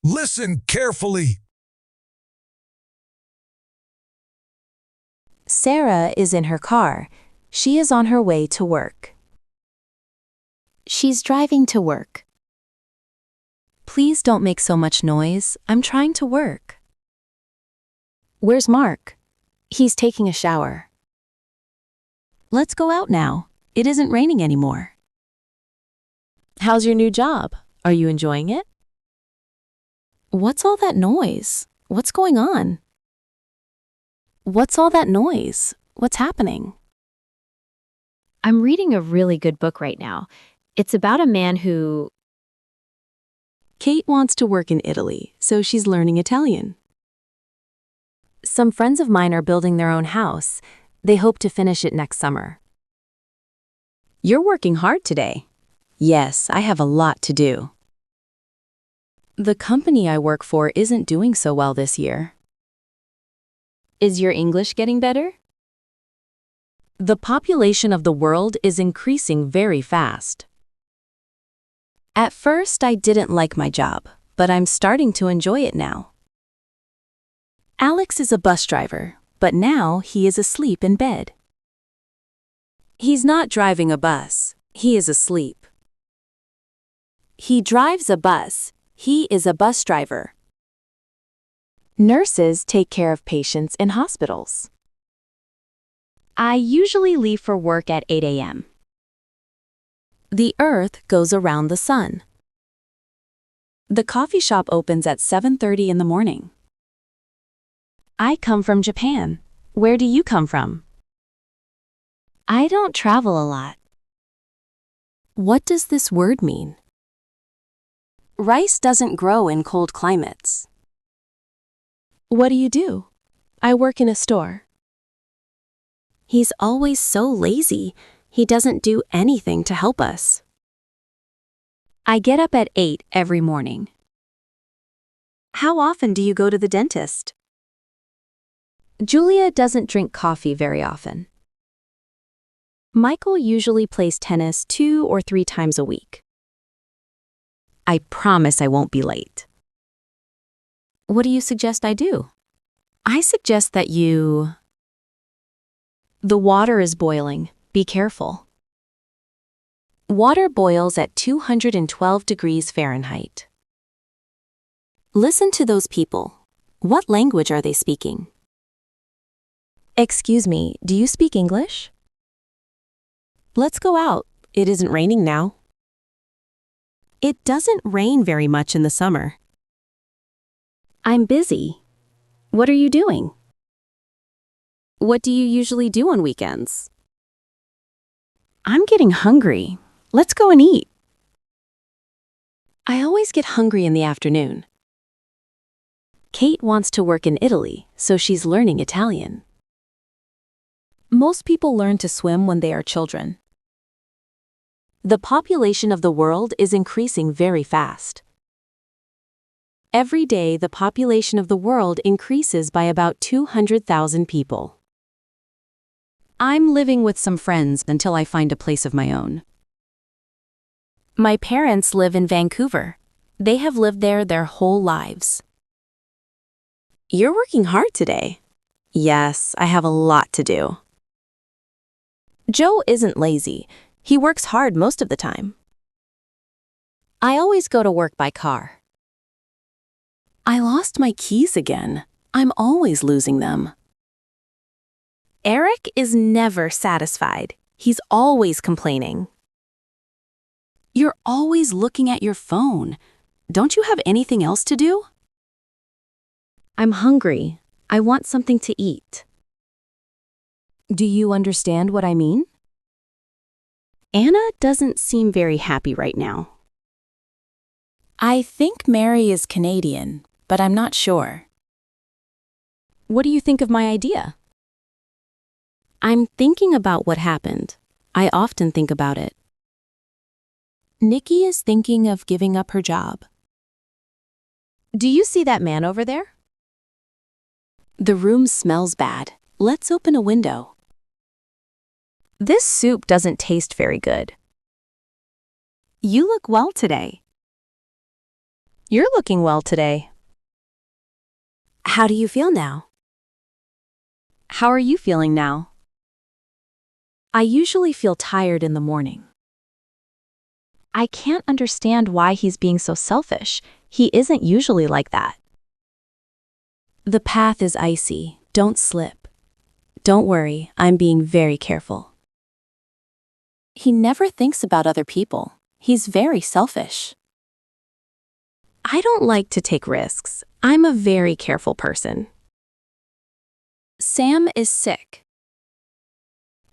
Listen carefully. Sarah is in her car. She is on her way to work. She's driving to work. Please don't make so much noise. I'm trying to work. Where's Mark? He's taking a shower. Let's go out now. It isn't raining anymore. How's your new job? Are you enjoying it? What's all that noise? What's going on? What's all that noise? What's happening? I'm reading a really good book right now. It's about a man who... Kate wants to work in Italy, so she's learning Italian. Some friends of mine are building their own house. They hope to finish it next summer. You're working hard today. Yes, I have a lot to do. The company I work for isn't doing so well this year. Is your English getting better? The population of the world is increasing very fast. At first, I didn't like my job, but I'm starting to enjoy it now. Alex is a bus driver, but now he is asleep in bed. He's not driving a bus. He is asleep. He drives a bus. He is a bus driver. Nurses take care of patients in hospitals. I usually leave for work at 8 a.m. The Earth goes around the sun. The coffee shop opens at 7:30 in the morning. I come from Japan. Where do you come from? I don't travel a lot. What does this word mean? Rice doesn't grow in cold climates. What do you do? I work in a store. He's always so lazy. He doesn't do anything to help us. I get up at 8 every morning. How often do you go to the dentist? Julia doesn't drink coffee very often. Michael usually plays tennis 2 or 3 times a week. I promise I won't be late. What do you suggest I do? I suggest that you... The water is boiling. Be careful. Water boils at 212 degrees Fahrenheit. Listen to those people. What language are they speaking? Excuse me, do you speak English? Let's go out. It isn't raining now. It doesn't rain very much in the summer. I'm busy. What are you doing? What do you usually do on weekends? I'm getting hungry. Let's go and eat. I always get hungry in the afternoon. Kate wants to work in Italy, so she's learning Italian. Most people learn to swim when they are children. The population of the world is increasing very fast. Every day, the population of the world increases by about 200,000 people. I'm living with some friends until I find a place of my own. My parents live in Vancouver. They have lived there their whole lives. You're working hard today. Yes, I have a lot to do. Joe isn't lazy. He works hard most of the time. I always go to work by car. I lost my keys again. I'm always losing them. Eric is never satisfied. He's always complaining. You're always looking at your phone. Don't you have anything else to do? I'm hungry. I want something to eat. Do you understand what I mean? Anna doesn't seem very happy right now. I think Mary is Canadian, but I'm not sure. What do you think of my idea? I'm thinking about what happened. I often think about it. Nikki is thinking of giving up her job. Do you see that man over there? The room smells bad. Let's open a window. This soup doesn't taste very good. You look well today. You're looking well today. How do you feel now? How are you feeling now? I usually feel tired in the morning. I can't understand why he's being so selfish. He isn't usually like that. The path is icy. Don't slip. Don't worry, I'm being very careful. He never thinks about other people. He's very selfish. I don't like to take risks. I'm a very careful person. Sam is sick.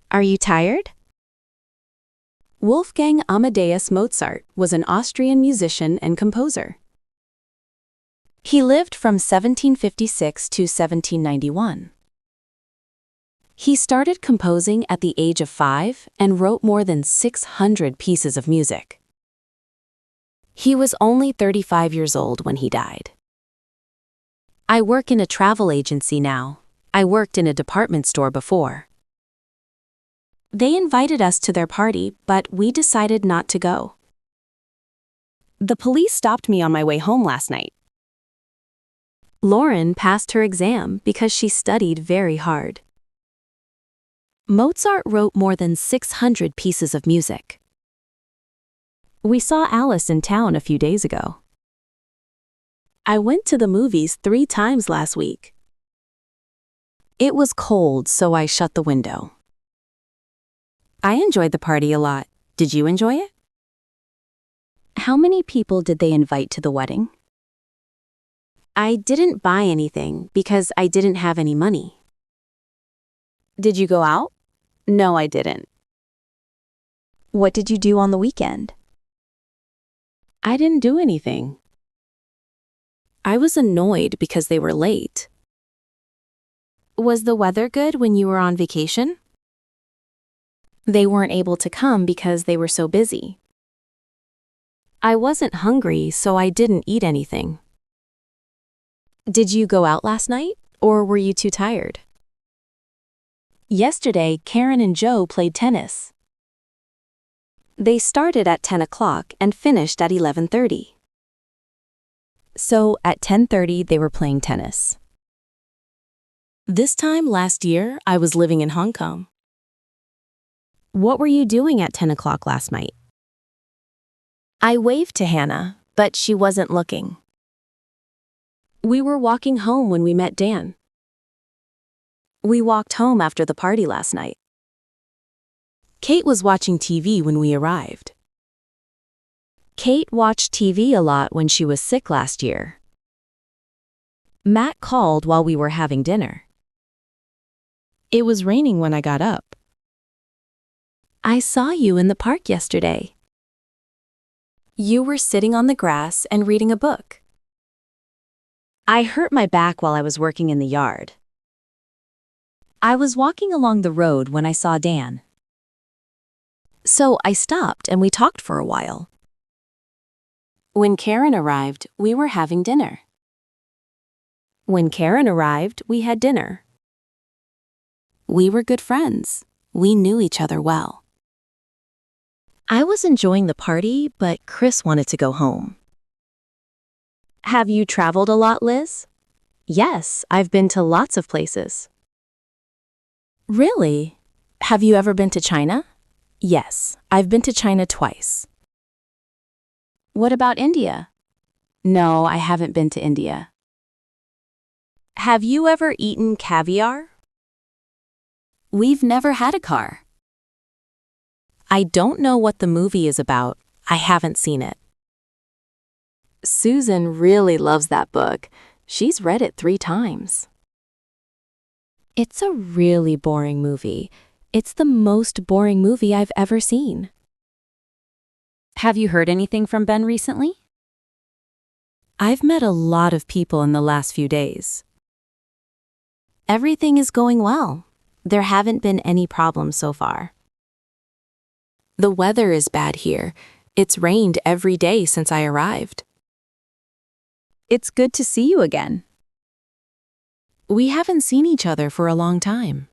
Are you tired? Wolfgang Amadeus Mozart was an Austrian musician and composer. He lived from 1756 to 1791. He started composing at the age of 5 and wrote more than 600 pieces of music. He was only 35 years old when he died. I work in a travel agency now. I worked in a department store before. They invited us to their party, but we decided not to go. The police stopped me on my way home last night. Lauren passed her exam because she studied very hard. Mozart wrote more than 600 pieces of music. We saw Alice in town a few days ago. I went to the movies 3 times last week. It was cold, so I shut the window. I enjoyed the party a lot. Did you enjoy it? How many people did they invite to the wedding? I didn't buy anything because I didn't have any money. Did you go out? No, I didn't. What did you do on the weekend? I didn't do anything. I was annoyed because they were late. Was the weather good when you were on vacation? They weren't able to come because they were so busy. I wasn't hungry, so I didn't eat anything. Did you go out last night, or were you too tired? Yesterday, Karen and Joe played tennis. They started at 10 o'clock and finished at 11:30. So at 10:30 they were playing tennis. This time last year, I was living in Hong Kong. What were you doing at 10 o'clock last night? I waved to Hannah, but she wasn't looking. We were walking home when we met Dan. We walked home after the party last night. Kate was watching TV when we arrived. Kate watched TV a lot when she was sick last year. Matt called while we were having dinner. It was raining when I got up. I saw you in the park yesterday. You were sitting on the grass and reading a book. I hurt my back while I was working in the yard. I was walking along the road when I saw Dan. So I stopped and we talked for a while. When Karen arrived, we were having dinner. When Karen arrived, we had dinner. We were good friends. We knew each other well. I was enjoying the party, but Chris wanted to go home. Have you traveled a lot, Liz? Yes, I've been to lots of places. Really? Have you ever been to China? Yes, I've been to China twice. What about India? No, I haven't been to India. Have you ever eaten caviar? We've never had a car. I don't know what the movie is about. I haven't seen it. Susan really loves that book. She's read it 3 times. It's a really boring movie. It's the most boring movie I've ever seen. Have you heard anything from Ben recently? I've met a lot of people in the last few days. Everything is going well. There haven't been any problems so far. The weather is bad here. It's rained every day since I arrived. It's good to see you again. We haven't seen each other for a long time.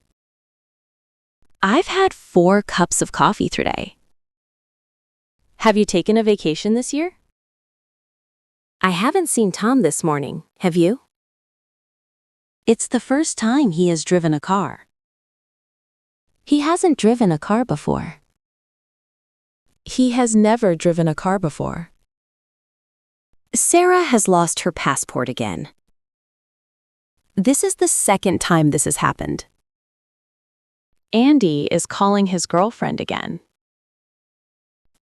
I've had 4 cups of coffee today. Have you taken a vacation this year? I haven't seen Tom this morning, have you? It's the first time he has driven a car. He hasn't driven a car before. He has never driven a car before. Sarah has lost her passport again. This is the second time this has happened. Andy is calling his girlfriend again.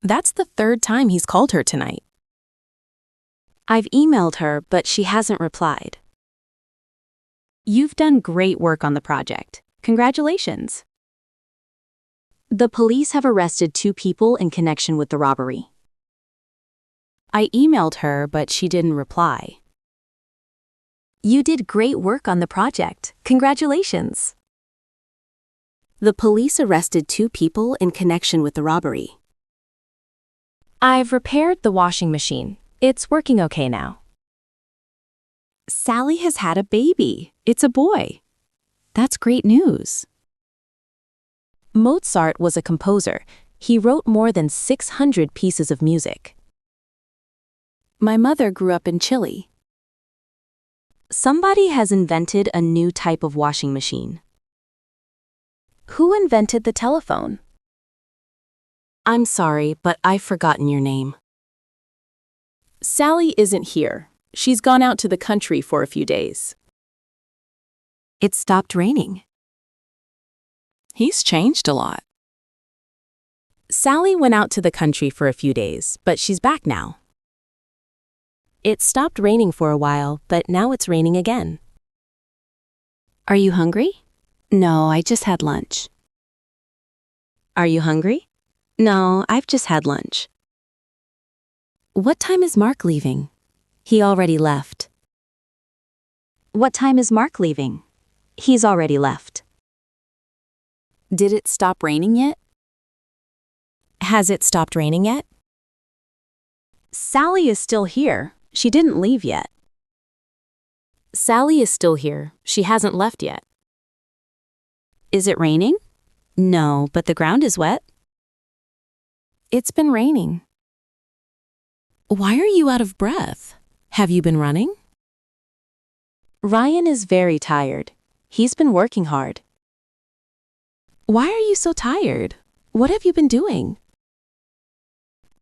That's the third time he's called her tonight. I've emailed her, but she hasn't replied. You've done great work on the project. Congratulations. The police have arrested 2 people in connection with the robbery. I emailed her, but she didn't reply. You did great work on the project. Congratulations. The police arrested 2 people in connection with the robbery. I've repaired the washing machine. It's working okay now. Sally has had a baby. It's a boy. That's great news. Mozart was a composer. He wrote more than 600 pieces of music. My mother grew up in Chile. Somebody has invented a new type of washing machine. Who invented the telephone? I'm sorry, but I've forgotten your name. Sally isn't here. She's gone out to the country for a few days. It stopped raining. He's changed a lot. Sally went out to the country for a few days, but she's back now. It stopped raining for a while, but now it's raining again. Are you hungry? No, I just had lunch. Are you hungry? No, I've just had lunch. What time is Mark leaving? He already left. What time is Mark leaving? He's already left. Did it stop raining yet? Has it stopped raining yet? Sally is still here. She didn't leave yet. Sally is still here. She hasn't left yet. Is it raining? No, but the ground is wet. It's been raining. Why are you out of breath? Have you been running? Ryan is very tired. He's been working hard. Why are you so tired? What have you been doing?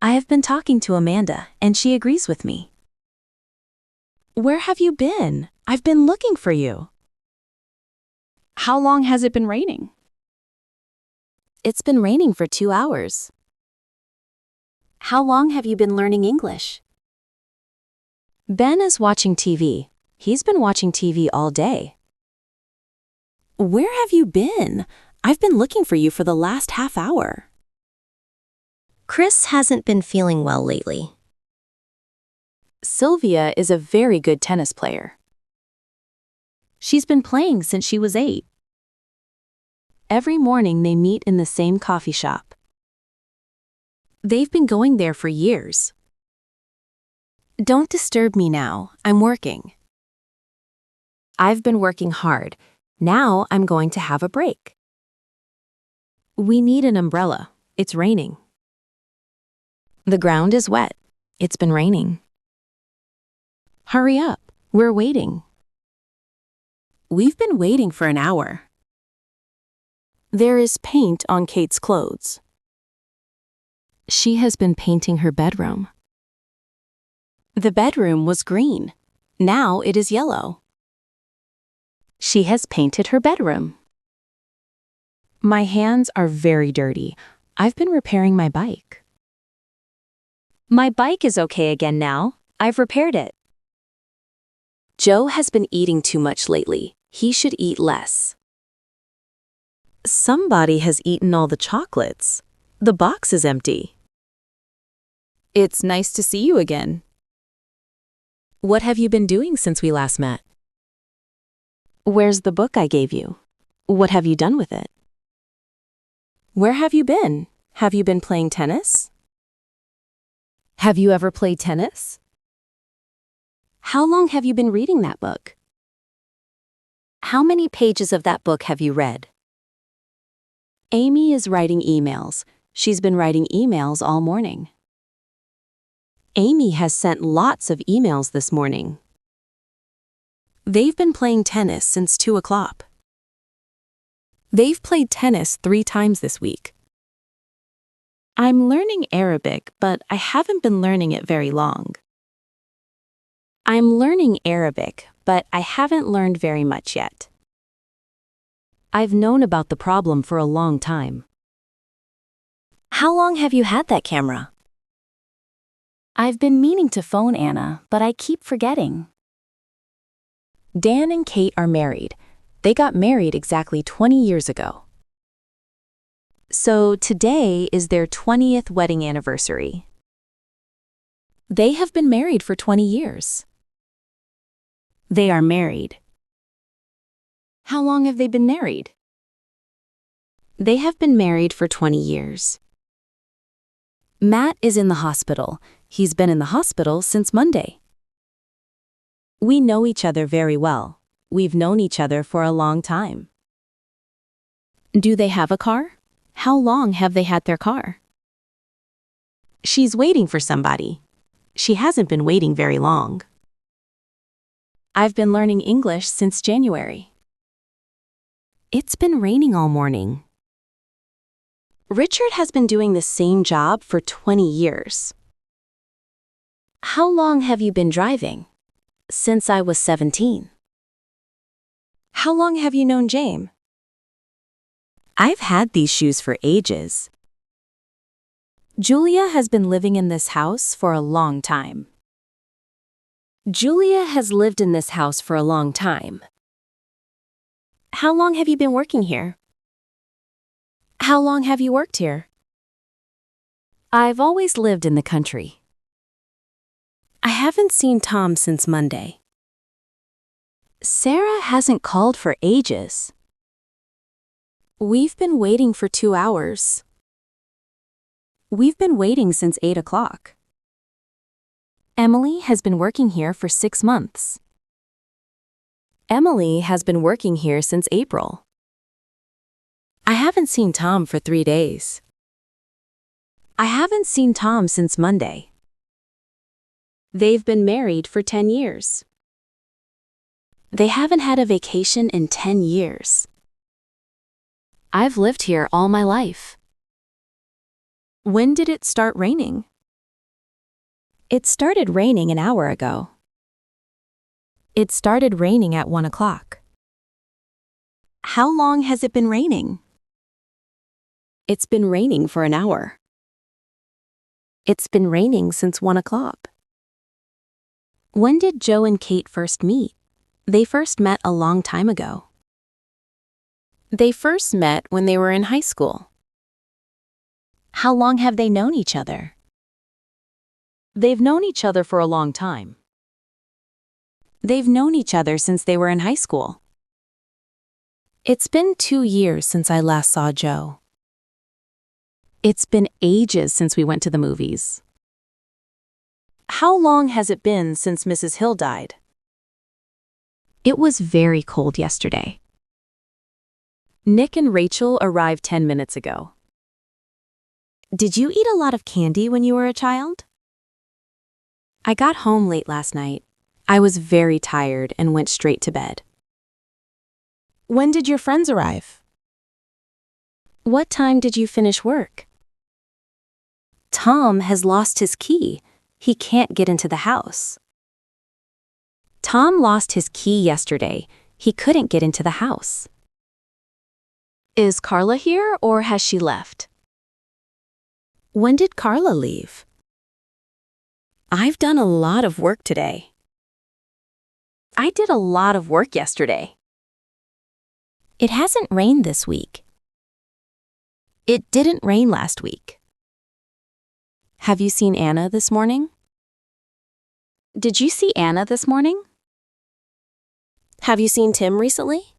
I have been talking to Amanda, and she agrees with me. Where have you been? I've been looking for you. How long has it been raining? It's been raining for 2 hours. How long have you been learning English? Ben is watching TV. He's been watching TV all day. Where have you been? I've been looking for you for the last half hour. Chris hasn't been feeling well lately. Sylvia is a very good tennis player. She's been playing since she was 8. Every morning they meet in the same coffee shop. They've been going there for years. Don't disturb me now. I'm working. I've been working hard. Now I'm going to have a break. We need an umbrella. It's raining. The ground is wet. It's been raining. Hurry up. We're waiting. We've been waiting for an hour. There is paint on Kate's clothes. She has been painting her bedroom. The bedroom was green. Now it is yellow. She has painted her bedroom. My hands are very dirty. I've been repairing my bike. My bike is okay again now. I've repaired it. Joe has been eating too much lately. He should eat less. Somebody has eaten all the chocolates. The box is empty. It's nice to see you again. What have you been doing since we last met? Where's the book I gave you? What have you done with it? Where have you been? Have you been playing tennis? Have you ever played tennis? How long have you been reading that book? How many pages of that book have you read? Amy is writing emails. She's been writing emails all morning. Amy has sent lots of emails this morning. They've been playing tennis since 2 o'clock. They've played tennis 3 times this week. I'm learning Arabic, but I haven't been learning it very long. I'm learning Arabic, but I haven't learned very much yet. I've known about the problem for a long time. How long have you had that camera? I've been meaning to phone Anna, but I keep forgetting. Dan and Kate are married. They got married exactly 20 years ago. So today is their 20th wedding anniversary. They have been married for 20 years. They are married. How long have they been married? They have been married for 20 years. Matt is in the hospital. He's been in the hospital since Monday. We know each other very well. We've known each other for a long time. Do they have a car? How long have they had their car? She's waiting for somebody. She hasn't been waiting very long. I've been learning English since January. It's been raining all morning. Richard has been doing the same job for 20 years. How long have you been driving? Since I was 17. How long have you known James? I've had these shoes for ages. Julia has been living in this house for a long time. Julia has lived in this house for a long time. How long have you been working here? How long have you worked here? I've always lived in the country. I haven't seen Tom since Monday. Sarah hasn't called for ages. We've been waiting for 2 hours. We've been waiting since 8 o'clock. Emily has been working here for 6 months. Emily has been working here since April. I haven't seen Tom for 3 days. I haven't seen Tom since Monday. They've been married for 10 years. They haven't had a vacation in 10 years. I've lived here all my life. When did it start raining? It started raining an hour ago. It started raining at 1 o'clock. How long has it been raining? It's been raining for an hour. It's been raining since 1 o'clock. When did Joe and Kate first meet? They first met a long time ago. They first met when they were in high school. How long have they known each other? They've known each other for a long time. They've known each other since they were in high school. It's been 2 years since I last saw Joe. It's been ages since we went to the movies. How long has it been since Mrs. Hill died? It was very cold yesterday. Nick and Rachel arrived 10 minutes ago. Did you eat a lot of candy when you were a child? I got home late last night. I was very tired and went straight to bed. When did your friends arrive? What time did you finish work? Tom has lost his key. He can't get into the house. Tom lost his key yesterday. He couldn't get into the house. Is Carla here or has she left? When did Carla leave? I've done a lot of work today. I did a lot of work yesterday. It hasn't rained this week. It didn't rain last week. Have you seen Anna this morning? Did you see Anna this morning? Have you seen Tim recently?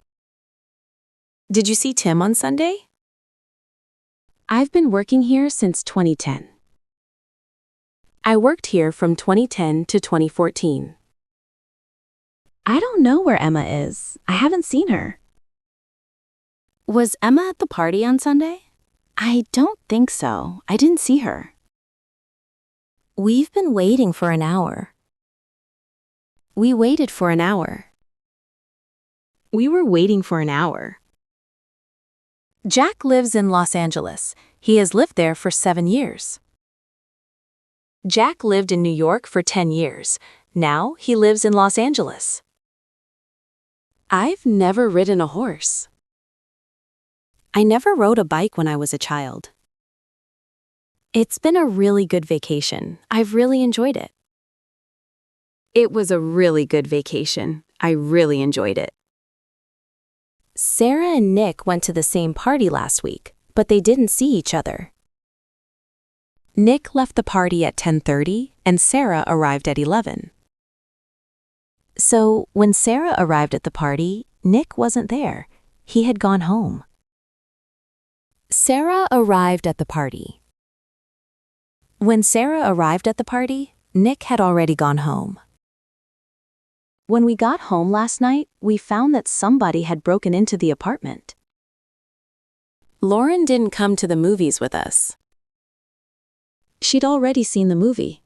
Did you see Tim on Sunday? I've been working here since 2010. I worked here from 2010 to 2014. I don't know where Emma is. I haven't seen her. Was Emma at the party on Sunday? I don't think so. I didn't see her. We've been waiting for an hour. We waited for an hour. We were waiting for an hour. Jack lives in Los Angeles. He has lived there for 7 years. Jack lived in New York for 10 years. Now he lives in Los Angeles. I've never ridden a horse. I never rode a bike when I was a child. It's been a really good vacation. I've really enjoyed it. It was a really good vacation. I really enjoyed it. Sarah and Nick went to the same party last week, but they didn't see each other. Nick left the party at 10:30 and Sarah arrived at 11. So, when Sarah arrived at the party, Nick wasn't there. He had gone home. Sarah arrived at the party. When Sarah arrived at the party, Nick had already gone home. When we got home last night, we found that somebody had broken into the apartment. Lauren didn't come to the movies with us. She'd already seen the movie.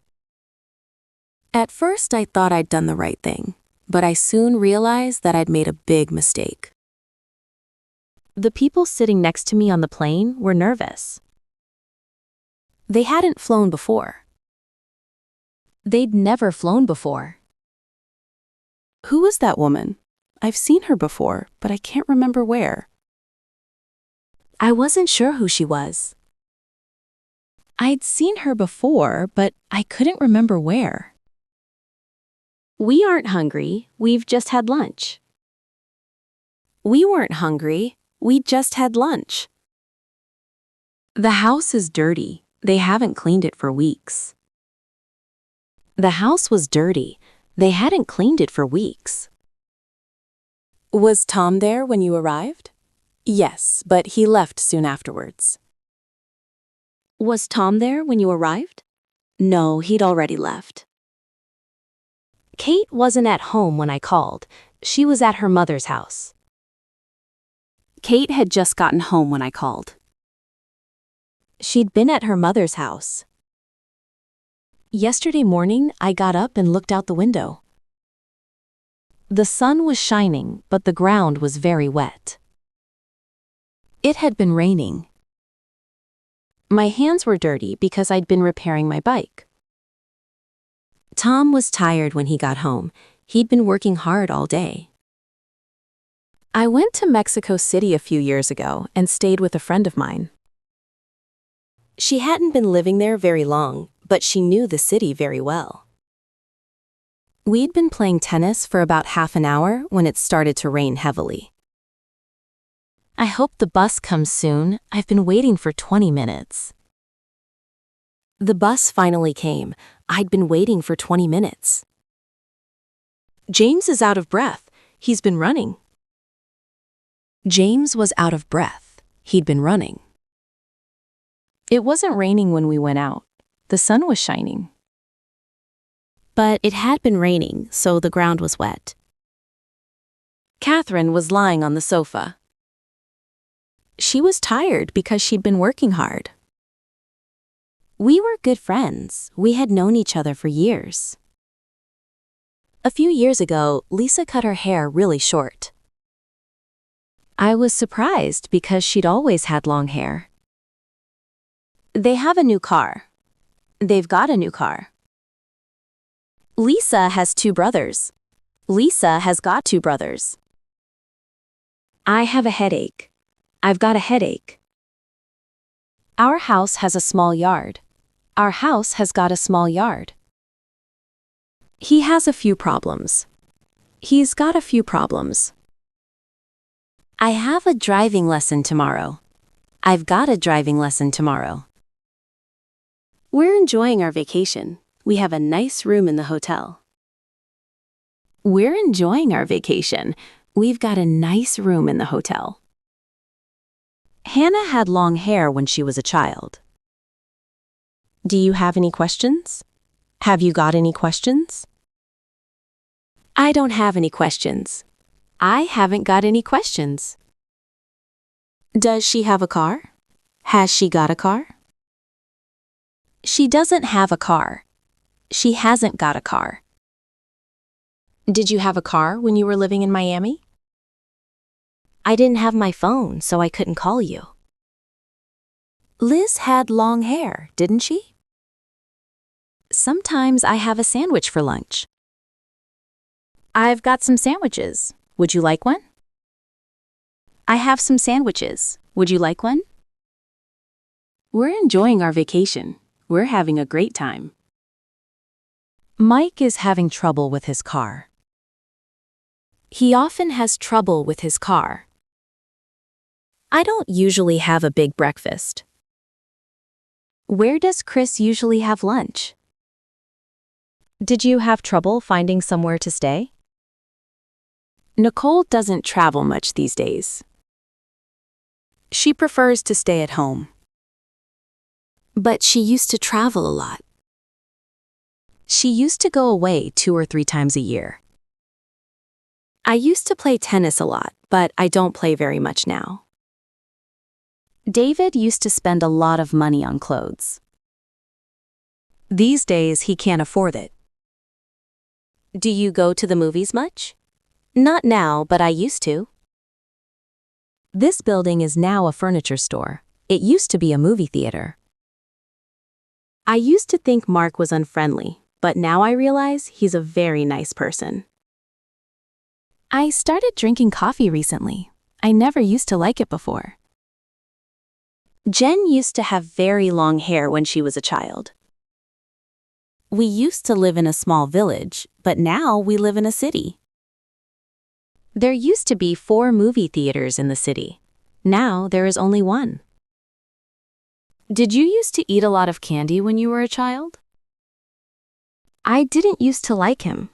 At first, I thought I'd done the right thing, but I soon realized that I'd made a big mistake. The people sitting next to me on the plane were nervous. They hadn't flown before. They'd never flown before. Who is that woman? I've seen her before, but I can't remember where. I wasn't sure who she was. I'd seen her before, but I couldn't remember where. We aren't hungry, we've just had lunch. We weren't hungry, we just had lunch. The house is dirty, they haven't cleaned it for weeks. The house was dirty, they hadn't cleaned it for weeks. Was Tom there when you arrived? Yes, but he left soon afterwards. Was Tom there when you arrived? No, he'd already left. Kate wasn't at home when I called. She was at her mother's house. Kate had just gotten home when I called. She'd been at her mother's house. Yesterday morning, I got up and looked out the window. The sun was shining, but the ground was very wet. It had been raining. My hands were dirty because I'd been repairing my bike. Tom was tired when he got home. He'd been working hard all day. I went to Mexico City a few years ago and stayed with a friend of mine. She hadn't been living there very long, but she knew the city very well. We'd been playing tennis for about half an hour when it started to rain heavily. I hope the bus comes soon. I've been waiting for 20 minutes. The bus finally came. I'd been waiting for 20 minutes. James is out of breath. He's been running. James was out of breath. He'd been running. It wasn't raining when we went out. The sun was shining. But it had been raining, so the ground was wet. Catherine was lying on the sofa. She was tired because she'd been working hard. We were good friends. We had known each other for years. A few years ago, Lisa cut her hair really short. I was surprised because she'd always had long hair. They have a new car. They've got a new car. Lisa has 2 brothers. Lisa has got 2 brothers. I have a headache. I've got a headache. Our house has a small yard. Our house has got a small yard. He has a few problems. He's got a few problems. I have a driving lesson tomorrow. I've got a driving lesson tomorrow. We're enjoying our vacation. We have a nice room in the hotel. We're enjoying our vacation. We've got a nice room in the hotel. Hannah had long hair when she was a child. Do you have any questions? Have you got any questions? I don't have any questions. I haven't got any questions. Does she have a car? Has she got a car? She doesn't have a car. She hasn't got a car. Did you have a car when you were living in Miami? I didn't have my phone, so I couldn't call you. Liz had long hair, didn't she? Sometimes I have a sandwich for lunch. I've got some sandwiches. Would you like one? I have some sandwiches. Would you like one? We're enjoying our vacation. We're having a great time. Mike is having trouble with his car. He often has trouble with his car. I don't usually have a big breakfast. Where does Chris usually have lunch? Did you have trouble finding somewhere to stay? Nicole doesn't travel much these days. She prefers to stay at home. But she used to travel a lot. She used to go away 2 or 3 times a year. I used to play tennis a lot, but I don't play very much now. David used to spend a lot of money on clothes. These days, he can't afford it. Do you go to the movies much? Not now, but I used to. This building is now a furniture store. It used to be a movie theater. I used to think Mark was unfriendly, but now I realize he's a very nice person. I started drinking coffee recently. I never used to like it before. Jen used to have very long hair when she was a child. We used to live in a small village, but now we live in a city. There used to be 4 movie theaters in the city. Now there is only 1. Did you used to eat a lot of candy when you were a child? I didn't used to like him.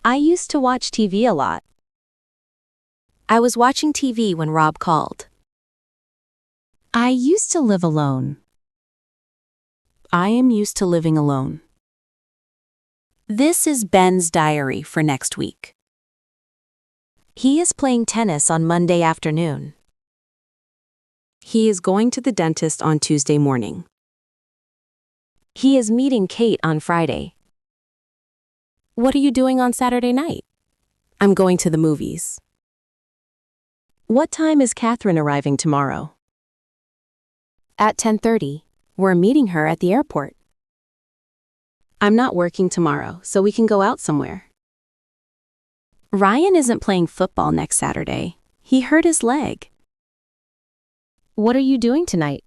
I used to watch TV a lot. I was watching TV when Rob called. I used to live alone. I am used to living alone. This is Ben's diary for next week. He is playing tennis on Monday afternoon. He is going to the dentist on Tuesday morning. He is meeting Kate on Friday. What are you doing on Saturday night? I'm going to the movies. What time is Catherine arriving tomorrow? At 10:30. We're meeting her at the airport. I'm not working tomorrow, so we can go out somewhere. Ryan isn't playing football next Saturday. He hurt his leg. What are you doing tonight?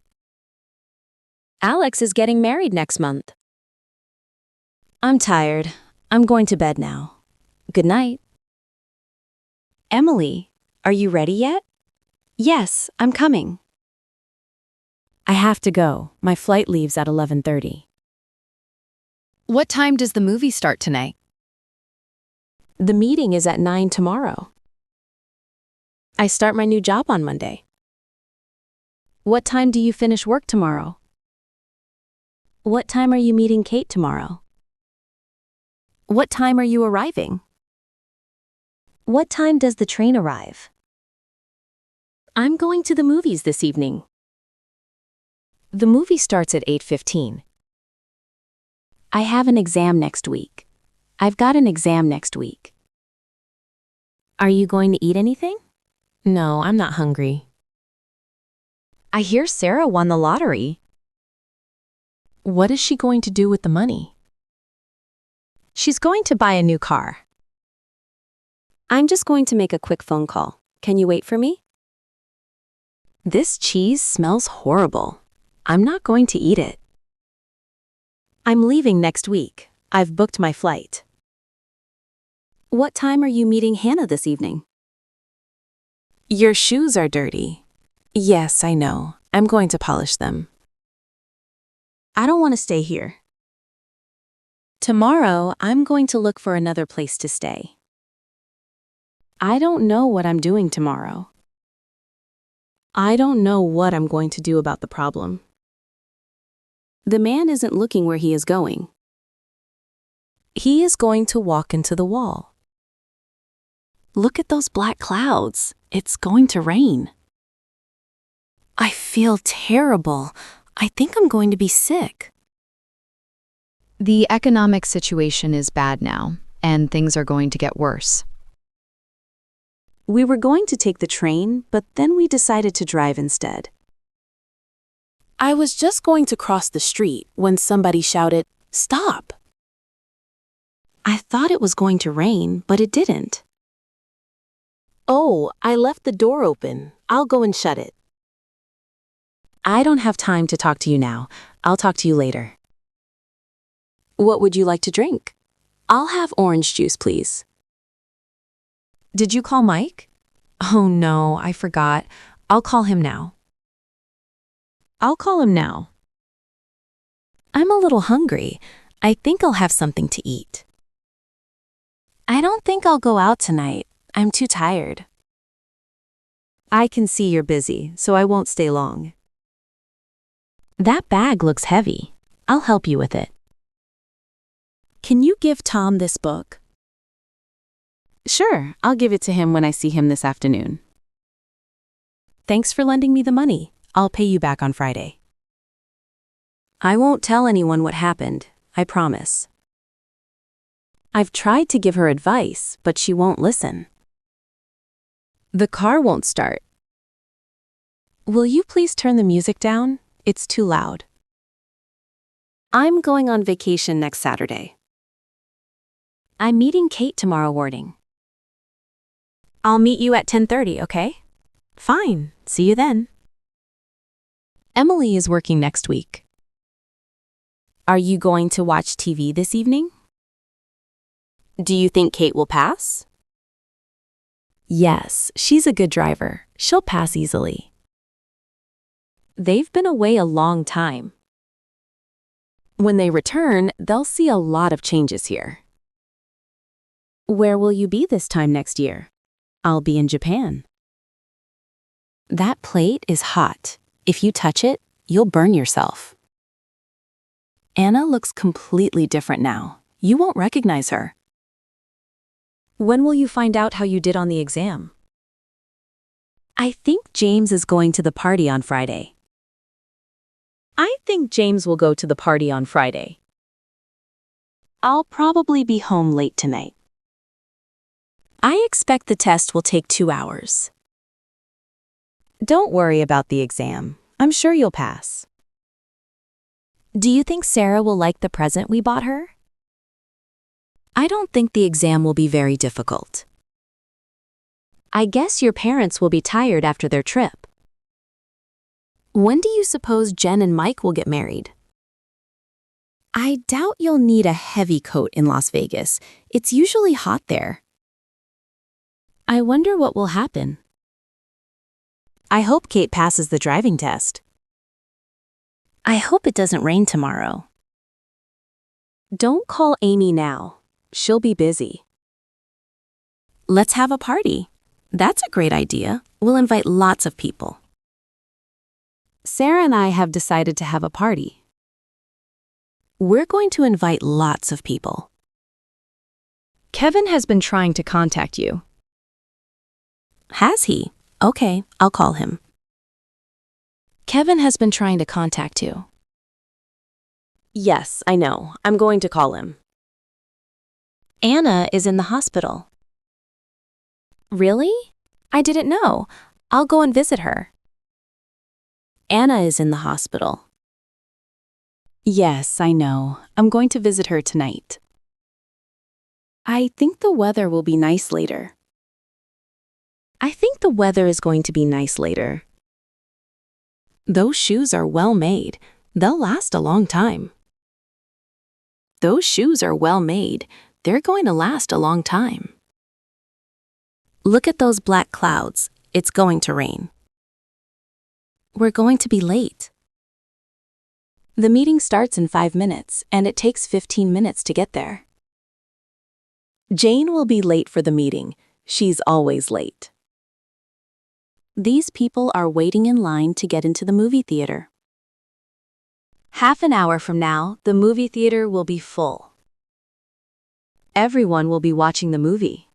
Alex is getting married next month. I'm tired. I'm going to bed now. Good night. Emily, are you ready yet? Yes, I'm coming. I have to go. My flight leaves at 11:30. What time does the movie start tonight? The meeting is at 9 tomorrow. I start my new job on Monday. What time do you finish work tomorrow? What time are you meeting Kate tomorrow? What time are you arriving? What time does the train arrive? I'm going to the movies this evening. The movie starts at 8:15. I have an exam next week. I've got an exam next week. Are you going to eat anything? No, I'm not hungry. I hear Sarah won the lottery. What is she going to do with the money? She's going to buy a new car. I'm just going to make a quick phone call. Can you wait for me? This cheese smells horrible. I'm not going to eat it. I'm leaving next week. I've booked my flight. What time are you meeting Hannah this evening? Your shoes are dirty. Yes, I know. I'm going to polish them. I don't want to stay here. Tomorrow, I'm going to look for another place to stay. I don't know what I'm doing tomorrow. I don't know what I'm going to do about the problem. The man isn't looking where he is going. He is going to walk into the wall. Look at those black clouds. It's going to rain. I feel terrible. I think I'm going to be sick. The economic situation is bad now, and things are going to get worse. We were going to take the train, but then we decided to drive instead. I was just going to cross the street when somebody shouted, "Stop!" I thought it was going to rain, but it didn't. Oh, I left the door open. I'll go and shut it. I don't have time to talk to you now. I'll talk to you later. What would you like to drink? I'll have orange juice, please. Did you call Mike? Oh no, I forgot. I'll call him now. I'll call him now. I'm a little hungry. I think I'll have something to eat. I don't think I'll go out tonight. I'm too tired. I can see you're busy, so I won't stay long. That bag looks heavy. I'll help you with it. Can you give Tom this book? Sure, I'll give it to him when I see him this afternoon. Thanks for lending me the money. I'll pay you back on Friday. I won't tell anyone what happened, I promise. I've tried to give her advice, but she won't listen. The car won't start. Will you please turn the music down? It's too loud. I'm going on vacation next Saturday. I'm meeting Kate tomorrow morning. I'll meet you at 10:30, okay? Fine, see you then. Emily is working next week. Are you going to watch TV this evening? Do you think Kate will pass? Yes, she's a good driver. She'll pass easily. They've been away a long time. When they return, they'll see a lot of changes here. Where will you be this time next year? I'll be in Japan. That plate is hot. If you touch it, you'll burn yourself. Anna looks completely different now. You won't recognize her. When will you find out how you did on the exam? I think James is going to the party on Friday. I think James will go to the party on Friday. I'll probably be home late tonight. I expect the test will take 2 hours. Don't worry about the exam. I'm sure you'll pass. Do you think Sarah will like the present we bought her? I don't think the exam will be very difficult. I guess your parents will be tired after their trip. When do you suppose Jen and Mike will get married? I doubt you'll need a heavy coat in Las Vegas. It's usually hot there. I wonder what will happen. I hope Kate passes the driving test. I hope it doesn't rain tomorrow. Don't call Amy now. She'll be busy. Let's have a party. That's a great idea. We'll invite lots of people. Sarah and I have decided to have a party. We're going to invite lots of people. Kevin has been trying to contact you. Has he? Okay, I'll call him. Kevin has been trying to contact you. Yes, I know. I'm going to call him. Anna is in the hospital. Really? I didn't know. I'll go and visit her. Anna is in the hospital. Yes, I know. I'm going to visit her tonight. I think the weather will be nice later. I think the weather is going to be nice later. Those shoes are well made. They'll last a long time. Those shoes are well made. They're going to last a long time. Look at those black clouds. It's going to rain. We're going to be late. The meeting starts in 5 minutes, and it takes 15 minutes to get there. Jane will be late for the meeting. She's always late. These people are waiting in line to get into the movie theater. Half an hour from now, the movie theater will be full. Everyone will be watching the movie.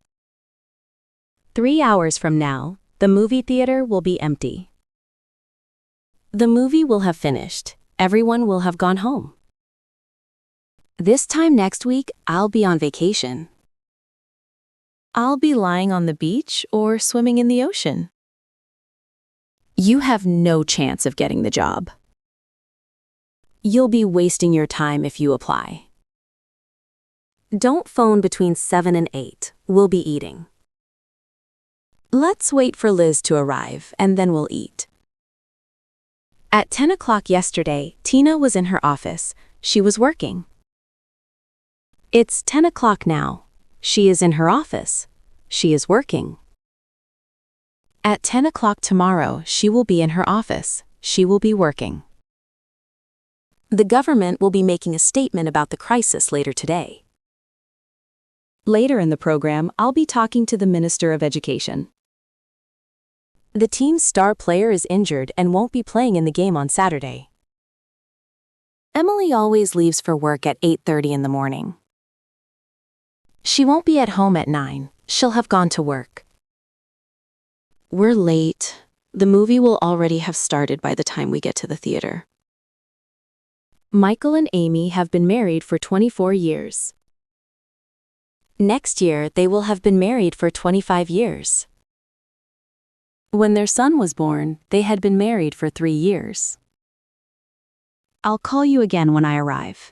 3 hours from now, the movie theater will be empty. The movie will have finished. Everyone will have gone home. This time next week, I'll be on vacation. I'll be lying on the beach or swimming in the ocean. You have no chance of getting the job. You'll be wasting your time if you apply. Don't phone between 7 and 8. We'll be eating. Let's wait for Liz to arrive, and then we'll eat. At 10 o'clock yesterday, Tina was in her office. She was working. It's 10 o'clock now. She is in her office. She is working. At 10 o'clock tomorrow, she will be in her office. She will be working. The government will be making a statement about the crisis later today. Later in the program, I'll be talking to the Minister of Education. The team's star player is injured and won't be playing in the game on Saturday. Emily always leaves for work at 8:30 in the morning. She won't be at home at 9. She'll have gone to work. We're late. The movie will already have started by the time we get to the theater. Michael and Amy have been married for 24 years. Next year, they will have been married for 25 years. When their son was born, they had been married for 3 years. I'll call you again when I arrive.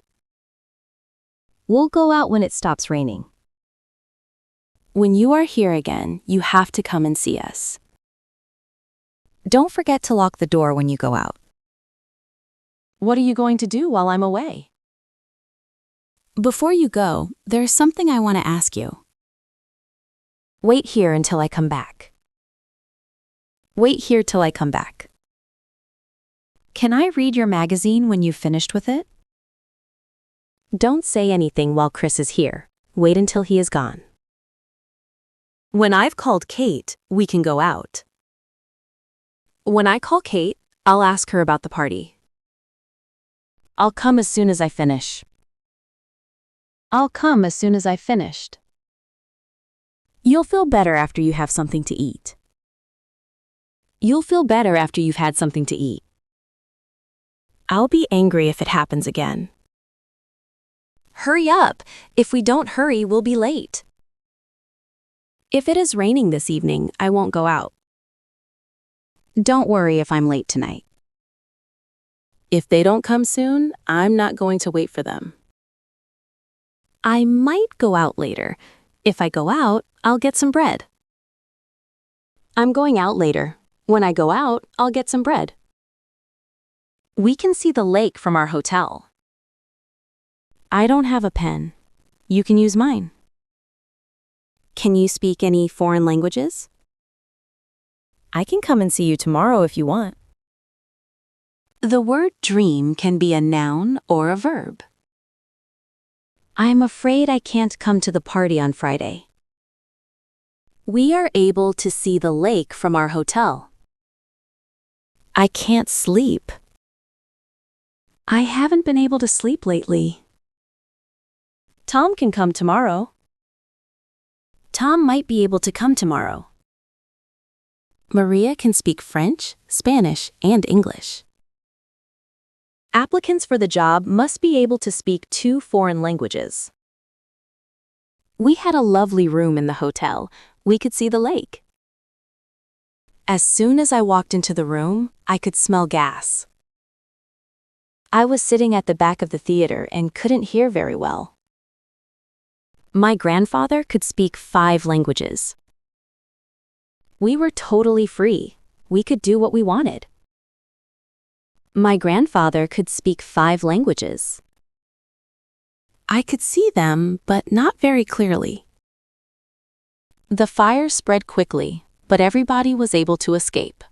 We'll go out when it stops raining. When you are here again, you have to come and see us. Don't forget to lock the door when you go out. What are you going to do while I'm away? Before you go, there's something I want to ask you. Wait here until I come back. Wait here till I come back. Can I read your magazine when you've finished with it? Don't say anything while Chris is here. Wait until he is gone. When I've called Kate, we can go out. When I call Kate, I'll ask her about the party. I'll come as soon as I finish. I'll come as soon as I've finished. You'll feel better after you have something to eat. You'll feel better after you've had something to eat. I'll be angry if it happens again. Hurry up! If we don't hurry, we'll be late. If it is raining this evening, I won't go out. Don't worry if I'm late tonight. If they don't come soon, I'm not going to wait for them. I might go out later. If I go out, I'll get some bread. I'm going out later. When I go out, I'll get some bread. We can see the lake from our hotel. I don't have a pen. You can use mine. Can you speak any foreign languages? I can come and see you tomorrow if you want. The word dream can be a noun or a verb. I'm afraid I can't come to the party on Friday. We are able to see the lake from our hotel. I can't sleep. I haven't been able to sleep lately. Tom can come tomorrow. Tom might be able to come tomorrow. Maria can speak French, Spanish, and English. Applicants for the job must be able to speak 2 foreign languages. We had a lovely room in the hotel. We could see the lake. As soon as I walked into the room, I could smell gas. I was sitting at the back of the theater and couldn't hear very well. My grandfather could speak 5 languages. We were totally free. We could do what we wanted. My grandfather could speak 5 languages. I could see them, but not very clearly. The fire spread quickly, but everybody was able to escape.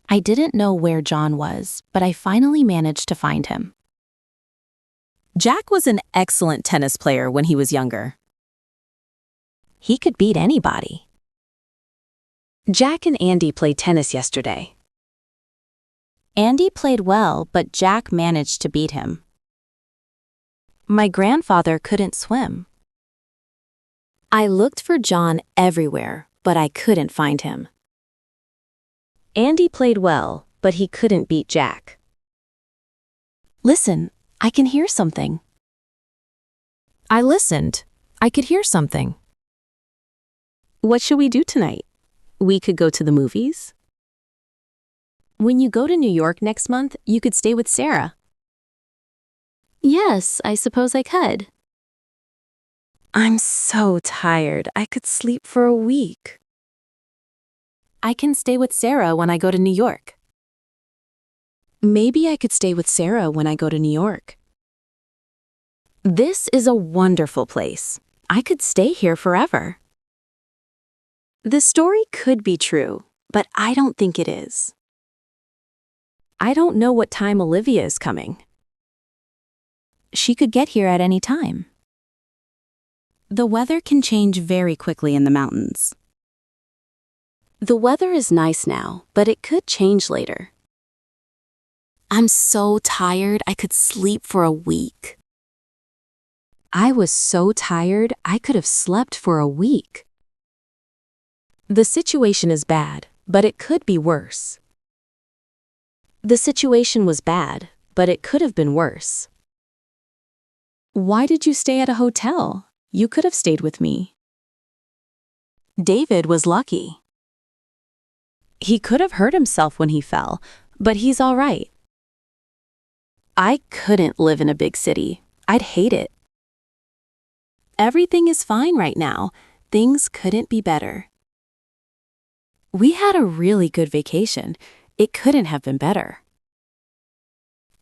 I didn't know where John was, but I finally managed to find him. Jack was an excellent tennis player when he was younger. He could beat anybody. Jack and Andy played tennis yesterday. Andy played well, but Jack managed to beat him. My grandfather couldn't swim. I looked for John everywhere, but I couldn't find him. Andy played well, but he couldn't beat Jack. Listen, I can hear something. I listened. I could hear something. What should we do tonight? We could go to the movies. When you go to New York next month, you could stay with Sarah. Yes, I suppose I could. I'm so tired. I could sleep for a week. I can stay with Sarah when I go to New York. Maybe I could stay with Sarah when I go to New York. This is a wonderful place. I could stay here forever. The story could be true, but I don't think it is. I don't know what time Olivia is coming. She could get here at any time. The weather can change very quickly in the mountains. The weather is nice now, but it could change later. I'm so tired I could sleep for a week. I was so tired I could have slept for a week. The situation is bad, but it could be worse. The situation was bad, but it could have been worse. Why did you stay at a hotel? You could have stayed with me. David was lucky. He could have hurt himself when he fell, but he's all right. I couldn't live in a big city. I'd hate it. Everything is fine right now. Things couldn't be better. We had a really good vacation. It couldn't have been better.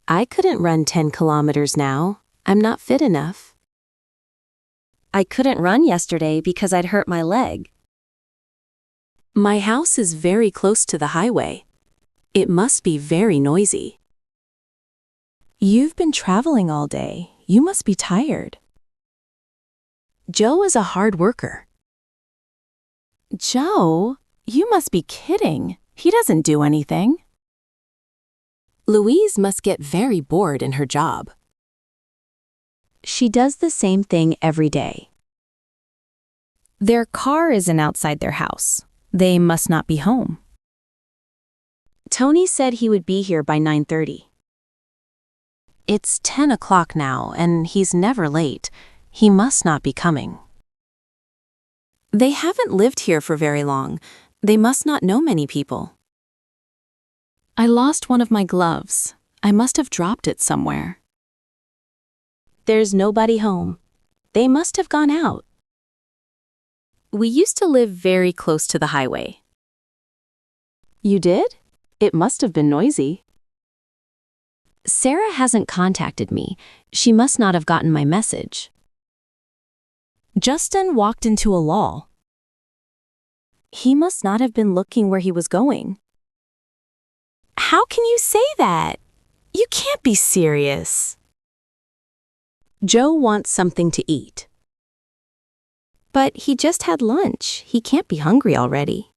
I couldn't run 10 kilometers now. I'm not fit enough. I couldn't run yesterday because I'd hurt my leg. My house is very close to the highway. It must be very noisy. You've been traveling all day. You must be tired. Joe is a hard worker. Joe? You must be kidding. He doesn't do anything. Louise must get very bored in her job. She does the same thing every day. Their car isn't outside their house. They must not be home. Tony said he would be here by 9:30. It's 10 o'clock now, and he's never late. He must not be coming. They haven't lived here for very long. They must not know many people. I lost one of my gloves. I must have dropped it somewhere. There's nobody home. They must have gone out. We used to live very close to the highway. You did? It must have been noisy. Sarah hasn't contacted me. She must not have gotten my message. Justin walked into a lull. He must not have been looking where he was going. How can you say that? You can't be serious. Joe wants something to eat. But he just had lunch. He can't be hungry already.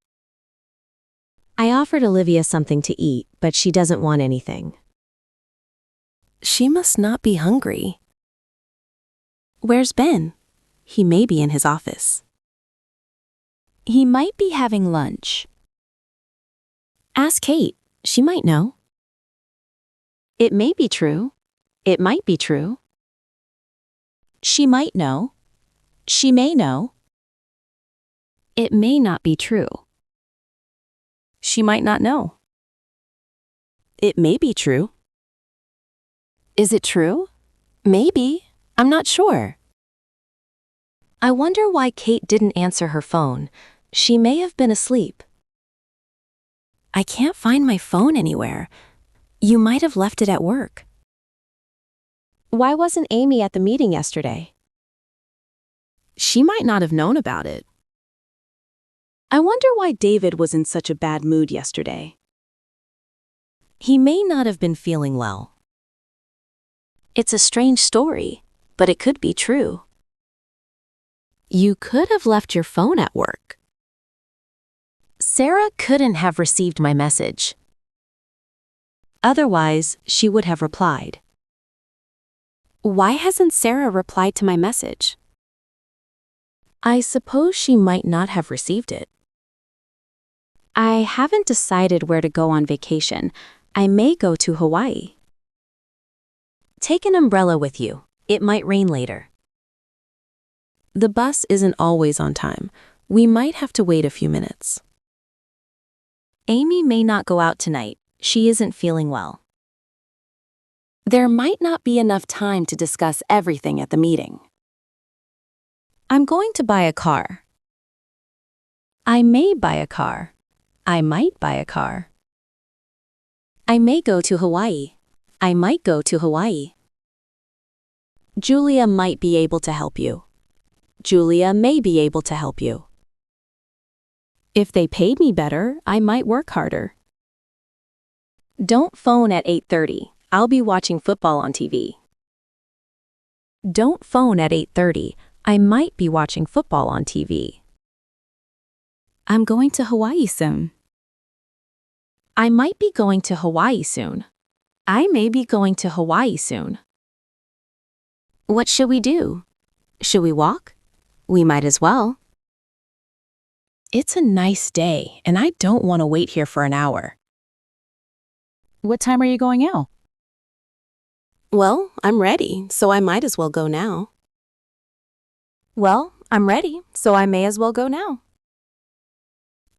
I offered Olivia something to eat, but she doesn't want anything. She must not be hungry. Where's Ben? He may be in his office. He might be having lunch. Ask Kate. She might know. It may be true. It might be true. She might know. She may know. It may not be true. She might not know. It may be true. Is it true? Maybe. I'm not sure. I wonder why Kate didn't answer her phone. She may have been asleep. I can't find my phone anywhere. You might have left it at work. Why wasn't Amy at the meeting yesterday? She might not have known about it. I wonder why David was in such a bad mood yesterday. He may not have been feeling well. It's a strange story, but it could be true. You could have left your phone at work. Sarah couldn't have received my message. Otherwise, she would have replied. Why hasn't Sarah replied to my message? I suppose she might not have received it. I haven't decided where to go on vacation. I may go to Hawaii. Take an umbrella with you. It might rain later. The bus isn't always on time. We might have to wait a few minutes. Amy may not go out tonight. She isn't feeling well. There might not be enough time to discuss everything at the meeting. I'm going to buy a car. I may buy a car. I might buy a car. I may go to Hawaii. I might go to Hawaii. Julia might be able to help you. Julia may be able to help you. If they paid me better, I might work harder. Don't phone at 8:30. I'll be watching football on TV. Don't phone at 8:30. I might be watching football on TV. I'm going to Hawaii soon. I might be going to Hawaii soon. I may be going to Hawaii soon. What should we do? Should we walk? We might as well. It's a nice day, and I don't want to wait here for an hour. What time are you going out? Well, I'm ready, so I might as well go now. Well, I'm ready, so I may as well go now.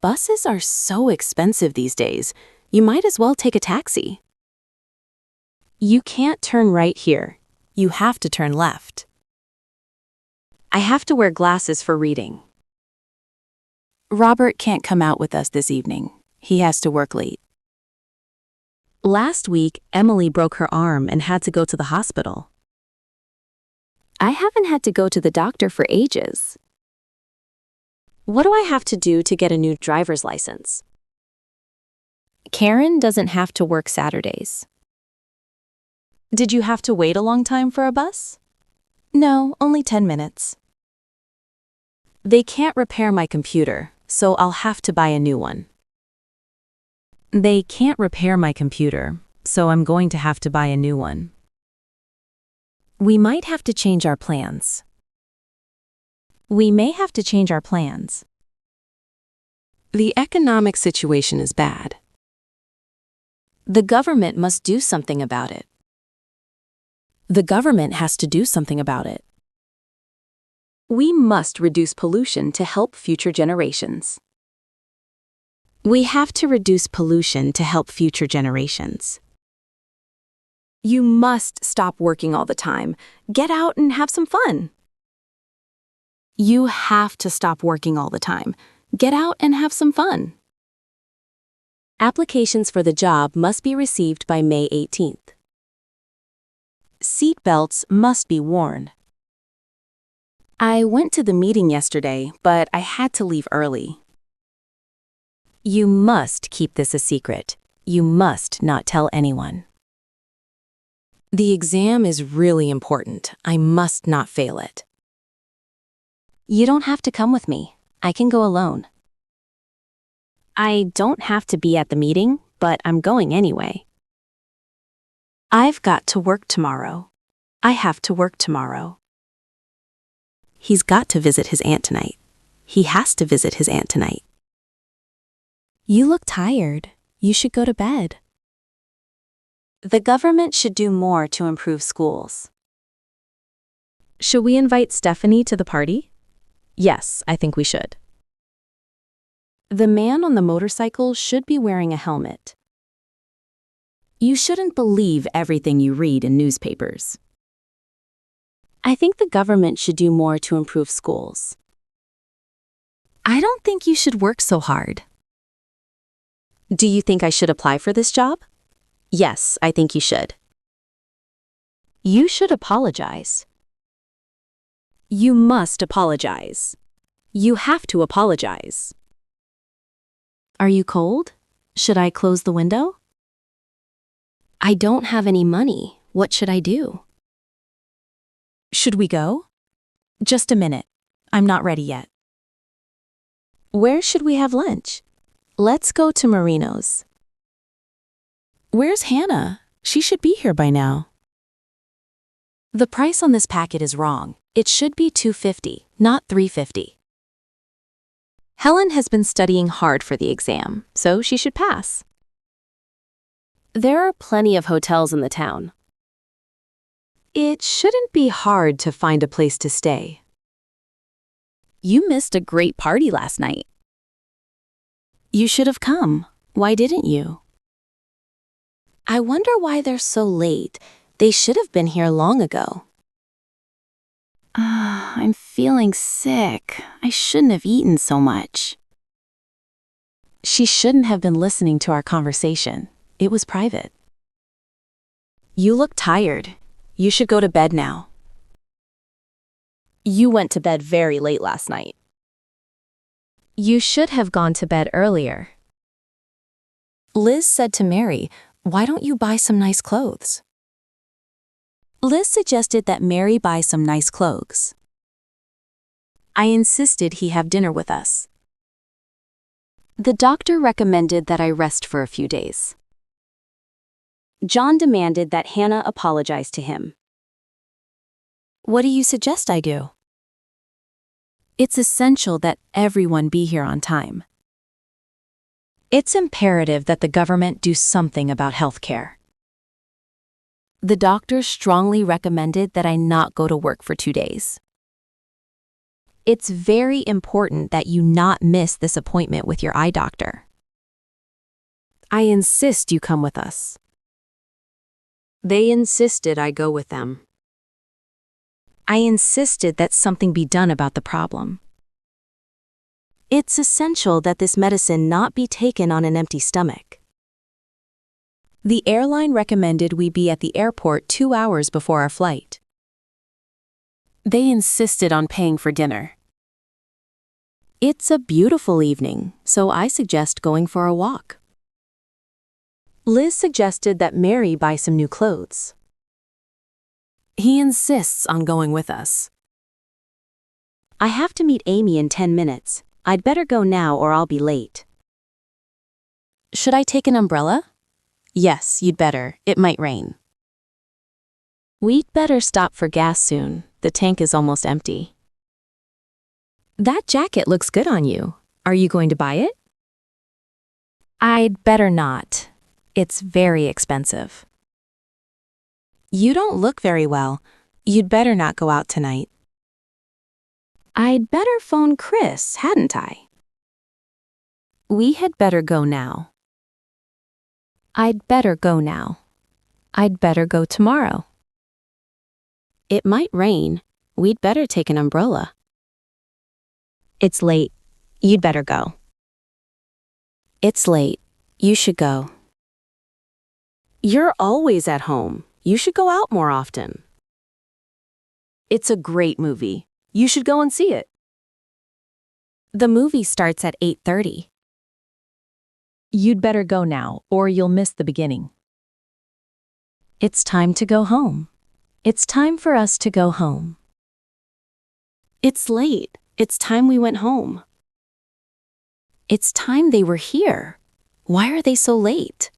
Buses are so expensive these days. You might as well take a taxi. You can't turn right here. You have to turn left. I have to wear glasses for reading. Robert can't come out with us this evening. He has to work late. Last week, Emily broke her arm and had to go to the hospital. I haven't had to go to the doctor for ages. What do I have to do to get a new driver's license? Karen doesn't have to work Saturdays. Did you have to wait a long time for a bus? No, only 10 minutes. They can't repair my computer, so I'll have to buy a new one. They can't repair my computer, so I'm going to have to buy a new one. We might have to change our plans. We may have to change our plans. The economic situation is bad. The government must do something about it. The government has to do something about it. We must reduce pollution to help future generations. We have to reduce pollution to help future generations. You must stop working all the time. Get out and have some fun. You have to stop working all the time. Get out and have some fun. Applications for the job must be received by May 18th. Seat belts must be worn. I went to the meeting yesterday, but I had to leave early. You must keep this a secret. You must not tell anyone. The exam is really important. I must not fail it. You don't have to come with me. I can go alone. I don't have to be at the meeting, but I'm going anyway. I've got to work tomorrow. I have to work tomorrow. He's got to visit his aunt tonight. He has to visit his aunt tonight. You look tired. You should go to bed. The government should do more to improve schools. Should we invite Stephanie to the party? Yes, I think we should. The man on the motorcycle should be wearing a helmet. You shouldn't believe everything you read in newspapers. I think the government should do more to improve schools. I don't think you should work so hard. Do you think I should apply for this job? Yes, I think you should. You should apologize. You must apologize. You have to apologize. Are you cold? Should I close the window? I don't have any money. What should I do? Should we go? Just a minute. I'm not ready yet. Where should we have lunch? Let's go to Marino's. Where's Hannah? She should be here by now. The price on this packet is wrong. It should be $2.50, not $3.50. Helen has been studying hard for the exam, so she should pass. There are plenty of hotels in the town. It shouldn't be hard to find a place to stay. You missed a great party last night. You should have come. Why didn't you? I wonder why they're so late. They should have been here long ago. I'm feeling sick. I shouldn't have eaten so much. She shouldn't have been listening to our conversation. It was private. You look tired. You should go to bed now. You went to bed very late last night. You should have gone to bed earlier. Liz said to Mary, "Why don't you buy some nice clothes?" Liz suggested that Mary buy some nice clothes. I insisted he have dinner with us. The doctor recommended that I rest for a few days. John demanded that Hannah apologize to him. What do you suggest I do? It's essential that everyone be here on time. It's imperative that the government do something about healthcare. The doctor strongly recommended that I not go to work for 2 days. It's very important that you not miss this appointment with your eye doctor. I insist you come with us. They insisted I go with them. I insisted that something be done about the problem. It's essential that this medicine not be taken on an empty stomach. The airline recommended we be at the airport 2 hours before our flight. They insisted on paying for dinner. It's a beautiful evening, so I suggest going for a walk. Liz suggested that Mary buy some new clothes. He insists on going with us. I have to meet Amy in 10 minutes. I'd better go now or I'll be late. Should I take an umbrella? Yes, you'd better. It might rain. We'd better stop for gas soon. The tank is almost empty. That jacket looks good on you. Are you going to buy it? I'd better not. It's very expensive. You don't look very well. You'd better not go out tonight. I'd better phone Chris, hadn't I? We had better go now. I'd better go now. I'd better go tomorrow. It might rain. We'd better take an umbrella. It's late. You'd better go. It's late. You should go. You're always at home. You should go out more often. It's a great movie. You should go and see it. The movie starts at 8:30. You'd better go now, or you'll miss the beginning. It's time to go home. It's time for us to go home. It's late. It's time we went home. It's time they were here. Why are they so late?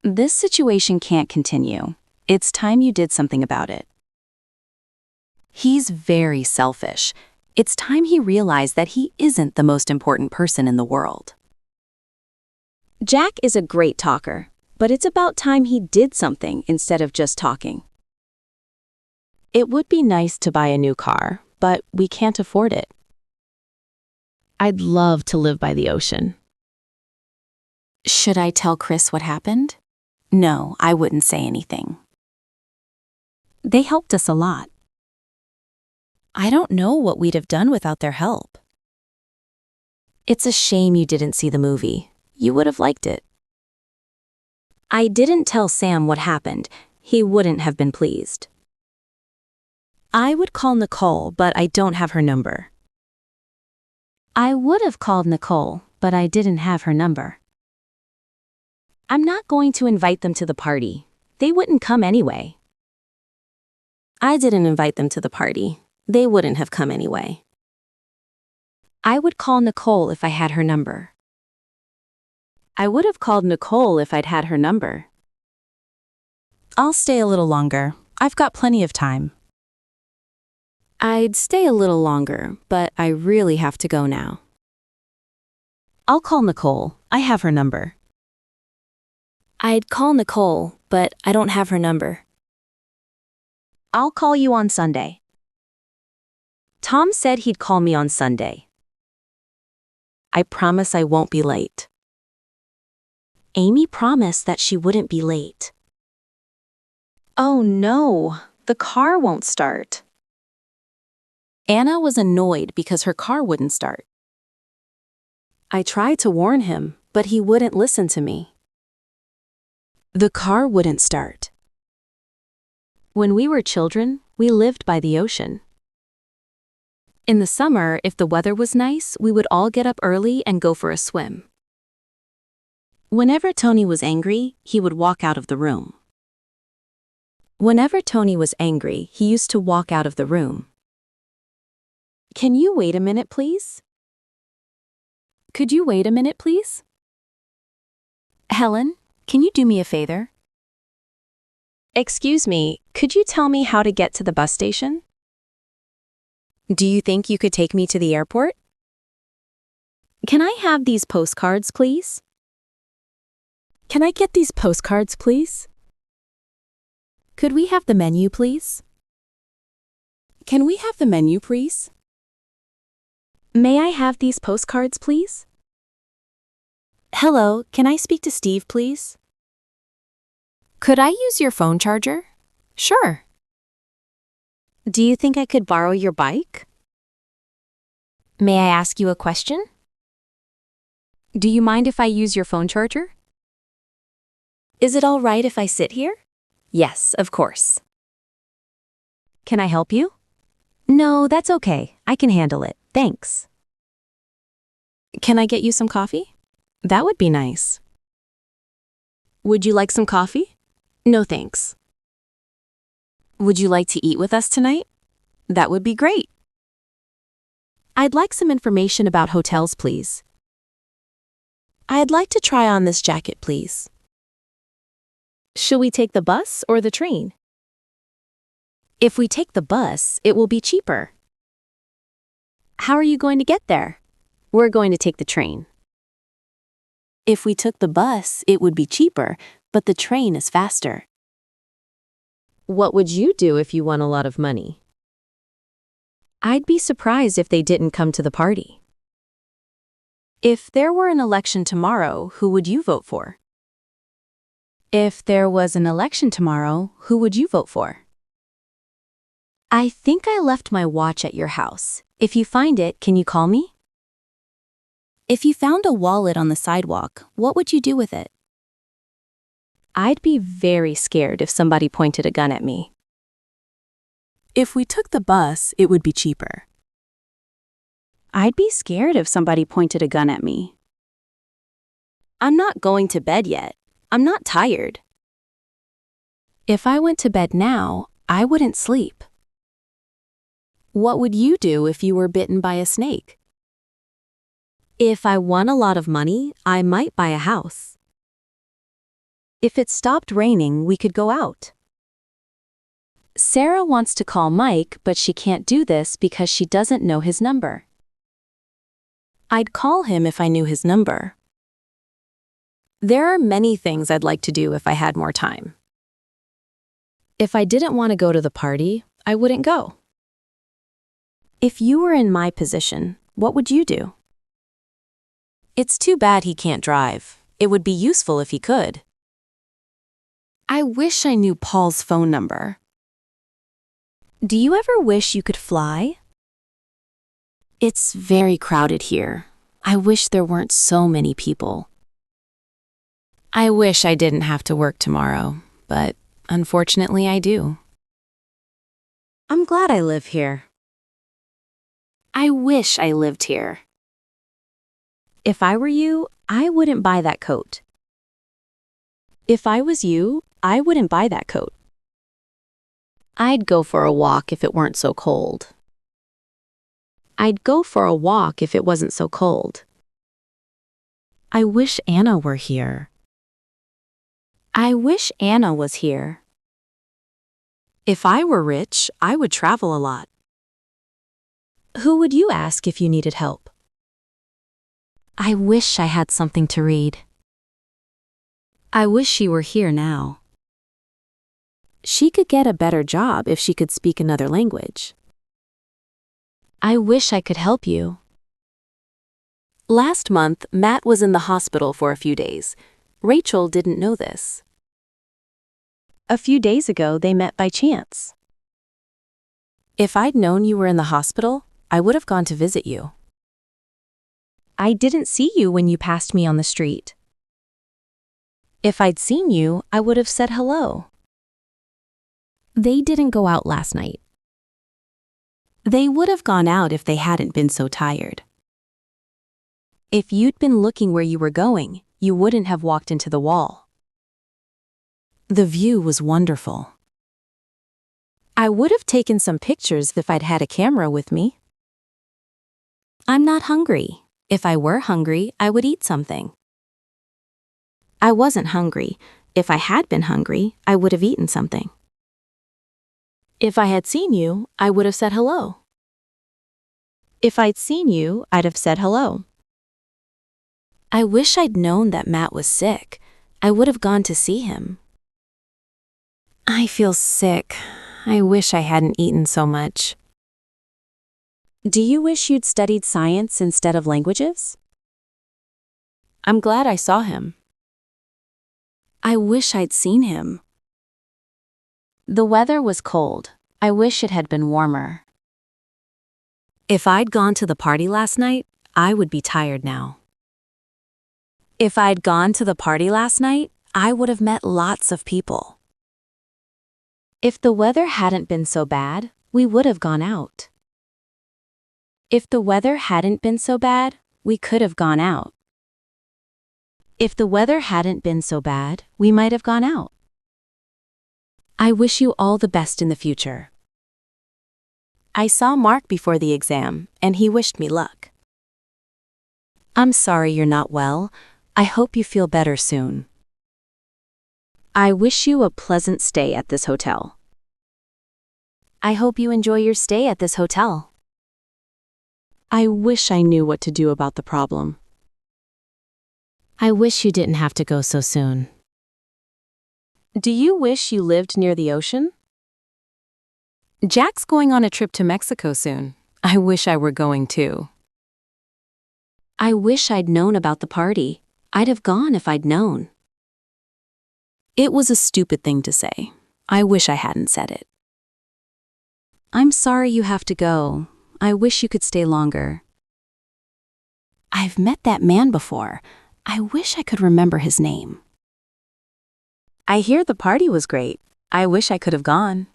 This situation can't continue. It's time you did something about it. He's very selfish. It's time he realized that he isn't the most important person in the world. Jack is a great talker, but it's about time he did something instead of just talking. It would be nice to buy a new car, but we can't afford it. I'd love to live by the ocean. Should I tell Chris what happened? No, I wouldn't say anything. They helped us a lot. I don't know what we'd have done without their help. It's a shame you didn't see the movie. You would have liked it. I didn't tell Sam what happened. He wouldn't have been pleased. I would call Nicole, but I don't have her number. I would have called Nicole, but I didn't have her number. I'm not going to invite them to the party. They wouldn't come anyway. I didn't invite them to the party. They wouldn't have come anyway. I would call Nicole if I had her number. I would have called Nicole if I'd had her number. I'll stay a little longer. I've got plenty of time. I'd stay a little longer, but I really have to go now. I'll call Nicole. I have her number. I'd call Nicole, but I don't have her number. I'll call you on Sunday. Tom said he'd call me on Sunday. I promise I won't be late. Amy promised that she wouldn't be late. Oh no, the car won't start. Anna was annoyed because her car wouldn't start. I tried to warn him, but he wouldn't listen to me. The car wouldn't start. When we were children, we lived by the ocean. In the summer, if the weather was nice, we would all get up early and go for a swim. Whenever Tony was angry, he would walk out of the room. Whenever Tony was angry, he used to walk out of the room. Can you wait a minute, please? Could you wait a minute, please? Helen, can you do me a favor? Excuse me, could you tell me how to get to the bus station? Do you think you could take me to the airport? Can I have these postcards, please? Can I get these postcards, please? Could we have the menu, please? Can we have the menu, please? May I have these postcards, please? Hello, can I speak to Steve, please? Could I use your phone charger? Sure. Do you think I could borrow your bike? May I ask you a question? Do you mind if I use your phone charger? Is it all right if I sit here? Yes, of course. Can I help you? No, that's okay. I can handle it. Thanks. Can I get you some coffee? That would be nice. Would you like some coffee? No, thanks. Would you like to eat with us tonight? That would be great. I'd like some information about hotels, please. I'd like to try on this jacket, please. Should we take the bus or the train? If we take the bus, it will be cheaper. How are you going to get there? We're going to take the train. If we took the bus, it would be cheaper, but the train is faster. What would you do if you won a lot of money? I'd be surprised if they didn't come to the party. If there were an election tomorrow, who would you vote for? If there was an election tomorrow, who would you vote for? I think I left my watch at your house. If you find it, can you call me? If you found a wallet on the sidewalk, what would you do with it? I'd be very scared if somebody pointed a gun at me. If we took the bus, it would be cheaper. I'd be scared if somebody pointed a gun at me. I'm not going to bed yet. I'm not tired. If I went to bed now, I wouldn't sleep. What would you do if you were bitten by a snake? If I won a lot of money, I might buy a house. If it stopped raining, we could go out. Sarah wants to call Mike, but she can't do this because she doesn't know his number. I'd call him if I knew his number. There are many things I'd like to do if I had more time. If I didn't want to go to the party, I wouldn't go. If you were in my position, what would you do? It's too bad he can't drive. It would be useful if he could. I wish I knew Paul's phone number. Do you ever wish you could fly? It's very crowded here. I wish there weren't so many people. I wish I didn't have to work tomorrow, but unfortunately I do. I'm glad I live here. I wish I lived here. If I were you, I wouldn't buy that coat. If I was you, I wouldn't buy that coat. I'd go for a walk if it weren't so cold. I'd go for a walk if it wasn't so cold. I wish Anna were here. I wish Anna was here. If I were rich, I would travel a lot. Who would you ask if you needed help? I wish I had something to read. I wish she were here now. She could get a better job if she could speak another language. I wish I could help you. Last month, Matt was in the hospital for a few days. Rachel didn't know this. A few days ago, they met by chance. If I'd known you were in the hospital, I would have gone to visit you. I didn't see you when you passed me on the street. If I'd seen you, I would have said hello. They didn't go out last night. They would have gone out if they hadn't been so tired. If you'd been looking where you were going, you wouldn't have walked into the wall. The view was wonderful. I would have taken some pictures if I'd had a camera with me. I'm not hungry. If I were hungry, I would eat something. I wasn't hungry. If I had been hungry, I would have eaten something. If I had seen you, I would have said hello. If I'd seen you, I'd have said hello. I wish I'd known that Matt was sick. I would have gone to see him. I feel sick. I wish I hadn't eaten so much. Do you wish you'd studied science instead of languages? I'm glad I saw him. I wish I'd seen him. The weather was cold. I wish it had been warmer. If I'd gone to the party last night, I would be tired now. If I'd gone to the party last night, I would have met lots of people. If the weather hadn't been so bad, we would have gone out. If the weather hadn't been so bad, we could have gone out. If the weather hadn't been so bad, we might have gone out. I wish you all the best in the future. I saw Mark before the exam, and he wished me luck. I'm sorry you're not well. I hope you feel better soon. I wish you a pleasant stay at this hotel. I hope you enjoy your stay at this hotel. I wish I knew what to do about the problem. I wish you didn't have to go so soon. Do you wish you lived near the ocean? Jack's going on a trip to Mexico soon. I wish I were going too. I wish I'd known about the party. I'd have gone if I'd known. It was a stupid thing to say. I wish I hadn't said it. I'm sorry you have to go. I wish you could stay longer. I've met that man before. I wish I could remember his name. I hear the party was great. I wish I could have gone.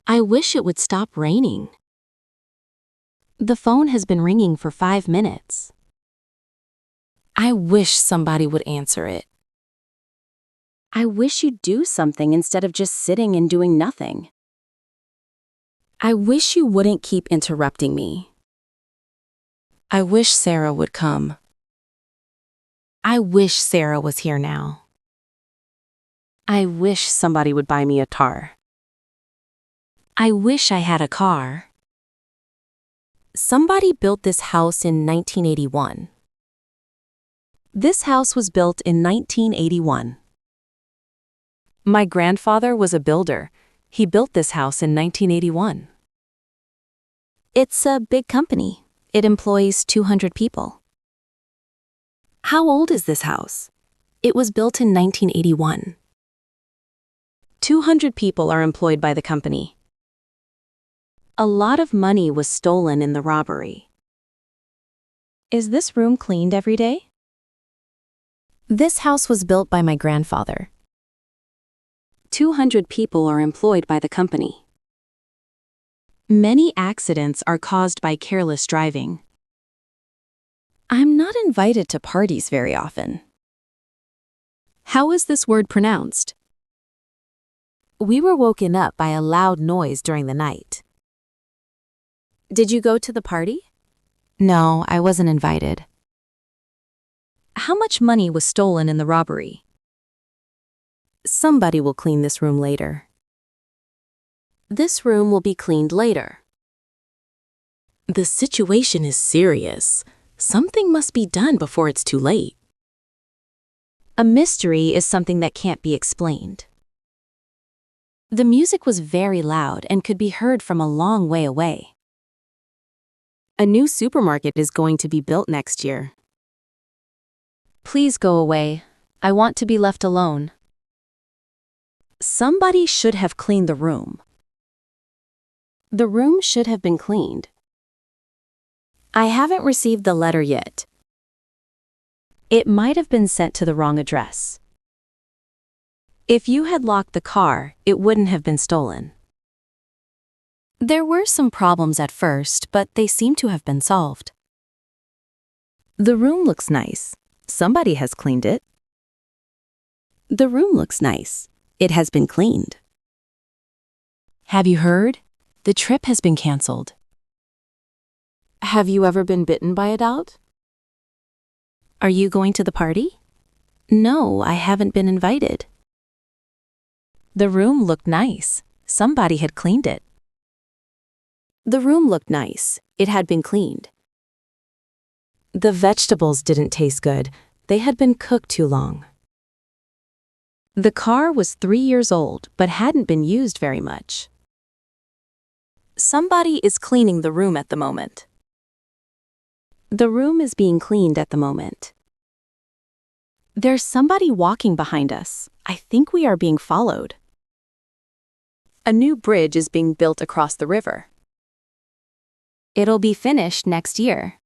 I wish it would stop raining. The phone has been ringing for 5 minutes. I wish somebody would answer it. I wish you'd do something instead of just sitting and doing nothing. I wish you wouldn't keep interrupting me. I wish Sarah would come. I wish Sarah was here now. I wish somebody would buy me a car. I wish I had a car. Somebody built this house in 1981. This house was built in 1981. My grandfather was a builder. He built this house in 1981. It's a big company. It employs 200 people. How old is this house? It was built in 1981. 200 people are employed by the company. A lot of money was stolen in the robbery. Is this room cleaned every day? This house was built by my grandfather. 200 people are employed by the company. Many accidents are caused by careless driving. I'm not invited to parties very often. How is this word pronounced? We were woken up by a loud noise during the night. Did you go to the party? No, I wasn't invited. How much money was stolen in the robbery? Somebody will clean this room later. This room will be cleaned later. The situation is serious. Something must be done before it's too late. A mystery is something that can't be explained. The music was very loud and could be heard from a long way away. A new supermarket is going to be built next year. Please go away. I want to be left alone. Somebody should have cleaned the room. The room should have been cleaned. I haven't received the letter yet. It might have been sent to the wrong address. If you had locked the car, it wouldn't have been stolen. There were some problems at first, but they seem to have been solved. The room looks nice. Somebody has cleaned it. The room looks nice. It has been cleaned. Have you heard? The trip has been canceled. Have you ever been bitten by a dog? Are you going to the party? No, I haven't been invited. The room looked nice. Somebody had cleaned it. The room looked nice. It had been cleaned. The vegetables didn't taste good. They had been cooked too long. The car was 3 years old but hadn't been used very much. Somebody is cleaning the room at the moment. The room is being cleaned at the moment. There's somebody walking behind us. I think we are being followed. A new bridge is being built across the river. It'll be finished next year.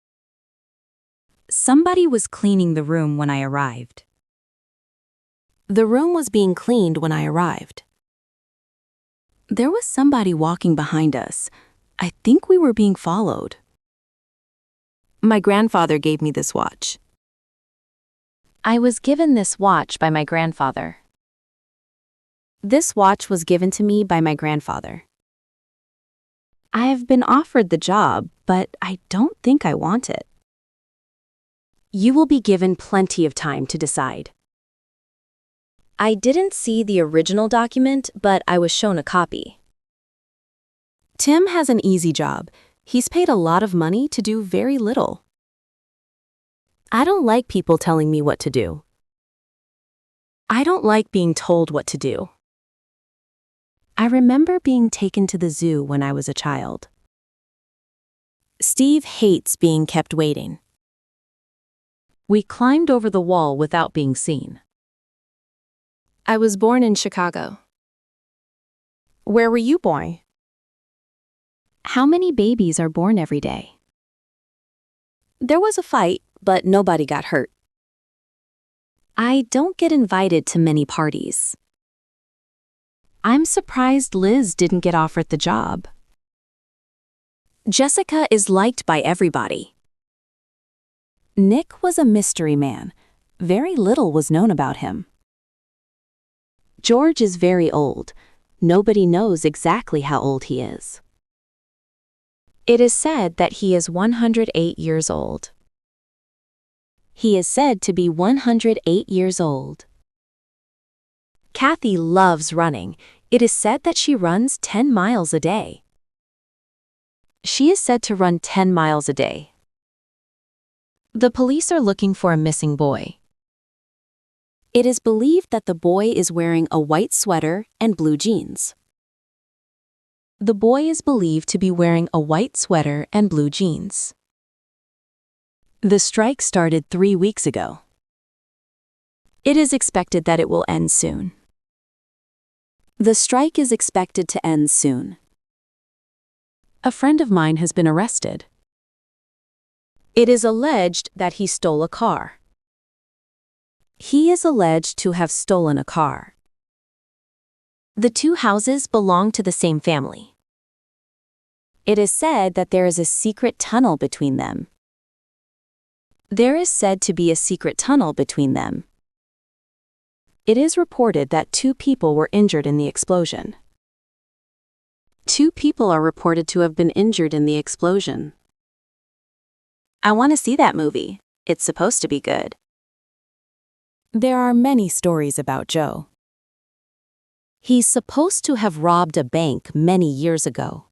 Somebody was cleaning the room when I arrived. The room was being cleaned when I arrived. There was somebody walking behind us. I think we were being followed. My grandfather gave me this watch. I was given this watch by my grandfather. This watch was given to me by my grandfather. I have been offered the job, but I don't think I want it. You will be given plenty of time to decide. I didn't see the original document, but I was shown a copy. Tim has an easy job. He's paid a lot of money to do very little. I don't like people telling me what to do. I don't like being told what to do. I remember being taken to the zoo when I was a child. Steve hates being kept waiting. We climbed over the wall without being seen. I was born in Chicago. Where were you born? How many babies are born every day? There was a fight, but nobody got hurt. I don't get invited to many parties. I'm surprised Liz didn't get offered the job. Jessica is liked by everybody. Nick was a mystery man. Very little was known about him. George is very old. Nobody knows exactly how old he is. It is said that he is 108 years old. He is said to be 108 years old. Kathy loves running. It is said that she runs 10 miles a day. She is said to run 10 miles a day. The police are looking for a missing boy. It is believed that the boy is wearing a white sweater and blue jeans. The boy is believed to be wearing a white sweater and blue jeans. The strike started 3 weeks ago. It is expected that it will end soon. The strike is expected to end soon. A friend of mine has been arrested. It is alleged that he stole a car. He is alleged to have stolen a car. The two houses belong to the same family. It is said that there is a secret tunnel between them. There is said to be a secret tunnel between them. It is reported that 2 people were injured in the explosion. 2 people are reported to have been injured in the explosion. I want to see that movie. It's supposed to be good. There are many stories about Joe. He's supposed to have robbed a bank many years ago.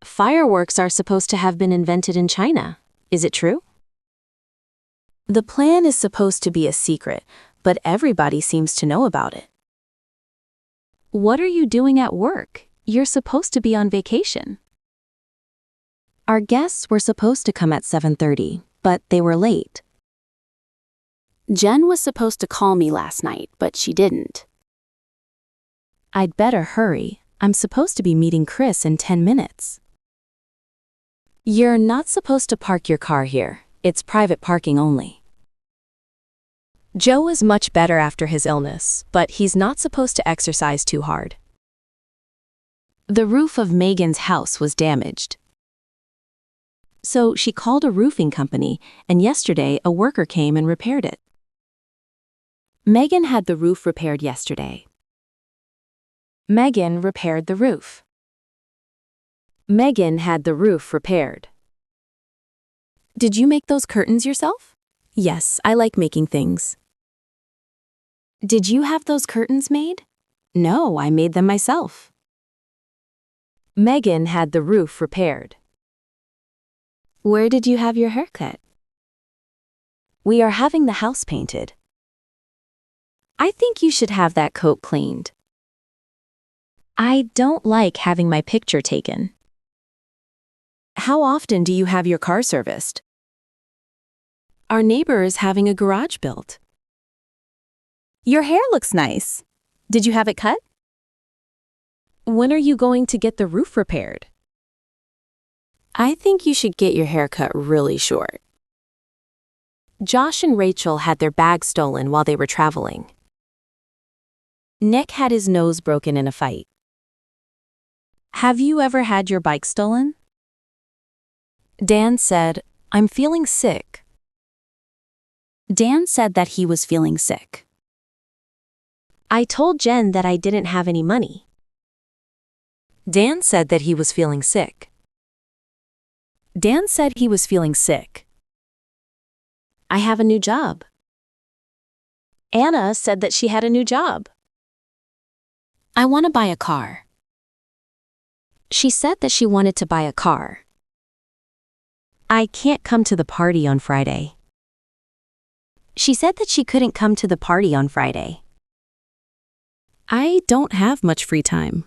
Fireworks are supposed to have been invented in China. Is it true? The plan is supposed to be a secret, but everybody seems to know about it. What are you doing at work? You're supposed to be on vacation. Our guests were supposed to come at 7:30, but they were late. Jen was supposed to call me last night, but she didn't. I'd better hurry. I'm supposed to be meeting Chris in 10 minutes. You're not supposed to park your car here. It's private parking only. Joe is much better after his illness, but he's not supposed to exercise too hard. The roof of Megan's house was damaged. So she called a roofing company, and yesterday a worker came and repaired it. Megan had the roof repaired yesterday. Megan repaired the roof. Megan had the roof repaired. Did you make those curtains yourself? Yes, I like making things. Did you have those curtains made? No, I made them myself. Megan had the roof repaired. Where did you have your haircut? We are having the house painted. I think you should have that coat cleaned. I don't like having my picture taken. How often do you have your car serviced? Our neighbor is having a garage built. Your hair looks nice. Did you have it cut? When are you going to get the roof repaired? I think you should get your hair cut really short. Josh and Rachel had their bags stolen while they were traveling. Nick had his nose broken in a fight. Have you ever had your bike stolen? Dan said, I'm feeling sick. Dan said that he was feeling sick. I told Jen that I didn't have any money. Dan said that he was feeling sick. Dan said he was feeling sick. I have a new job. Anna said that she had a new job. I want to buy a car. She said that she wanted to buy a car. I can't come to the party on Friday. She said that she couldn't come to the party on Friday. I don't have much free time.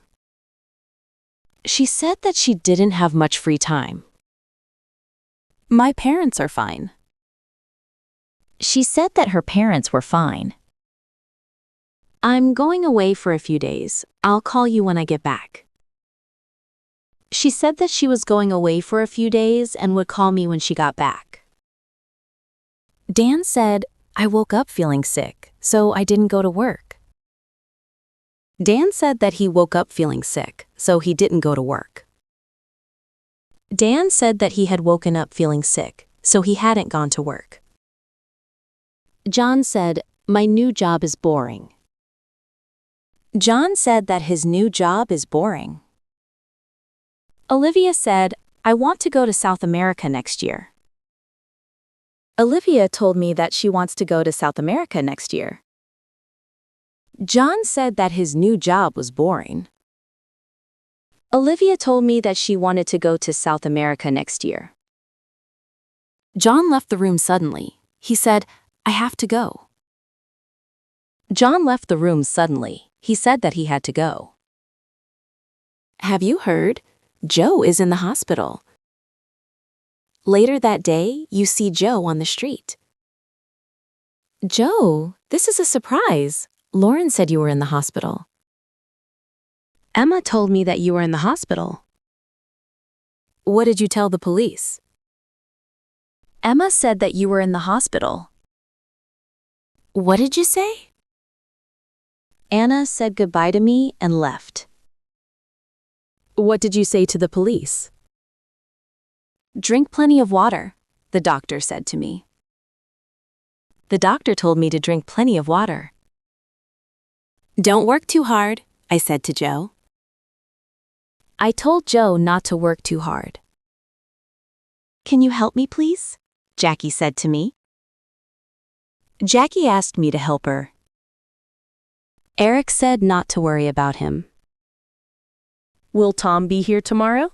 She said that she didn't have much free time. My parents are fine. She said that her parents were fine. I'm going away for a few days. I'll call you when I get back. She said that she was going away for a few days and would call me when she got back. Dan said, I woke up feeling sick, so I didn't go to work. Dan said that he woke up feeling sick, so he didn't go to work. Dan said that he had woken up feeling sick, so he hadn't gone to work. John said, my new job is boring. John said that his new job is boring. Olivia said, I want to go to South America next year. Olivia told me that she wants to go to South America next year. John said that his new job was boring. Olivia told me that she wanted to go to South America next year. John left the room suddenly. He said, I have to go. John left the room suddenly. He said that he had to go. Have you heard? Joe is in the hospital. Later that day, you see Joe on the street. Joe, this is a surprise. Lauren said you were in the hospital. Emma told me that you were in the hospital. What did you tell the police? Emma said that you were in the hospital. What did you say? Anna said goodbye to me and left. What did you say to the police? Drink plenty of water, the doctor said to me. The doctor told me to drink plenty of water. Don't work too hard, I said to Joe. I told Joe not to work too hard. Can you help me, please? Jackie said to me. Jackie asked me to help her. Eric said not to worry about him. Will Tom be here tomorrow?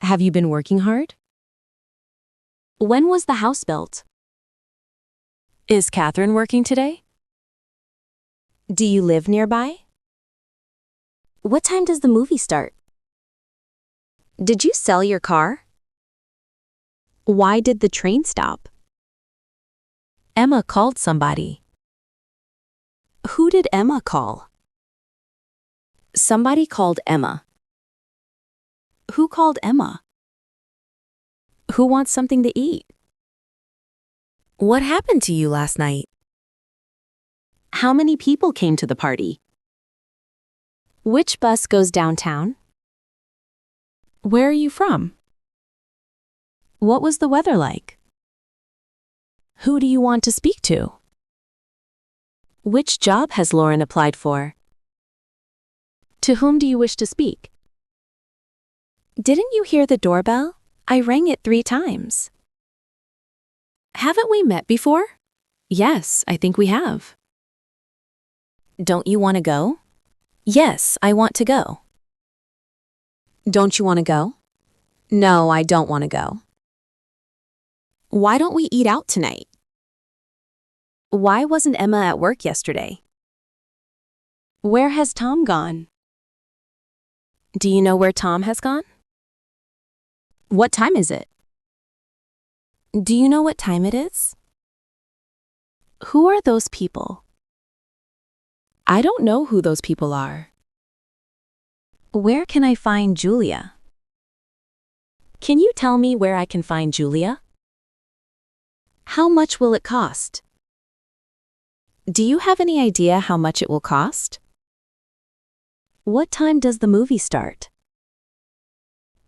Have you been working hard? When was the house built? Is Catherine working today? Do you live nearby? What time does the movie start? Did you sell your car? Why did the train stop? Emma called somebody. Who did Emma call? Somebody called Emma. Who called Emma? Who wants something to eat? What happened to you last night? How many people came to the party? Which bus goes downtown? Where are you from? What was the weather like? Who do you want to speak to? Which job has Lauren applied for? To whom do you wish to speak? Didn't you hear the doorbell? I rang it 3 times. Haven't we met before? Yes, I think we have. Don't you want to go? Yes, I want to go. Don't you want to go? No, I don't want to go. Why don't we eat out tonight? Why wasn't Emma at work yesterday? Where has Tom gone? Do you know where Tom has gone? What time is it? Do you know what time it is? Who are those people? I don't know who those people are. Where can I find Julia? Can you tell me where I can find Julia? How much will it cost? Do you have any idea how much it will cost? What time does the movie start?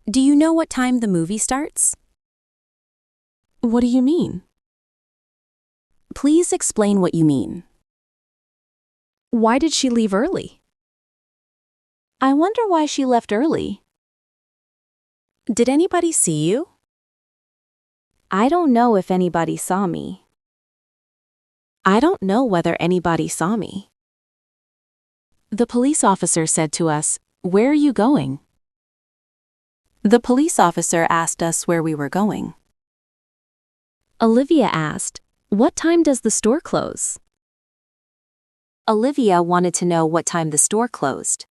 Do you know what time the movie starts? What do you mean? Please explain what you mean. Why did she leave early? I wonder why she left early. Did anybody see you? I don't know if anybody saw me. I don't know whether anybody saw me. The police officer said to us, "Where are you going?" The police officer asked us where we were going. Olivia asked, "What time does the store close?" Olivia wanted to know what time the store closed.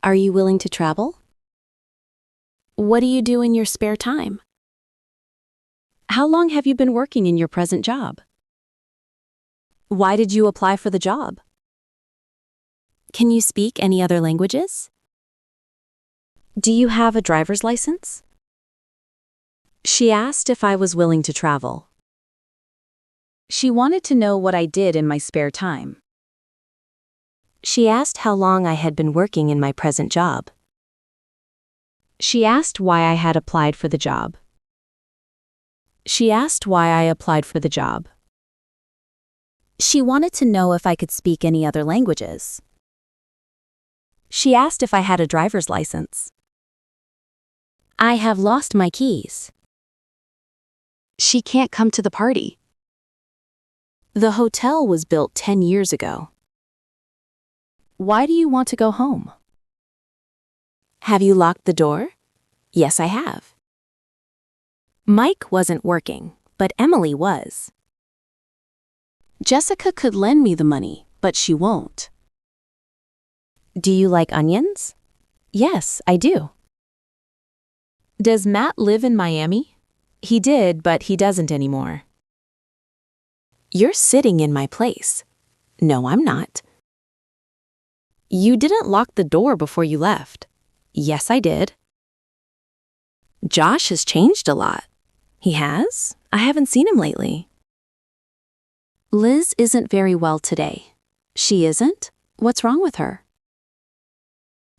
Are you willing to travel? What do you do in your spare time? How long have you been working in your present job? Why did you apply for the job? Can you speak any other languages? Do you have a driver's license? She asked if I was willing to travel. She wanted to know what I did in my spare time. She asked how long I had been working in my present job. She asked why I had applied for the job. She asked why I applied for the job. She wanted to know if I could speak any other languages. She asked if I had a driver's license. I have lost my keys. She can't come to the party. The hotel was built 10 years ago. Why do you want to go home? Have you locked the door? Yes, I have. Mike wasn't working, but Emily was. Jessica could lend me the money, but she won't. Do you like onions? Yes, I do. Does Matt live in Miami? He did, but he doesn't anymore. You're sitting in my place. No, I'm not. You didn't lock the door before you left. Yes, I did. Josh has changed a lot. He has? I haven't seen him lately. Liz isn't very well today. She isn't? What's wrong with her?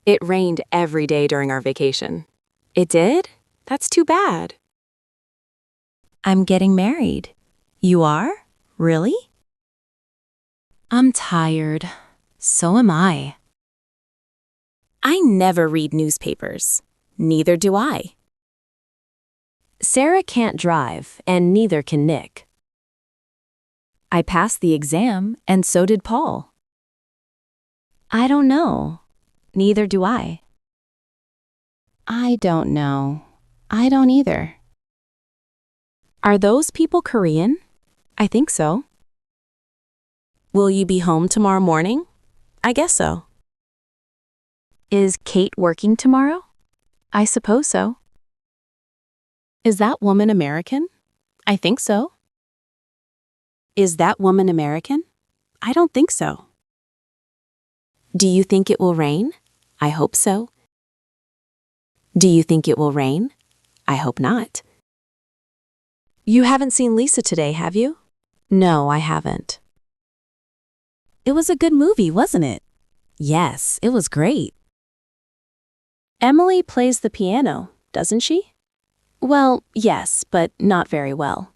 It rained every day during our vacation. It did? That's too bad. I'm getting married. You are? Really? I'm tired. So am I. I never read newspapers. Neither do I. Sarah can't drive, and neither can Nick. I passed the exam, and so did Paul. I don't know. Neither do I. I don't know. I don't either. Are those people Korean? I think so. Will you be home tomorrow morning? I guess so. Is Kate working tomorrow? I suppose so. Is that woman American? I think so. Is that woman American? I don't think so. Do you think it will rain? I hope so. Do you think it will rain? I hope not. You haven't seen Lisa today, have you? No, I haven't. It was a good movie, wasn't it? Yes, it was great. Emily plays the piano, doesn't she? Well, yes, but not very well.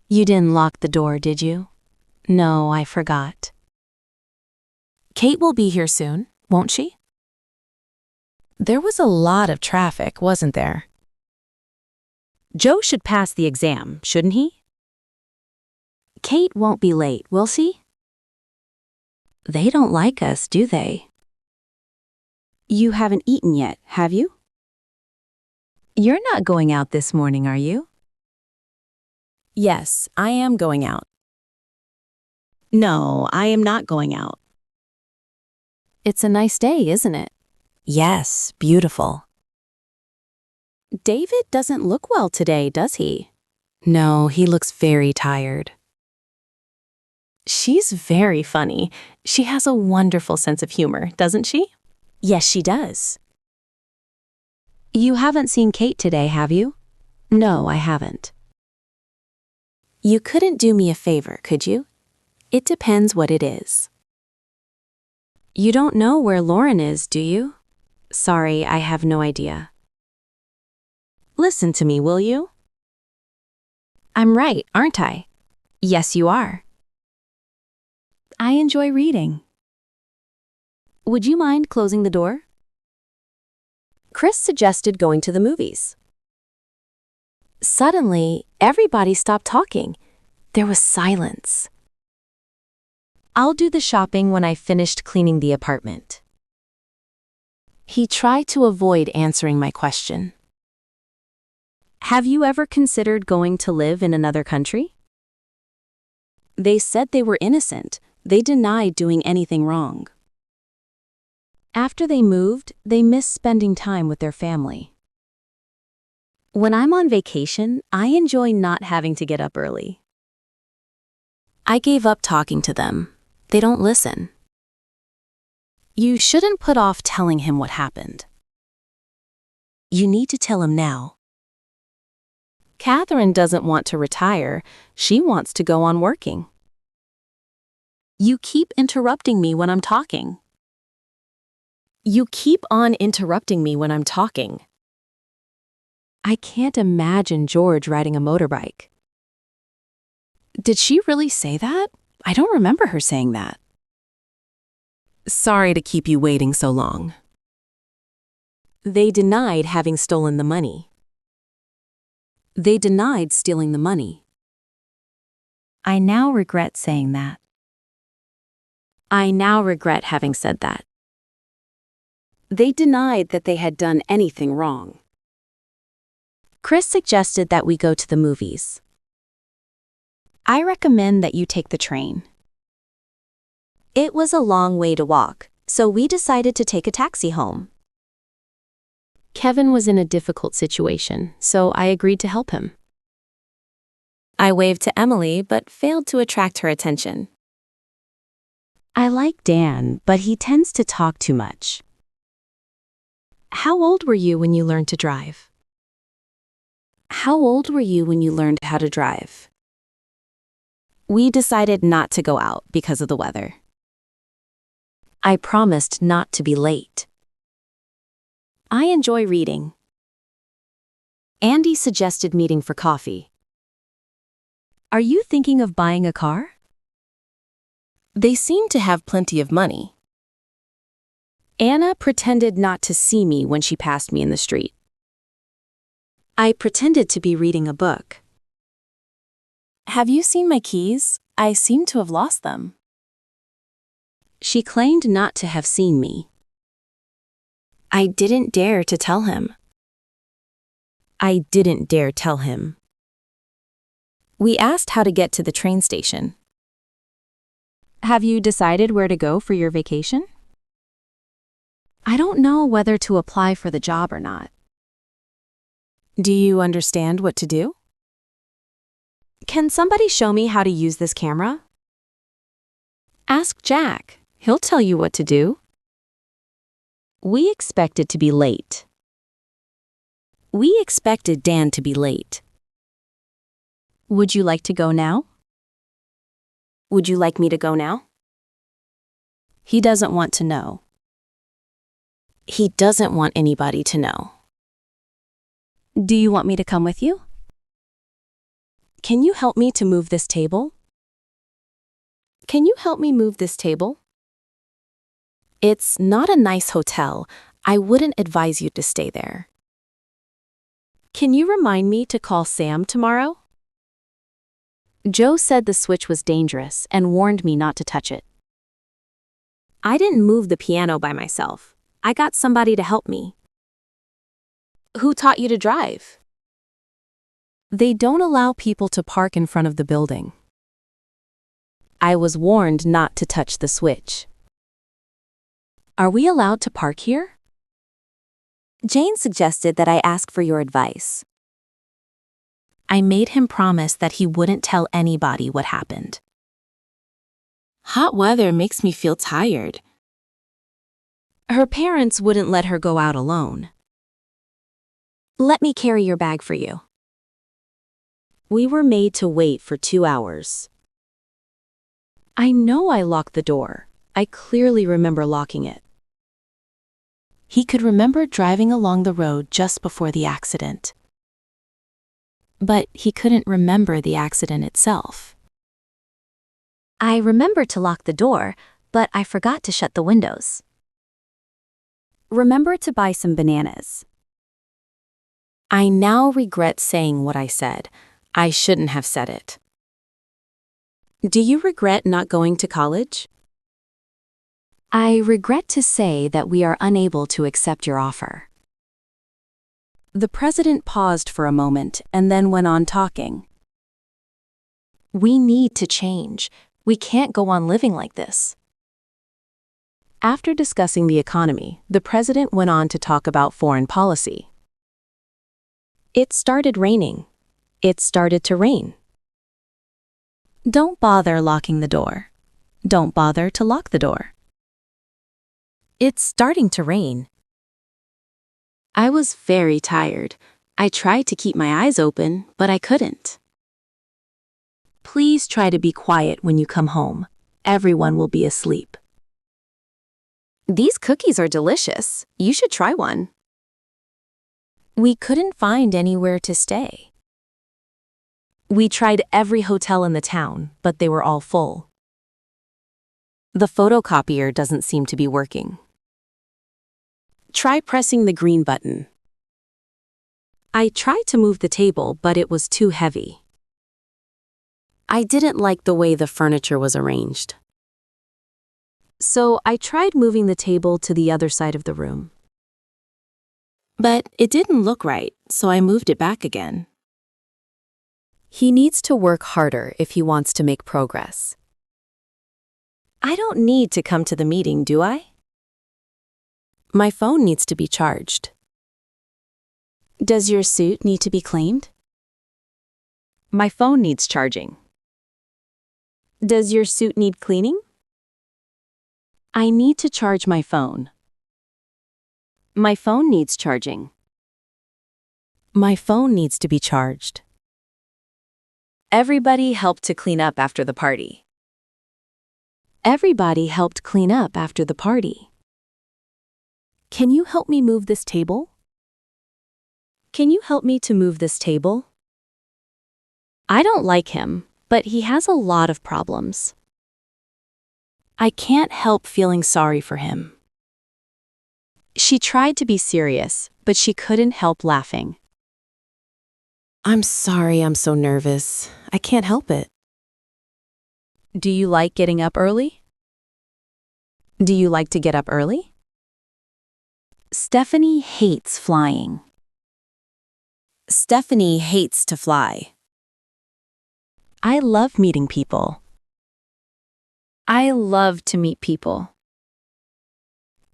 You didn't lock the door, did you? No, I forgot. Kate will be here soon, won't she? There was a lot of traffic, wasn't there? Joe should pass the exam, shouldn't he? Kate won't be late, will she? They don't like us, do they? You haven't eaten yet, have you? You're not going out this morning, are you? Yes, I am going out. No, I am not going out. It's a nice day, isn't it? Yes, beautiful. David doesn't look well today, does he? No, he looks very tired. She's very funny. She has a wonderful sense of humor, doesn't she? Yes, she does. You haven't seen Kate today, have you? No, I haven't. You couldn't do me a favor, could you? It depends what it is. You don't know where Lauren is, do you? Sorry, I have no idea. Listen to me, will you? I'm right, aren't I? Yes, you are. I enjoy reading. Would you mind closing the door? Chris suggested going to the movies. Suddenly, everybody stopped talking. There was silence. I'll do the shopping when I finished cleaning the apartment. He tried to avoid answering my question. Have you ever considered going to live in another country? They said they were innocent. They denied doing anything wrong. After they moved, they missed spending time with their family. When I'm on vacation, I enjoy not having to get up early. I gave up talking to them. They don't listen. You shouldn't put off telling him what happened. You need to tell him now. Catherine doesn't want to retire. She wants to go on working. You keep interrupting me when I'm talking. You keep on interrupting me when I'm talking. I can't imagine George riding a motorbike. Did she really say that? I don't remember her saying that. Sorry to keep you waiting so long. They denied having stolen the money. They denied stealing the money. I now regret saying that. I now regret having said that. They denied that they had done anything wrong. Chris suggested that we go to the movies. I recommend that you take the train. It was a long way to walk, so we decided to take a taxi home. Kevin was in a difficult situation, so I agreed to help him. I waved to Emily but failed to attract her attention. I like Dan, but he tends to talk too much. How old were you when you learned to drive? How old were you when you learned how to drive? We decided not to go out because of the weather. I promised not to be late. I enjoy reading. Andy suggested meeting for coffee. Are you thinking of buying a car? They seem to have plenty of money. Anna pretended not to see me when she passed me in the street. I pretended to be reading a book. Have you seen my keys? I seem to have lost them. She claimed not to have seen me. I didn't dare to tell him. I didn't dare tell him. We asked how to get to the train station. Have you decided where to go for your vacation? I don't know whether to apply for the job or not. Do you understand what to do? Can somebody show me how to use this camera? Ask Jack. He'll tell you what to do. We expected to be late. We expected Dan to be late. Would you like to go now? Would you like me to go now? He doesn't want to know. He doesn't want anybody to know. Do you want me to come with you? Can you help me to move this table? Can you help me move this table? It's not a nice hotel. I wouldn't advise you to stay there. Can you remind me to call Sam tomorrow? Joe said the switch was dangerous and warned me not to touch it. I didn't move the piano by myself. I got somebody to help me. Who taught you to drive? They don't allow people to park in front of the building. I was warned not to touch the switch. Are we allowed to park here? Jane suggested that I ask for your advice. I made him promise that he wouldn't tell anybody what happened. Hot weather makes me feel tired. Her parents wouldn't let her go out alone. Let me carry your bag for you. We were made to wait for 2 hours. I know I locked the door. I clearly remember locking it. He could remember driving along the road just before the accident. But he couldn't remember the accident itself. I remembered to lock the door, but I forgot to shut the windows. Remember to buy some bananas. I now regret saying what I said. I shouldn't have said it. Do you regret not going to college? I regret to say that we are unable to accept your offer. The president paused for a moment and then went on talking. We need to change. We can't go on living like this. After discussing the economy, the president went on to talk about foreign policy. It started raining. It started to rain. Don't bother locking the door. Don't bother to lock the door. It's starting to rain. I was very tired. I tried to keep my eyes open, but I couldn't. Please try to be quiet when you come home. Everyone will be asleep. These cookies are delicious. You should try one. We couldn't find anywhere to stay. We tried every hotel in the town, but they were all full. The photocopier doesn't seem to be working. Try pressing the green button. I tried to move the table, but it was too heavy. I didn't like the way the furniture was arranged. So I tried moving the table to the other side of the room. But it didn't look right, so I moved it back again. He needs to work harder if he wants to make progress. I don't need to come to the meeting, do I? My phone needs to be charged. Does your suit need to be cleaned? My phone needs charging. Does your suit need cleaning? I need to charge my phone. My phone needs charging. My phone needs to be charged. Everybody helped to clean up after the party. Everybody helped clean up after the party. Can you help me move this table? Can you help me to move this table? I don't like him, but he has a lot of problems. I can't help feeling sorry for him. She tried to be serious, but she couldn't help laughing. I'm sorry I'm so nervous. I can't help it. Do you like getting up early? Do you like to get up early? Stephanie hates flying. Stephanie hates to fly. I love meeting people. I love to meet people.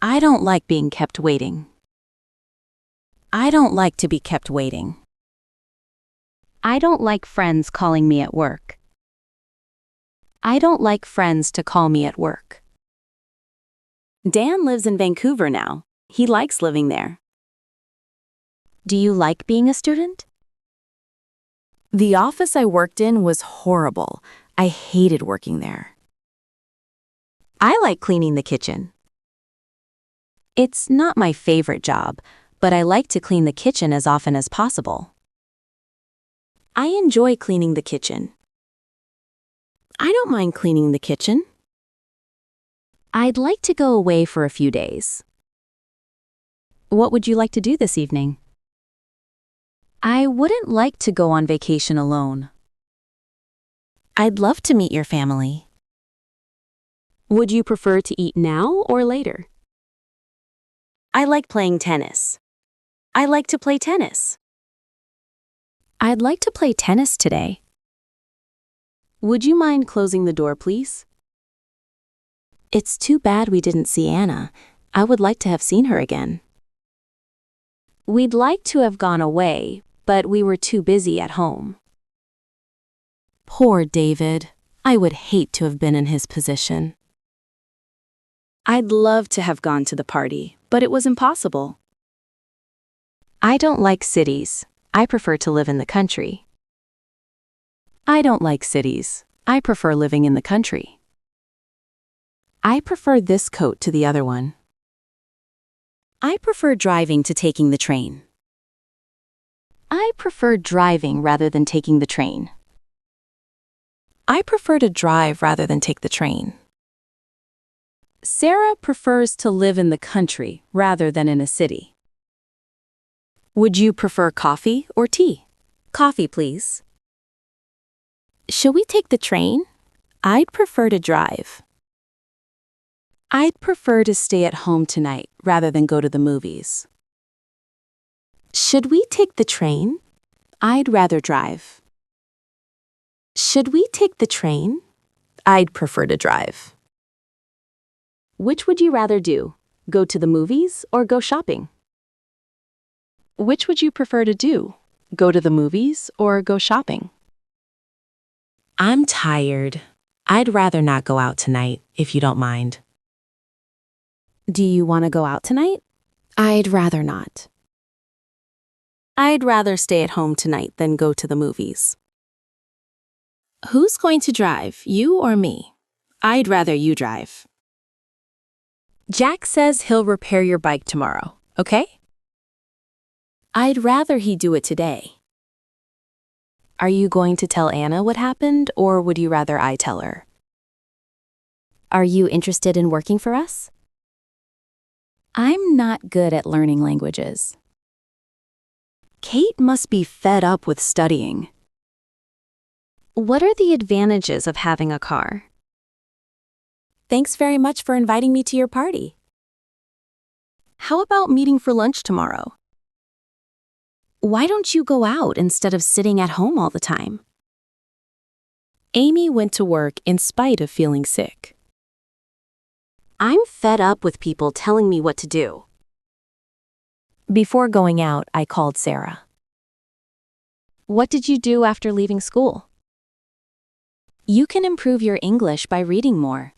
I don't like being kept waiting. I don't like to be kept waiting. I don't like friends calling me at work. I don't like friends to call me at work. Dan lives in Vancouver now. He likes living there. Do you like being a student? The office I worked in was horrible. I hated working there. I like cleaning the kitchen. It's not my favorite job, but I like to clean the kitchen as often as possible. I enjoy cleaning the kitchen. I don't mind cleaning the kitchen. I'd like to go away for a few days. What would you like to do this evening? I wouldn't like to go on vacation alone. I'd love to meet your family. Would you prefer to eat now or later? I like playing tennis. I like to play tennis. I'd like to play tennis today. Would you mind closing the door, please? It's too bad we didn't see Anna. I would like to have seen her again. We'd like to have gone away, but we were too busy at home. Poor David. I would hate to have been in his position. I'd love to have gone to the party, but it was impossible. I don't like cities. I prefer to live in the country. I don't like cities. I prefer living in the country. I prefer this coat to the other one. I prefer driving to taking the train. I prefer driving rather than taking the train. I prefer to drive rather than take the train. Sarah prefers to live in the country rather than in a city. Would you prefer coffee or tea? Coffee, please. Shall we take the train? I'd prefer to drive. I'd prefer to stay at home tonight rather than go to the movies. Should we take the train? I'd rather drive. Should we take the train? I'd prefer to drive. Which would you rather do? Go to the movies or go shopping? Which would you prefer to do? Go to the movies or go shopping? I'm tired. I'd rather not go out tonight, if you don't mind. Do you want to go out tonight? I'd rather not. I'd rather stay at home tonight than go to the movies. Who's going to drive, you or me? I'd rather you drive. Jack says he'll repair your bike tomorrow, okay? I'd rather he do it today. Are you going to tell Anna what happened, or would you rather I tell her? Are you interested in working for us? I'm not good at learning languages. Kate must be fed up with studying. What are the advantages of having a car? Thanks very much for inviting me to your party. How about meeting for lunch tomorrow? Why don't you go out instead of sitting at home all the time? Amy went to work in spite of feeling sick. I'm fed up with people telling me what to do. Before going out, I called Sarah. What did you do after leaving school? You can improve your English by reading more.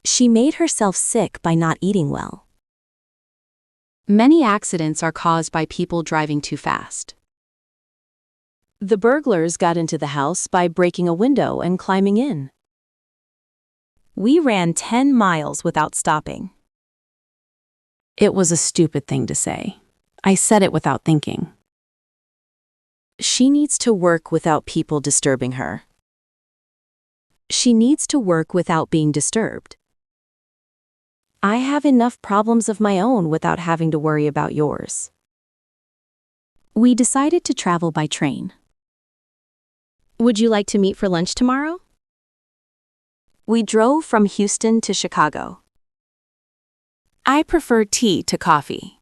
She made herself sick by not eating well. Many accidents are caused by people driving too fast. The burglars got into the house by breaking a window and climbing in. We ran 10 miles without stopping. It was a stupid thing to say. I said it without thinking. She needs to work without people disturbing her. She needs to work without being disturbed. I have enough problems of my own without having to worry about yours. We decided to travel by train. Would you like to meet for lunch tomorrow? We drove from Houston to Chicago. I prefer tea to coffee.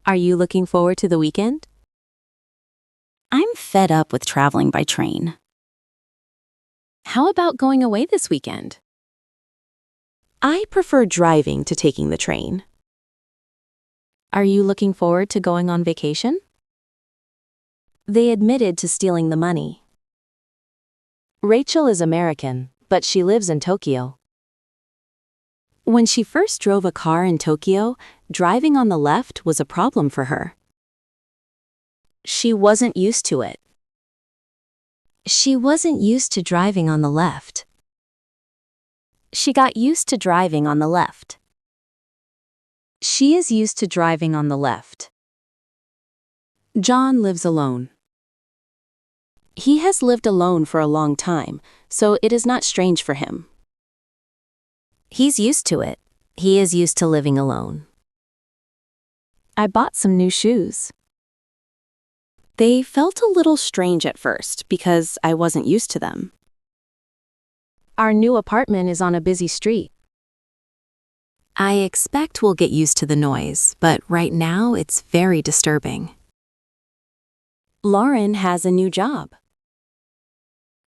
Are you looking forward to the weekend? I'm fed up with traveling by train. How about going away this weekend? I prefer driving to taking the train. Are you looking forward to going on vacation? They admitted to stealing the money. Rachel is American, but she lives in Tokyo. When she first drove a car in Tokyo, driving on the left was a problem for her. She wasn't used to it. She wasn't used to driving on the left. She got used to driving on the left. She is used to driving on the left. John lives alone. He has lived alone for a long time, so it is not strange for him. He's used to it. He is used to living alone. I bought some new shoes. They felt a little strange at first because I wasn't used to them. Our new apartment is on a busy street. I expect we'll get used to the noise, but right now it's very disturbing. Lauren has a new job.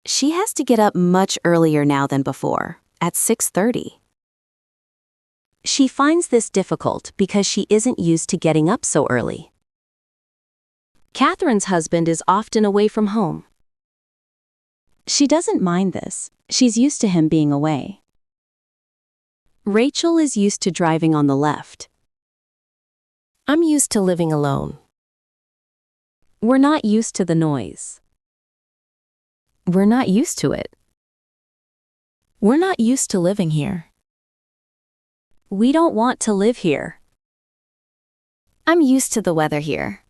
She has to get up much earlier now than before, at 6:30. She finds this difficult because she isn't used to getting up so early. Catherine's husband is often away from home. She doesn't mind this. She's used to him being away. Rachel is used to driving on the left. I'm used to living alone. We're not used to the noise. We're not used to it. We're not used to living here. We don't want to live here. I'm used to the weather here.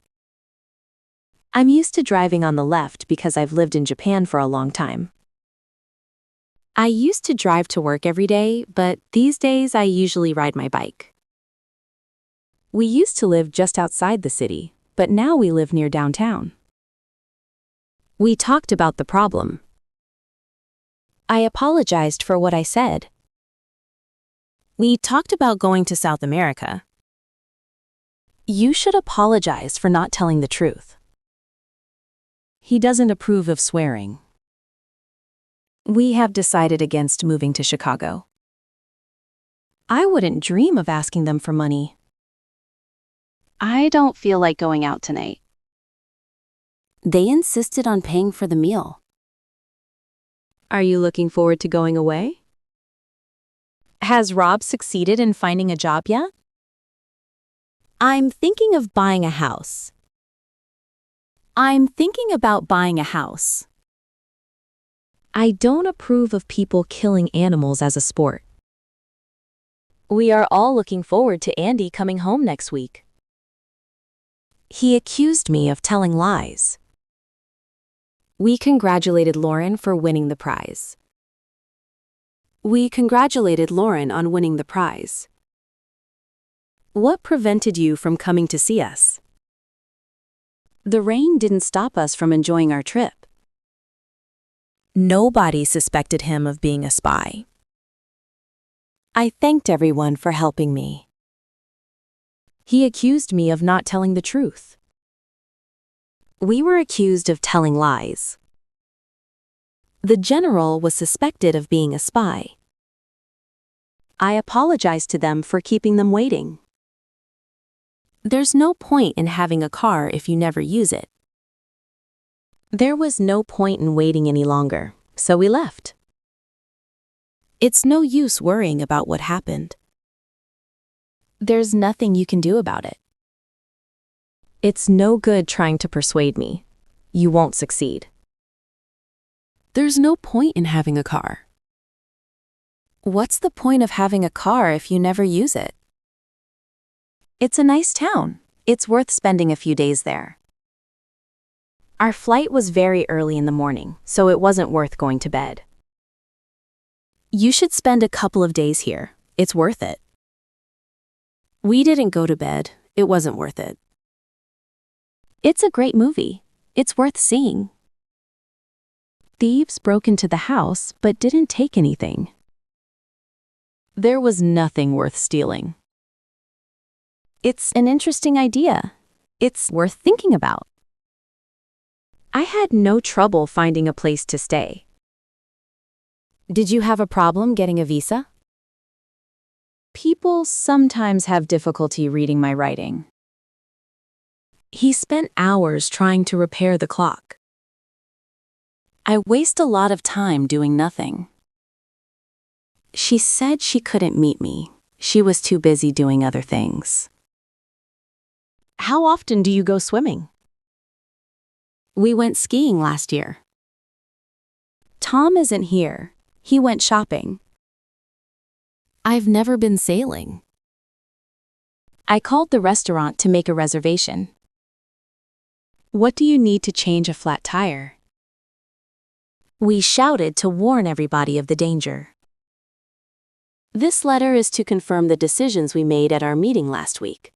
I'm used to driving on the left because I've lived in Japan for a long time. I used to drive to work every day, but these days I usually ride my bike. We used to live just outside the city, but now we live near downtown. We talked about the problem. I apologized for what I said. We talked about going to South America. You should apologize for not telling the truth. He doesn't approve of swearing. We have decided against moving to Chicago. I wouldn't dream of asking them for money. I don't feel like going out tonight. They insisted on paying for the meal. Are you looking forward to going away? Has Rob succeeded in finding a job yet? I'm thinking of buying a house. I'm thinking about buying a house. I don't approve of people killing animals as a sport. We are all looking forward to Andy coming home next week. He accused me of telling lies. We congratulated Lauren for winning the prize. We congratulated Lauren on winning the prize. What prevented you from coming to see us? The rain didn't stop us from enjoying our trip. Nobody suspected him of being a spy. I thanked everyone for helping me. He accused me of not telling the truth. We were accused of telling lies. The general was suspected of being a spy. I apologized to them for keeping them waiting. There's no point in having a car if you never use it. There was no point in waiting any longer, so we left. It's no use worrying about what happened. There's nothing you can do about it. It's no good trying to persuade me. You won't succeed. There's no point in having a car. What's the point of having a car if you never use it? It's a nice town. It's worth spending a few days there. Our flight was very early in the morning, so it wasn't worth going to bed. You should spend a couple of days here. It's worth it. We didn't go to bed. It wasn't worth it. It's a great movie. It's worth seeing. Thieves broke into the house but didn't take anything. There was nothing worth stealing. It's an interesting idea. It's worth thinking about. I had no trouble finding a place to stay. Did you have a problem getting a visa? People sometimes have difficulty reading my writing. He spent hours trying to repair the clock. I waste a lot of time doing nothing. She said she couldn't meet me. She was too busy doing other things. How often do you go swimming? We went skiing last year. Tom isn't here. He went shopping. I've never been sailing. I called the restaurant to make a reservation. What do you need to change a flat tire? We shouted to warn everybody of the danger. This letter is to confirm the decisions we made at our meeting last week.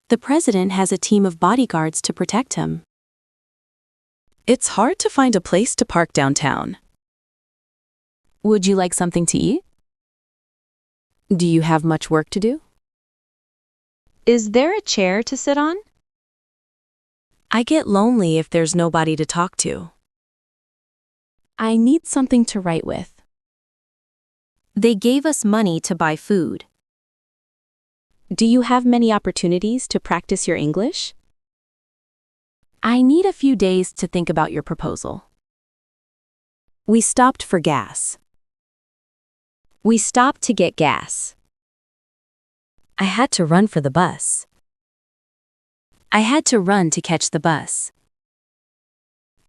The president has a team of bodyguards to protect him. It's hard to find a place to park downtown. Would you like something to eat? Do you have much work to do? Is there a chair to sit on? I get lonely if there's nobody to talk to. I need something to write with. They gave us money to buy food. Do you have many opportunities to practice your English? I need a few days to think about your proposal. We stopped for gas. We stopped to get gas. I had to run for the bus. I had to run to catch the bus.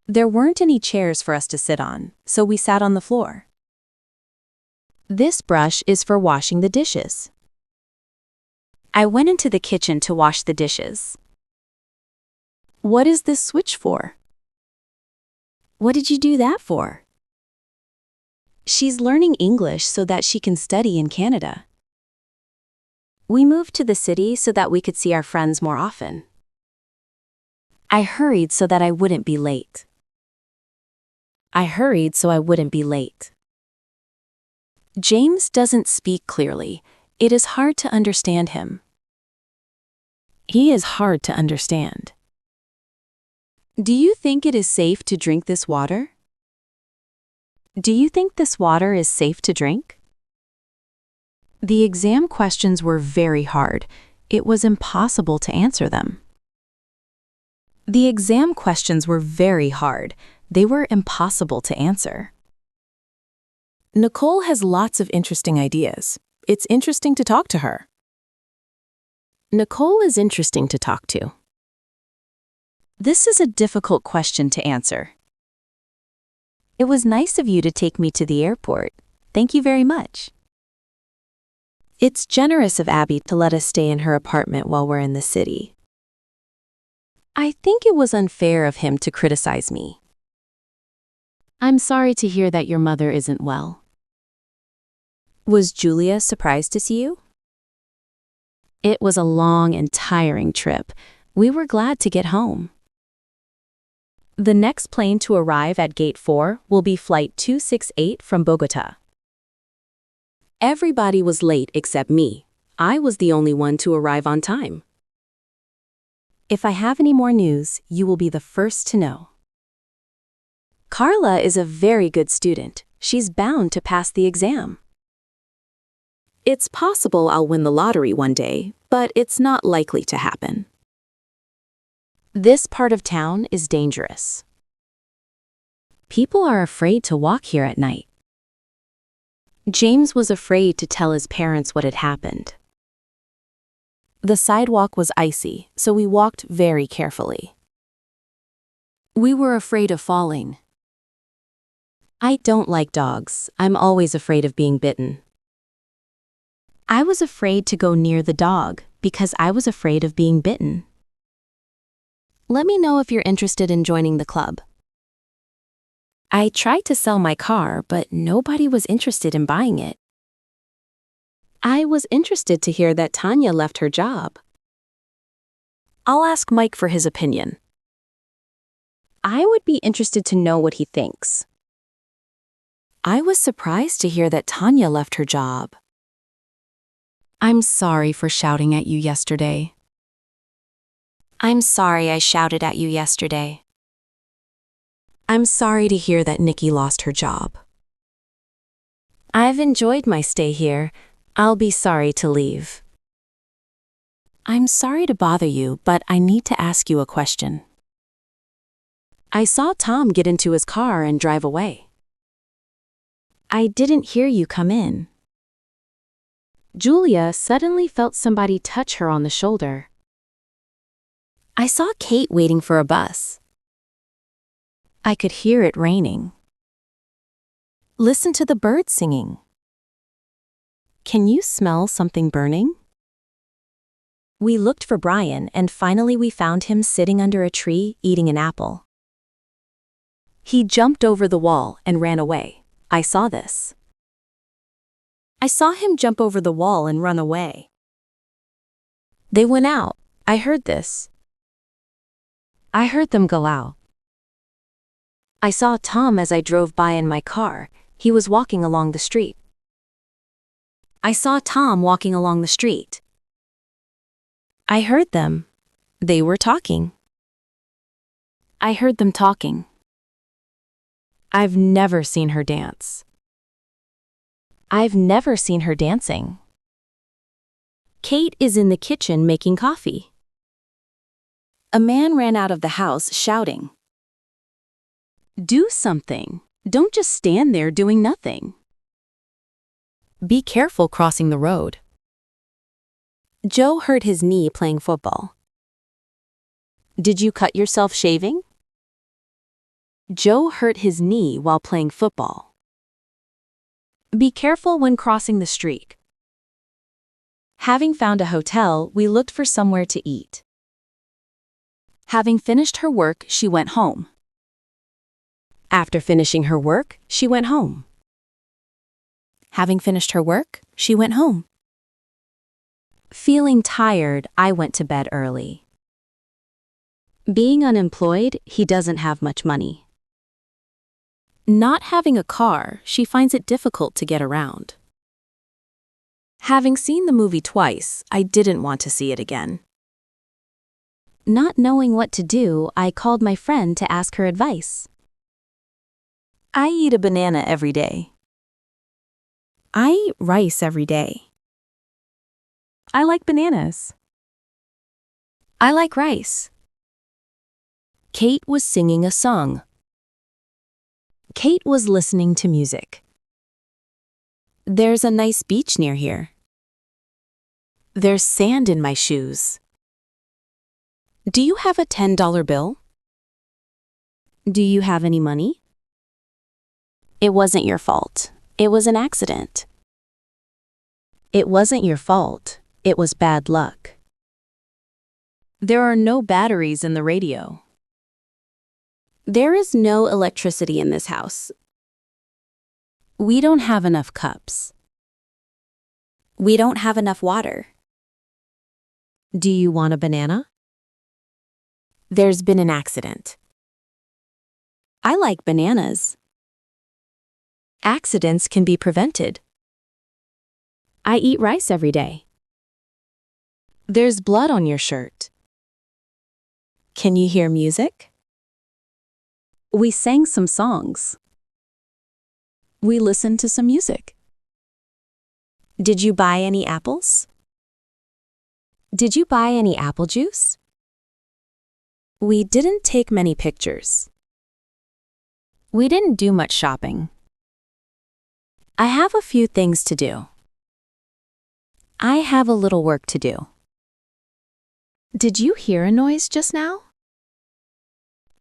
There weren't any chairs for us to sit on, so we sat on the floor. This brush is for washing the dishes. I went into the kitchen to wash the dishes. What is this switch for? What did you do that for? She's learning English so that she can study in Canada. We moved to the city so that we could see our friends more often. I hurried so that I wouldn't be late. I hurried so I wouldn't be late. James doesn't speak clearly. It is hard to understand him. He is hard to understand. Do you think it is safe to drink this water? Do you think this water is safe to drink? The exam questions were very hard. It was impossible to answer them. The exam questions were very hard. They were impossible to answer. Nicole has lots of interesting ideas. It's interesting to talk to her. Nicole is interesting to talk to. This is a difficult question to answer. It was nice of you to take me to the airport. Thank you very much. It's generous of Abby to let us stay in her apartment while we're in the city. I think it was unfair of him to criticize me. I'm sorry to hear that your mother isn't well. Was Julia surprised to see you? It was a long and tiring trip. We were glad to get home. The next plane to arrive at Gate 4 will be Flight 268 from Bogota. Everybody was late except me. I was the only one to arrive on time. If I have any more news, you will be the first to know. Carla is a very good student. She's bound to pass the exam. It's possible I'll win the lottery one day, but it's not likely to happen. This part of town is dangerous. People are afraid to walk here at night. James was afraid to tell his parents what had happened. The sidewalk was icy, so we walked very carefully. We were afraid of falling. I don't like dogs. I'm always afraid of being bitten. I was afraid to go near the dog because I was afraid of being bitten. Let me know if you're interested in joining the club. I tried to sell my car, but nobody was interested in buying it. I was interested to hear that Tanya left her job. I'll ask Mike for his opinion. I would be interested to know what he thinks. I was surprised to hear that Tanya left her job. I'm sorry for shouting at you yesterday. I'm sorry I shouted at you yesterday. I'm sorry to hear that Nikki lost her job. I've enjoyed my stay here. I'll be sorry to leave. I'm sorry to bother you, but I need to ask you a question. I saw Tom get into his car and drive away. I didn't hear you come in. Julia suddenly felt somebody touch her on the shoulder. I saw Kate waiting for a bus. I could hear it raining. Listen to the birds singing. Can you smell something burning? We looked for Brian and finally we found him sitting under a tree eating an apple. He jumped over the wall and ran away. I saw this. I saw him jump over the wall and run away. They went out. I heard this. I heard them go out. I saw Tom as I drove by in my car. He was walking along the street. I saw Tom walking along the street. I heard them. They were talking. I heard them talking. I've never seen her dance. I've never seen her dancing. Kate is in the kitchen making coffee. A man ran out of the house shouting. Do something. Don't just stand there doing nothing. Be careful crossing the road. Joe hurt his knee playing football. Did you cut yourself shaving? Joe hurt his knee while playing football. Be careful when crossing the street. Having found a hotel, we looked for somewhere to eat. Having finished her work, she went home. After finishing her work, she went home. Having finished her work, she went home. Feeling tired, I went to bed early. Being unemployed, he doesn't have much money. Not having a car, she finds it difficult to get around. Having seen the movie twice, I didn't want to see it again. Not knowing what to do, I called my friend to ask her advice. I eat a banana every day. I eat rice every day. I like bananas. I like rice. Kate was singing a song. Kate was listening to music. There's a nice beach near here. There's sand in my shoes. Do you have a $10 bill? Do you have any money? It wasn't your fault. It was an accident. It wasn't your fault. It was bad luck. There are no batteries in the radio. There is no electricity in this house. We don't have enough cups. We don't have enough water. Do you want a banana? There's been an accident. I like bananas. Accidents can be prevented. I eat rice every day. There's blood on your shirt. Can you hear music? We sang some songs. We listened to some music. Did you buy any apples? Did you buy any apple juice? We didn't take many pictures. We didn't do much shopping. I have a few things to do. I have a little work to do. Did you hear a noise just now?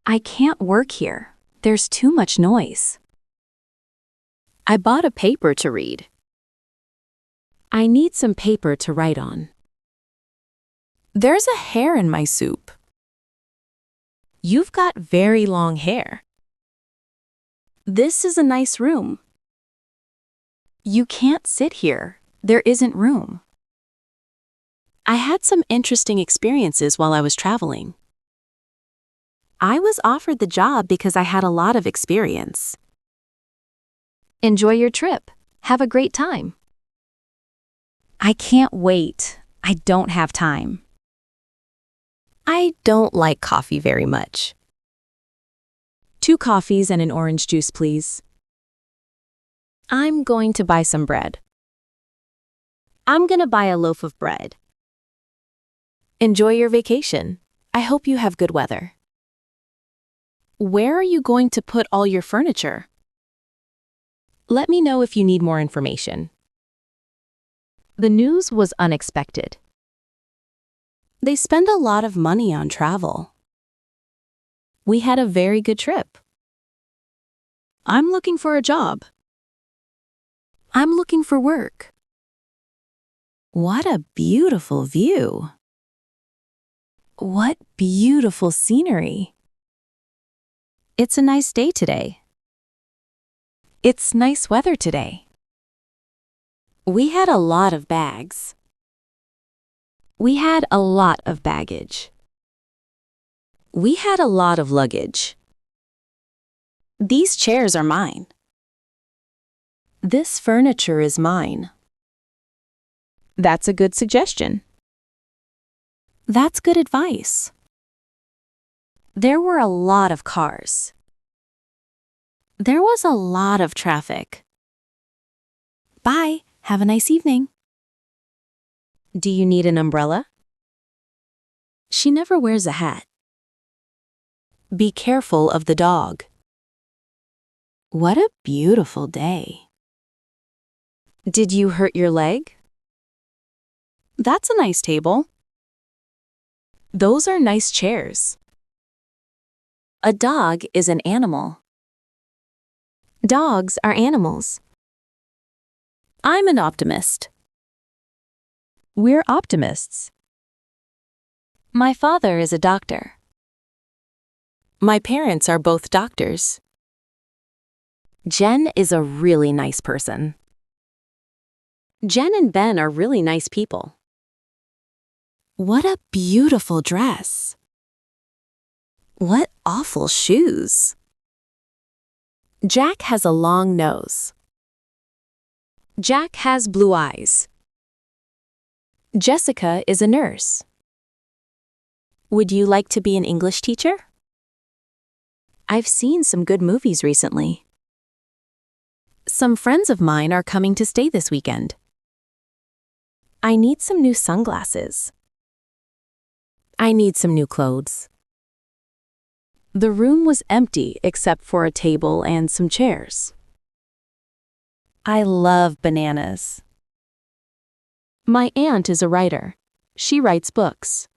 I can't work here. There's too much noise. I bought a paper to read. I need some paper to write on. There's a hair in my soup. You've got very long hair. This is a nice room. You can't sit here. There isn't room. I had some interesting experiences while I was traveling. I was offered the job because I had a lot of experience. Enjoy your trip. Have a great time. I can't wait. I don't have time. I don't like coffee very much. 2 coffees and an orange juice, please. I'm going to buy some bread. I'm gonna buy a loaf of bread. Enjoy your vacation. I hope you have good weather. Where are you going to put all your furniture? Let me know if you need more information. The news was unexpected. They spend a lot of money on travel. We had a very good trip. I'm looking for a job. I'm looking for work. What a beautiful view. What beautiful scenery. It's a nice day today. It's nice weather today. We had a lot of bags. We had a lot of baggage. We had a lot of luggage. These chairs are mine. This furniture is mine. That's a good suggestion. That's good advice. There were a lot of cars. There was a lot of traffic. Bye. Have a nice evening. Do you need an umbrella? She never wears a hat. Be careful of the dog. What a beautiful day. Did you hurt your leg? That's a nice table. Those are nice chairs. A dog is an animal. Dogs are animals. I'm an optimist. We're optimists. My father is a doctor. My parents are both doctors. Jen is a really nice person. Jen and Ben are really nice people. What a beautiful dress. What awful shoes. Jack has a long nose. Jack has blue eyes. Jessica is a nurse. Would you like to be an English teacher? I've seen some good movies recently. Some friends of mine are coming to stay this weekend. I need some new sunglasses. I need some new clothes. The room was empty except for a table and some chairs. I love bananas. My aunt is a writer. She writes books.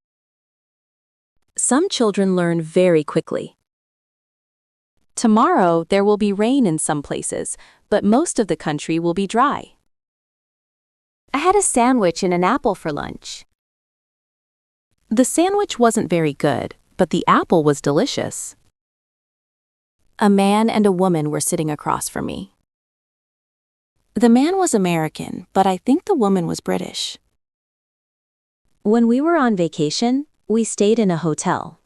Some children learn very quickly. Tomorrow there will be rain in some places, but most of the country will be dry. I had a sandwich and an apple for lunch. The sandwich wasn't very good, but the apple was delicious. A man and a woman were sitting across from me. The man was American, but I think the woman was British. When we were on vacation, we stayed in a hotel.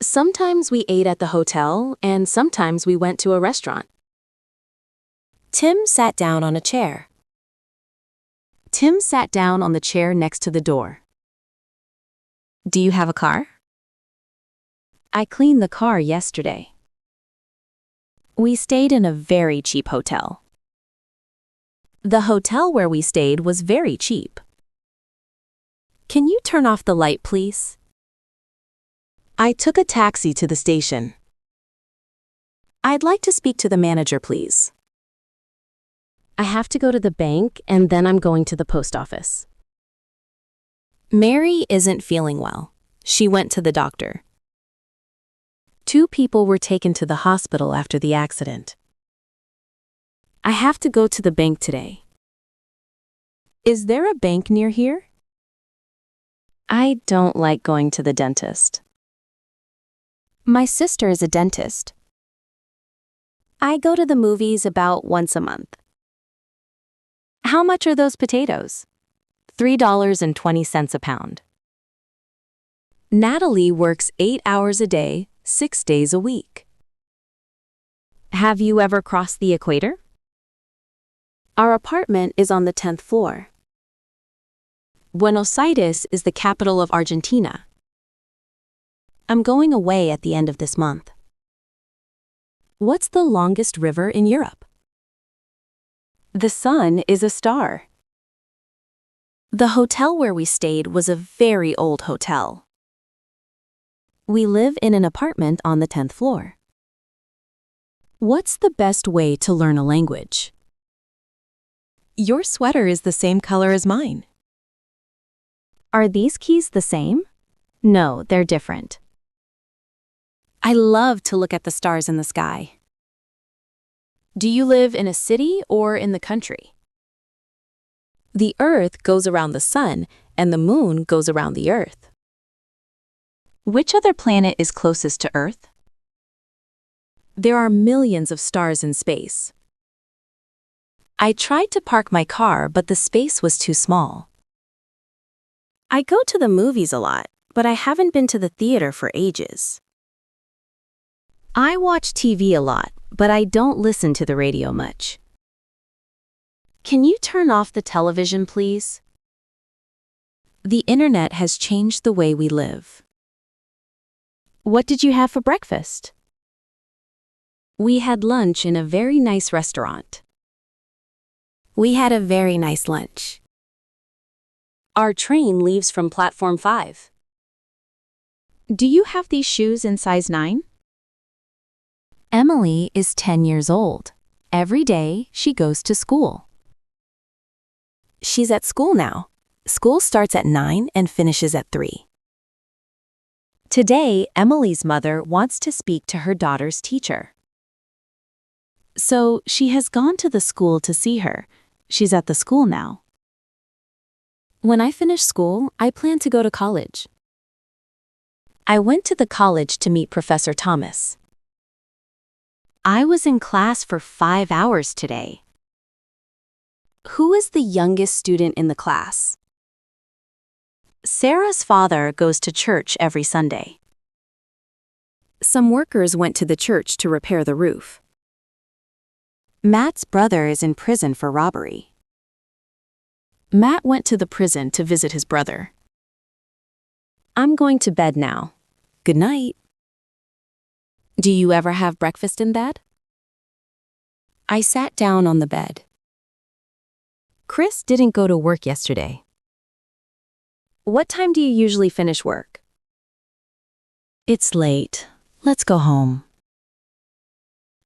Sometimes we ate at the hotel, and sometimes we went to a restaurant. Tim sat down on a chair. Tim sat down on the chair next to the door. Do you have a car? I cleaned the car yesterday. We stayed in a very cheap hotel. The hotel where we stayed was very cheap. Can you turn off the light, please? I took a taxi to the station. I'd like to speak to the manager, please. I have to go to the bank and then I'm going to the post office. Mary isn't feeling well. She went to the doctor. 2 people were taken to the hospital after the accident. I have to go to the bank today. Is there a bank near here? I don't like going to the dentist. My sister is a dentist. I go to the movies about once a month. How much are those potatoes? $3.20 a pound. Natalie works 8 hours a day, 6 days a week. Have you ever crossed the equator? Our apartment is on the 10th floor. Buenos Aires is the capital of Argentina. I'm going away at the end of this month. What's the longest river in Europe? The sun is a star. The hotel where we stayed was a very old hotel. We live in an apartment on the 10th floor. What's the best way to learn a language? Your sweater is the same color as mine. Are these keys the same? No, they're different. I love to look at the stars in the sky. Do you live in a city or in the country? The Earth goes around the Sun, and the Moon goes around the Earth. Which other planet is closest to Earth? There are millions of stars in space. I tried to park my car, but the space was too small. I go to the movies a lot, but I haven't been to the theater for ages. I watch TV a lot, but I don't listen to the radio much. Can you turn off the television, please? The internet has changed the way we live. What did you have for breakfast? We had lunch in a very nice restaurant. We had a very nice lunch. Our train leaves from platform 5. Do you have these shoes in size 9? Emily is 10 years old. Every day, she goes to school. She's at school now. School starts at 9 and finishes at 3. Today, Emily's mother wants to speak to her daughter's teacher. So she has gone to the school to see her. She's at the school now. When I finish school, I plan to go to college. I went to the college to meet Professor Thomas. I was in class for 5 hours today. Who is the youngest student in the class? Sarah's father goes to church every Sunday. Some workers went to the church to repair the roof. Matt's brother is in prison for robbery. Matt went to the prison to visit his brother. I'm going to bed now. Good night. Do you ever have breakfast in bed? I sat down on the bed. Chris didn't go to work yesterday. What time do you usually finish work? It's late. Let's go home.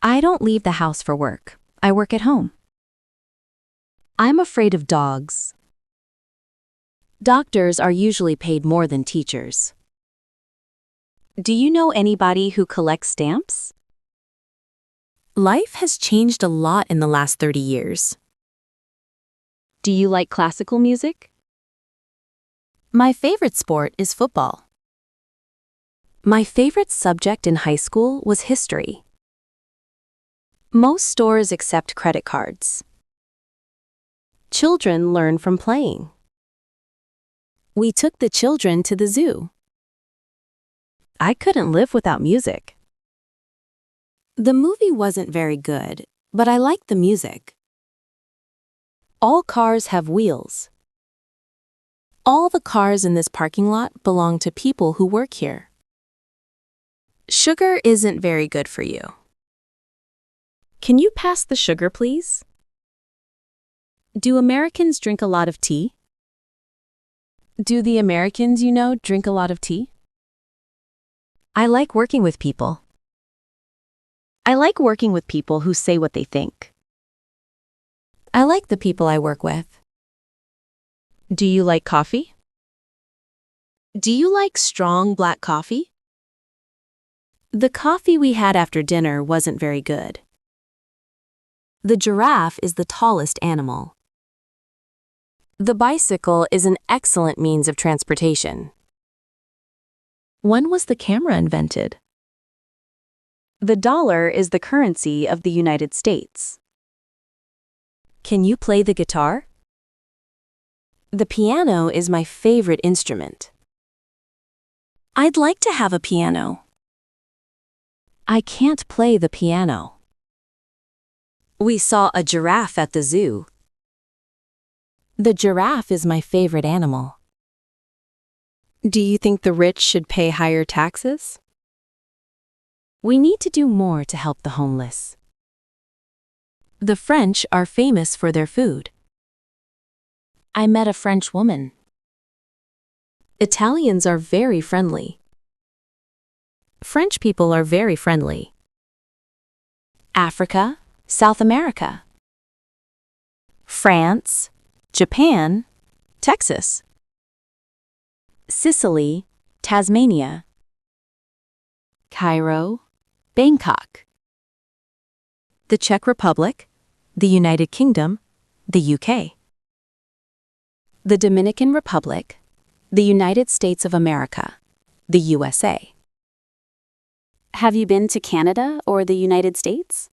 I don't leave the house for work. I work at home. I'm afraid of dogs. Doctors are usually paid more than teachers. Do you know anybody who collects stamps? Life has changed a lot in the last 30 years. Do you like classical music? My favorite sport is football. My favorite subject in high school was history. Most stores accept credit cards. Children learn from playing. We took the children to the zoo. I couldn't live without music. The movie wasn't very good, but I liked the music. All cars have wheels. All the cars in this parking lot belong to people who work here. Sugar isn't very good for you. Can you pass the sugar, please? Do Americans drink a lot of tea? Do the Americans you know drink a lot of tea? I like working with people. I like working with people who say what they think. I like the people I work with. Do you like coffee? Do you like strong black coffee? The coffee we had after dinner wasn't very good. The giraffe is the tallest animal. The bicycle is an excellent means of transportation. When was the camera invented? The dollar is the currency of the United States. Can you play the guitar? The piano is my favorite instrument. I'd like to have a piano. I can't play the piano. We saw a giraffe at the zoo. The giraffe is my favorite animal. Do you think the rich should pay higher taxes? We need to do more to help the homeless. The French are famous for their food. I met a French woman. Italians are very friendly. French people are very friendly. Africa, South America. France, Japan, Texas. Sicily, Tasmania. Cairo, Bangkok. The Czech Republic, the United Kingdom, the UK. The Dominican Republic, the United States of America, the USA. Have you been to Canada or the United States?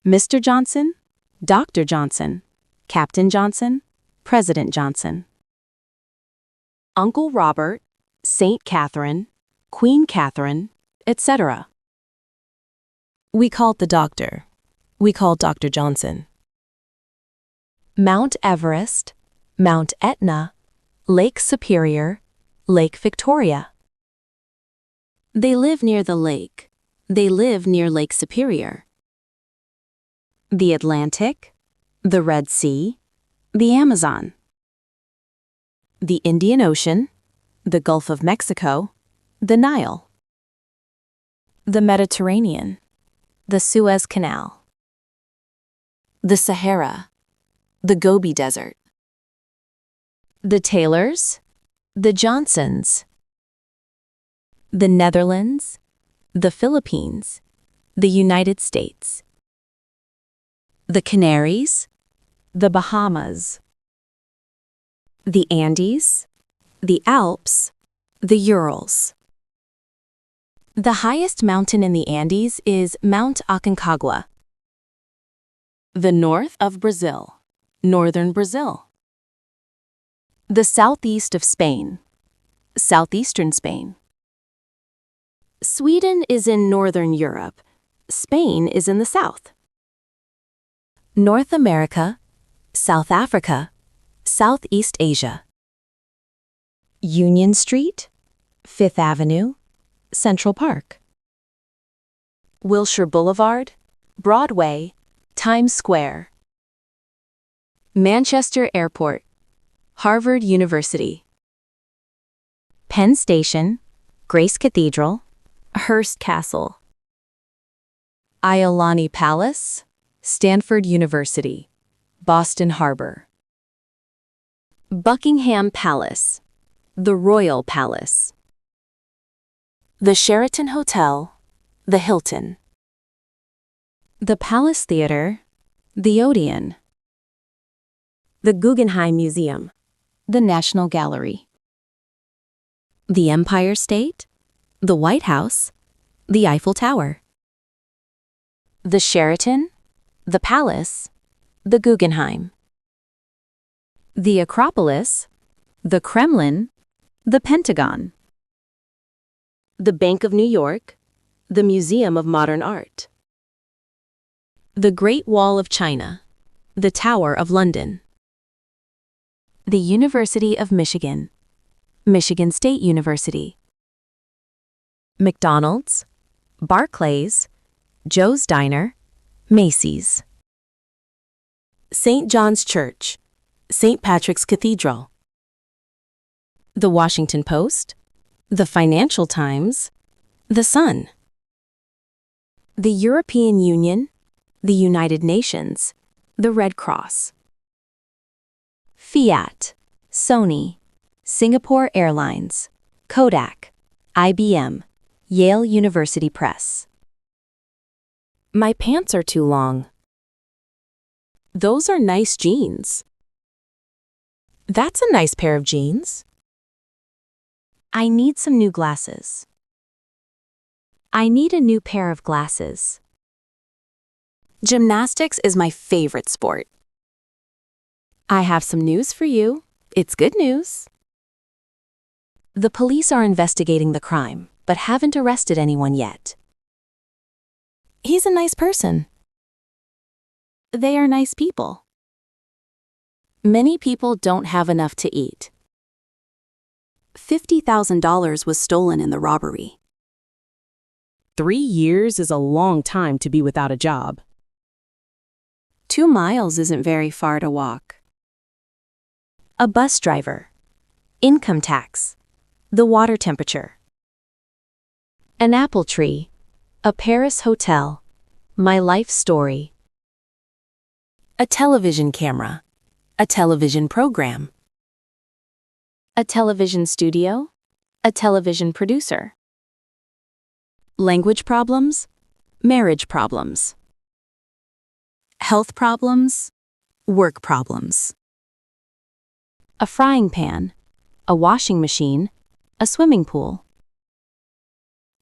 Mr. Johnson, Dr. Johnson, Captain Johnson, President Johnson. Uncle Robert, Saint Catherine, Queen Catherine, etc. We called the doctor. We called Dr. Johnson. Mount Everest, Mount Etna, Lake Superior, Lake Victoria. They live near the lake. They live near Lake Superior. The Atlantic, the Red Sea, the Amazon. The Indian Ocean, the Gulf of Mexico, the Nile. The Mediterranean, the Suez Canal. The Sahara, the Gobi Desert. The Taylors, the Johnsons. The Netherlands, the Philippines, the United States. The Canaries, the Bahamas. The Andes, the Alps, the Urals. The highest mountain in the Andes is Mount Aconcagua. The north of Brazil, northern Brazil. The southeast of Spain, southeastern Spain. Sweden is in northern Europe. Spain is in the south. North America, South Africa, Southeast Asia. Union Street, Fifth Avenue, Central Park. Wilshire Boulevard, Broadway, Times Square. Manchester Airport, Harvard University. Penn Station, Grace Cathedral, Hearst Castle. Iolani Palace, Stanford University, Boston Harbor. Buckingham Palace, the Royal Palace. The Sheraton Hotel, the Hilton. The Palace Theater, the Odeon. The Guggenheim Museum, the National Gallery. The Empire State, the White House, the Eiffel Tower. The Sheraton, the Palace, the Guggenheim. The Acropolis, the Kremlin, the Pentagon. The Bank of New York, the Museum of Modern Art. The Great Wall of China, the Tower of London. The University of Michigan, Michigan State University. McDonald's, Barclays, Joe's Diner, Macy's. St. John's Church, St. Patrick's Cathedral. The Washington Post, the Financial Times, the Sun. The European Union, the United Nations, the Red Cross. Fiat, Sony, Singapore Airlines, Kodak, IBM, Yale University Press. My pants are too long. Those are nice jeans. That's a nice pair of jeans. I need some new glasses. I need a new pair of glasses. Gymnastics is my favorite sport. I have some news for you. It's good news. The police are investigating the crime, but haven't arrested anyone yet. He's a nice person. They are nice people. Many people don't have enough to eat. $50,000 was stolen in the robbery. 3 years is a long time to be without a job. 2 miles isn't very far to walk. a bus driver, income tax, the water temperature. An apple tree, a Paris hotel, my life story. A television camera, a television program. A television studio, a television producer. Language problems, marriage problems. Health problems, work problems. A frying pan, a washing machine, a swimming pool.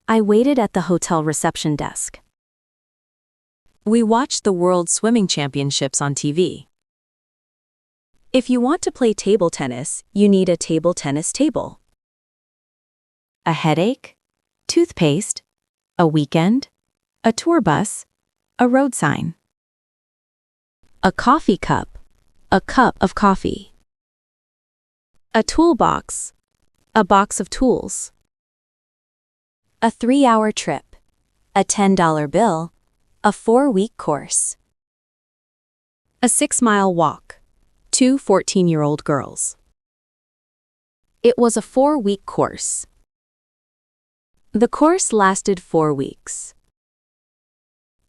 I waited at the hotel reception desk. We watched the World Swimming Championships on TV. If you want to play table tennis, you need a table tennis table. A headache, toothpaste, a weekend, a tour bus, a road sign. A coffee cup, a cup of coffee. A toolbox, a box of tools. A 3-hour trip, a $10 bill, a 4-week course. A 6-mile walk, 2 14-year-old girls. It was a 4-week course. The course lasted 4 weeks.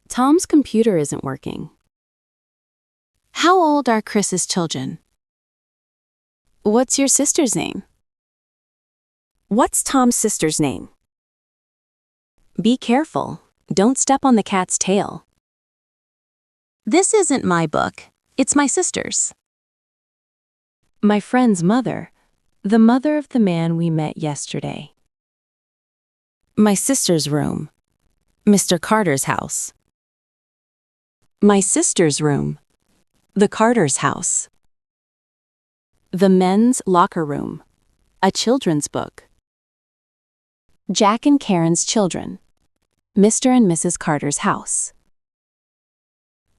Tom's computer isn't working. How old are Chris's children? What's your sister's name? What's Tom's sister's name? Be careful. Don't step on the cat's tail. This isn't my book. It's my sister's. My friend's mother, the mother of the man we met yesterday. My sister's room. Mr. Carter's house. My sister's room. The Carter's house. The men's locker room. A children's book. Jack and Karen's children. Mr. and Mrs. Carter's house.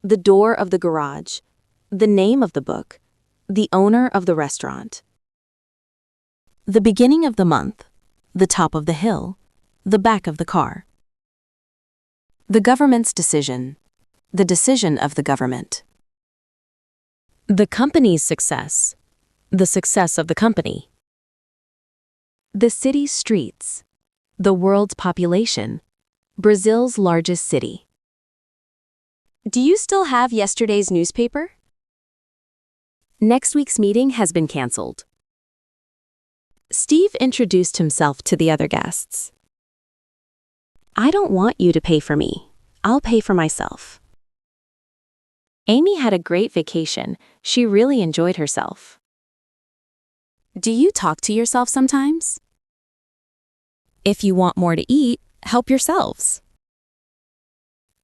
The door of the garage. The name of the book. The owner of the restaurant. The beginning of the month. The top of the hill. The back of the car. The government's decision. The decision of the government. The company's success. The success of the company. The city's streets. The world's population. Brazil's largest city. Do you still have yesterday's newspaper? Next week's meeting has been canceled. Steve introduced himself to the other guests. I don't want you to pay for me. I'll pay for myself. Amy had a great vacation. She really enjoyed herself. Do you talk to yourself sometimes? If you want more to eat, help yourselves.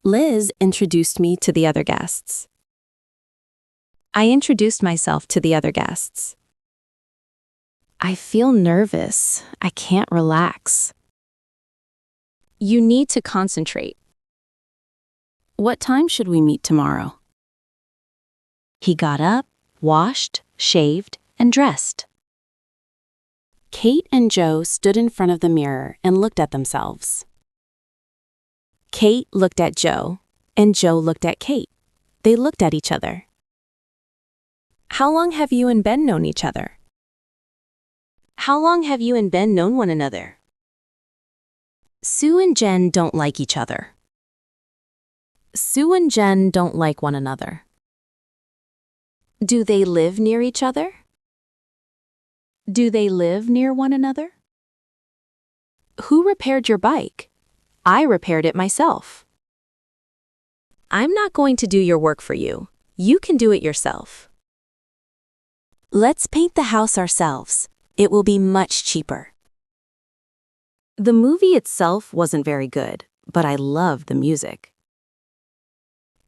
Liz introduced me to the other guests. I introduced myself to the other guests. I feel nervous. I can't relax. You need to concentrate. What time should we meet tomorrow? He got up, washed, shaved, and dressed. Kate and Joe stood in front of the mirror and looked at themselves. Kate looked at Joe, and Joe looked at Kate. They looked at each other. How long have you and Ben known each other? How long have you and Ben known one another? Sue and Jen don't like each other. Sue and Jen don't like one another. Do they live near each other? Do they live near one another? Who repaired your bike? I repaired it myself. I'm not going to do your work for you. You can do it yourself. Let's paint the house ourselves. It will be much cheaper. The movie itself wasn't very good, but I loved the music.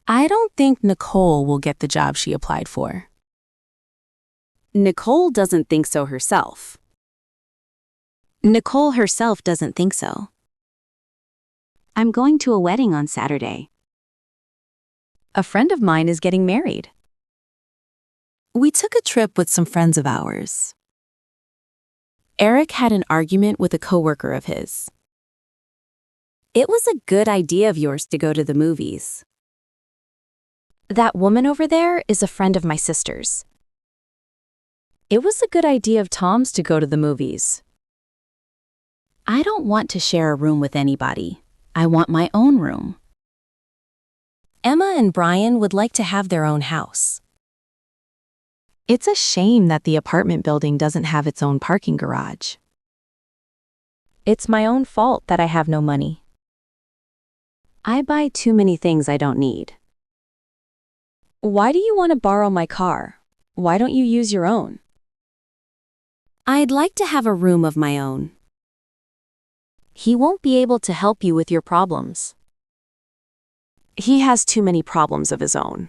I don't think Nicole will get the job she applied for. Nicole doesn't think so herself. Nicole herself doesn't think so. I'm going to a wedding on Saturday. A friend of mine is getting married. We took a trip with some friends of ours. Eric had an argument with a coworker of his. It was a good idea of yours to go to the movies. That woman over there is a friend of my sister's. It was a good idea of Tom's to go to the movies. I don't want to share a room with anybody. I want my own room. Emma and Brian would like to have their own house. It's a shame that the apartment building doesn't have its own parking garage. It's my own fault that I have no money. I buy too many things I don't need. Why do you want to borrow my car? Why don't you use your own? I'd like to have a room of my own. He won't be able to help you with your problems. He has too many problems of his own.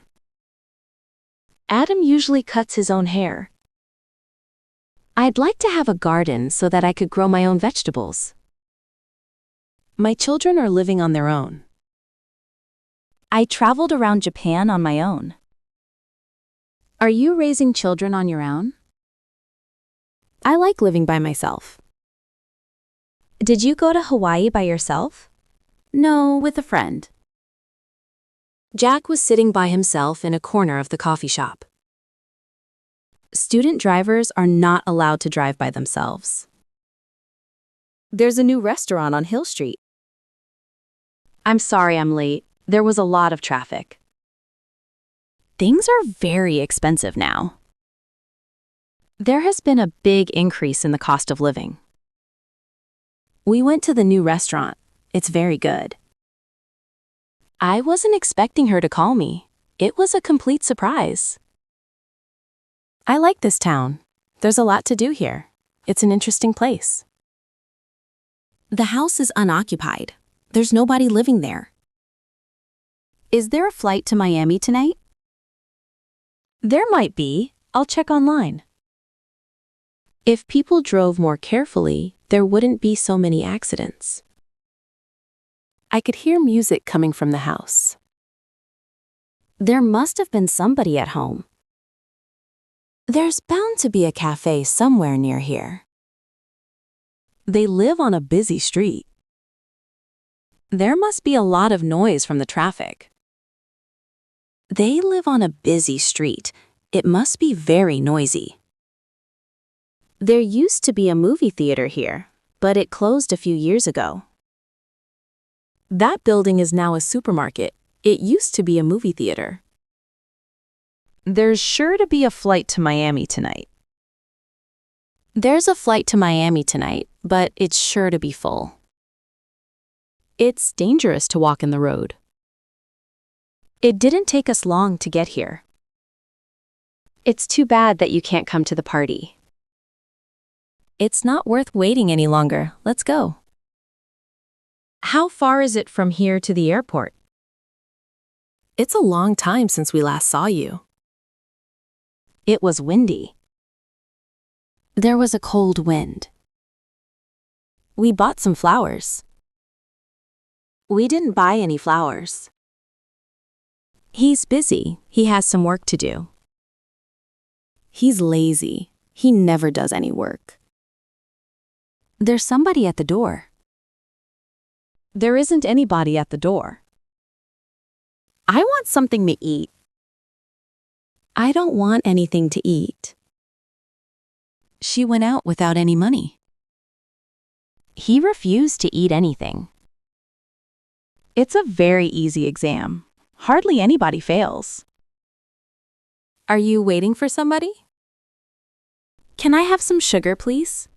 Adam usually cuts his own hair. I'd like to have a garden so that I could grow my own vegetables. My children are living on their own. I traveled around Japan on my own. Are you raising children on your own? I like living by myself. Did you go to Hawaii by yourself? No, with a friend. Jack was sitting by himself in a corner of the coffee shop. Student drivers are not allowed to drive by themselves. There's a new restaurant on Hill Street. I'm sorry I'm late. There was a lot of traffic. Things are very expensive now. There has been a big increase in the cost of living. We went to the new restaurant. It's very good. I wasn't expecting her to call me. It was a complete surprise. I like this town. There's a lot to do here. It's an interesting place. The house is unoccupied. There's nobody living there. Is there a flight to Miami tonight? There might be. I'll check online. If people drove more carefully, there wouldn't be so many accidents. I could hear music coming from the house. There must have been somebody at home. There's bound to be a cafe somewhere near here. They live on a busy street. There must be a lot of noise from the traffic. They live on a busy street. It must be very noisy. There used to be a movie theater here, but it closed a few years ago. That building is now a supermarket. It used to be a movie theater. There's sure to be a flight to Miami tonight. There's a flight to Miami tonight, but it's sure to be full. It's dangerous to walk in the road. It didn't take us long to get here. It's too bad that you can't come to the party. It's not worth waiting any longer. Let's go. How far is it from here to the airport? It's a long time since we last saw you. It was windy. There was a cold wind. We bought some flowers. We didn't buy any flowers. He's busy. He has some work to do. He's lazy. He never does any work. There's somebody at the door. There isn't anybody at the door. I want something to eat. I don't want anything to eat. She went out without any money. He refused to eat anything. It's a very easy exam. Hardly anybody fails. Are you waiting for somebody? Can I have some sugar, please?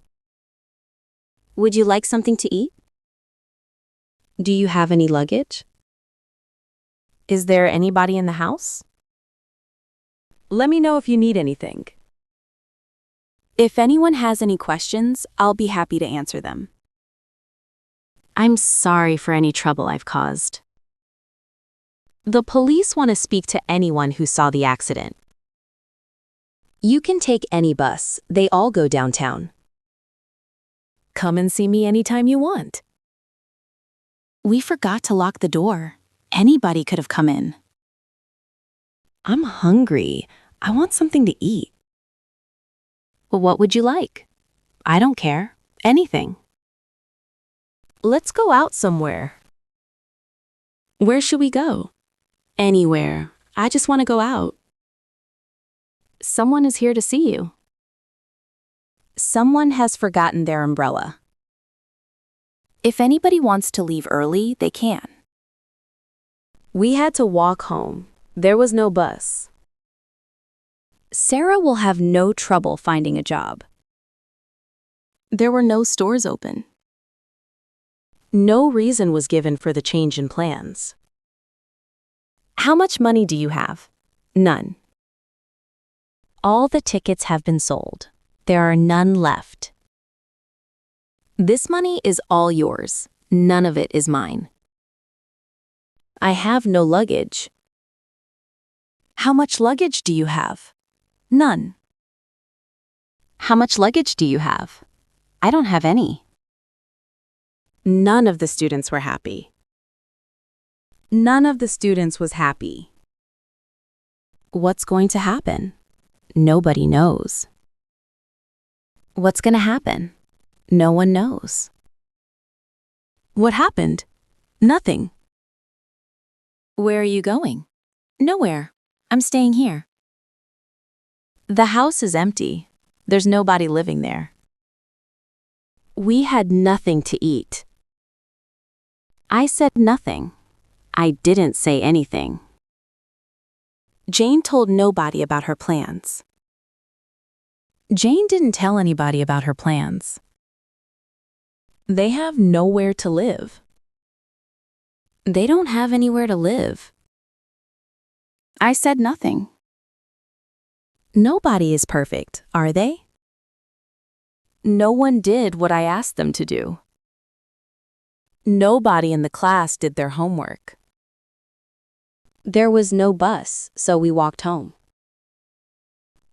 Would you like something to eat? Do you have any luggage? Is there anybody in the house? Let me know if you need anything. If anyone has any questions, I'll be happy to answer them. I'm sorry for any trouble I've caused. The police want to speak to anyone who saw the accident. You can take any bus. They all go downtown. Come and see me anytime you want. We forgot to lock the door. Anybody could have come in. I'm hungry. I want something to eat. Well, what would you like? I don't care. Anything. Let's go out somewhere. Where should we go? Anywhere. I just want to go out. Someone is here to see you. Someone has forgotten their umbrella. If anybody wants to leave early, they can. We had to walk home. There was no bus. Sarah will have no trouble finding a job. There were no stores open. No reason was given for the change in plans. How much money do you have? None. All the tickets have been sold. There are none left. This money is all yours. None of it is mine. I have no luggage. How much luggage do you have? None. How much luggage do you have? I don't have any. None of the students were happy. None of the students was happy. What's going to happen? Nobody knows. What's going to happen? No one knows. What happened? Nothing. Where are you going? Nowhere. I'm staying here. The house is empty. There's nobody living there. We had nothing to eat. I said nothing. I didn't say anything. Jane told nobody about her plans. Jane didn't tell anybody about her plans. They have nowhere to live. They don't have anywhere to live. I said nothing. Nobody is perfect, are they? No one did what I asked them to do. Nobody in the class did their homework. There was no bus, so we walked home.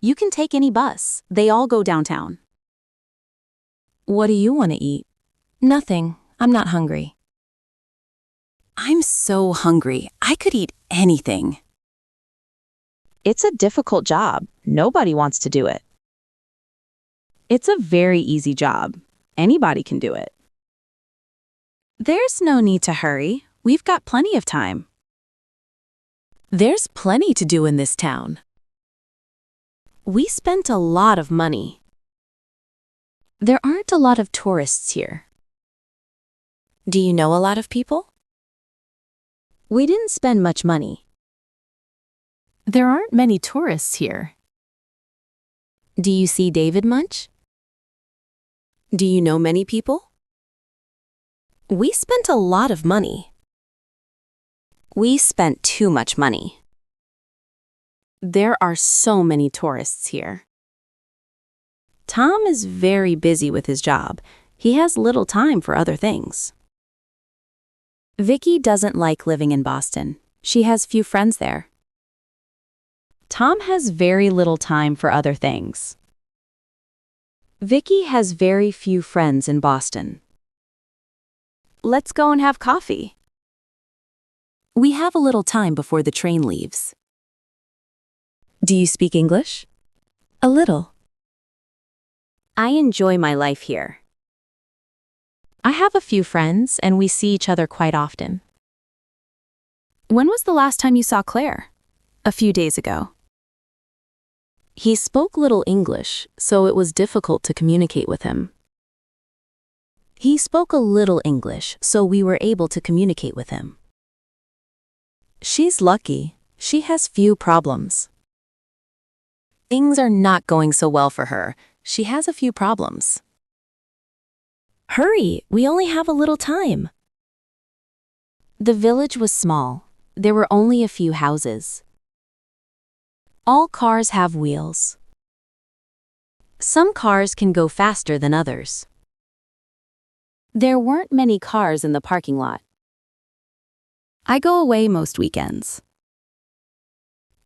You can take any bus. They all go downtown. What do you want to eat? Nothing. I'm not hungry. I'm so hungry. I could eat anything. It's a difficult job. Nobody wants to do it. It's a very easy job. Anybody can do it. There's no need to hurry. We've got plenty of time. There's plenty to do in this town. We spent a lot of money. There aren't a lot of tourists here. Do you know a lot of people? We didn't spend much money. There aren't many tourists here. Do you see David much? Do you know many people? We spent a lot of money. We spent too much money. There are so many tourists here. Tom is very busy with his job. He has little time for other things. Vicky doesn't like living in Boston. She has few friends there. Tom has very little time for other things. Vicky has very few friends in Boston. Let's go and have coffee. We have a little time before the train leaves. Do you speak English? A little. I enjoy my life here. I have a few friends and we see each other quite often. When was the last time you saw Claire? A few days ago. He spoke little English, so it was difficult to communicate with him. He spoke a little English, so we were able to communicate with him. She's lucky. She has few problems. Things are not going so well for her. She has a few problems. Hurry, we only have a little time. The village was small. There were only a few houses. All cars have wheels. Some cars can go faster than others. There weren't many cars in the parking lot. I go away most weekends.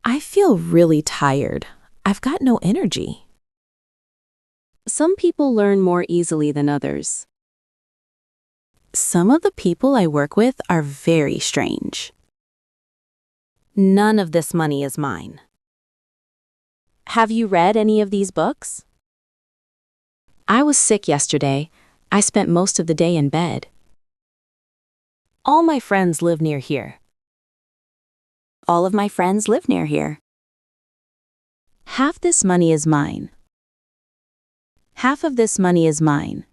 I feel really tired. I've got no energy. Some people learn more easily than others. Some of the people I work with are very strange. None of this money is mine. Have you read any of these books? I was sick yesterday. I spent most of the day in bed. All my friends live near here. All of my friends live near here. Half this money is mine. Half of this money is mine.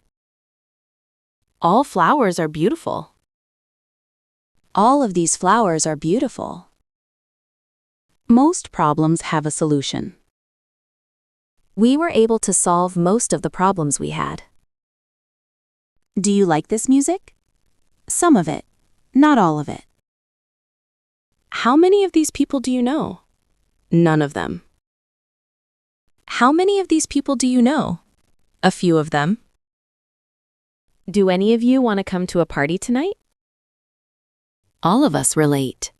All flowers are beautiful. All of these flowers are beautiful. Most problems have a solution. We were able to solve most of the problems we had. Do you like this music? Some of it, not all of it. How many of these people do you know? None of them. How many of these people do you know? A few of them. Do any of you want to come to a party tonight? All of us relate.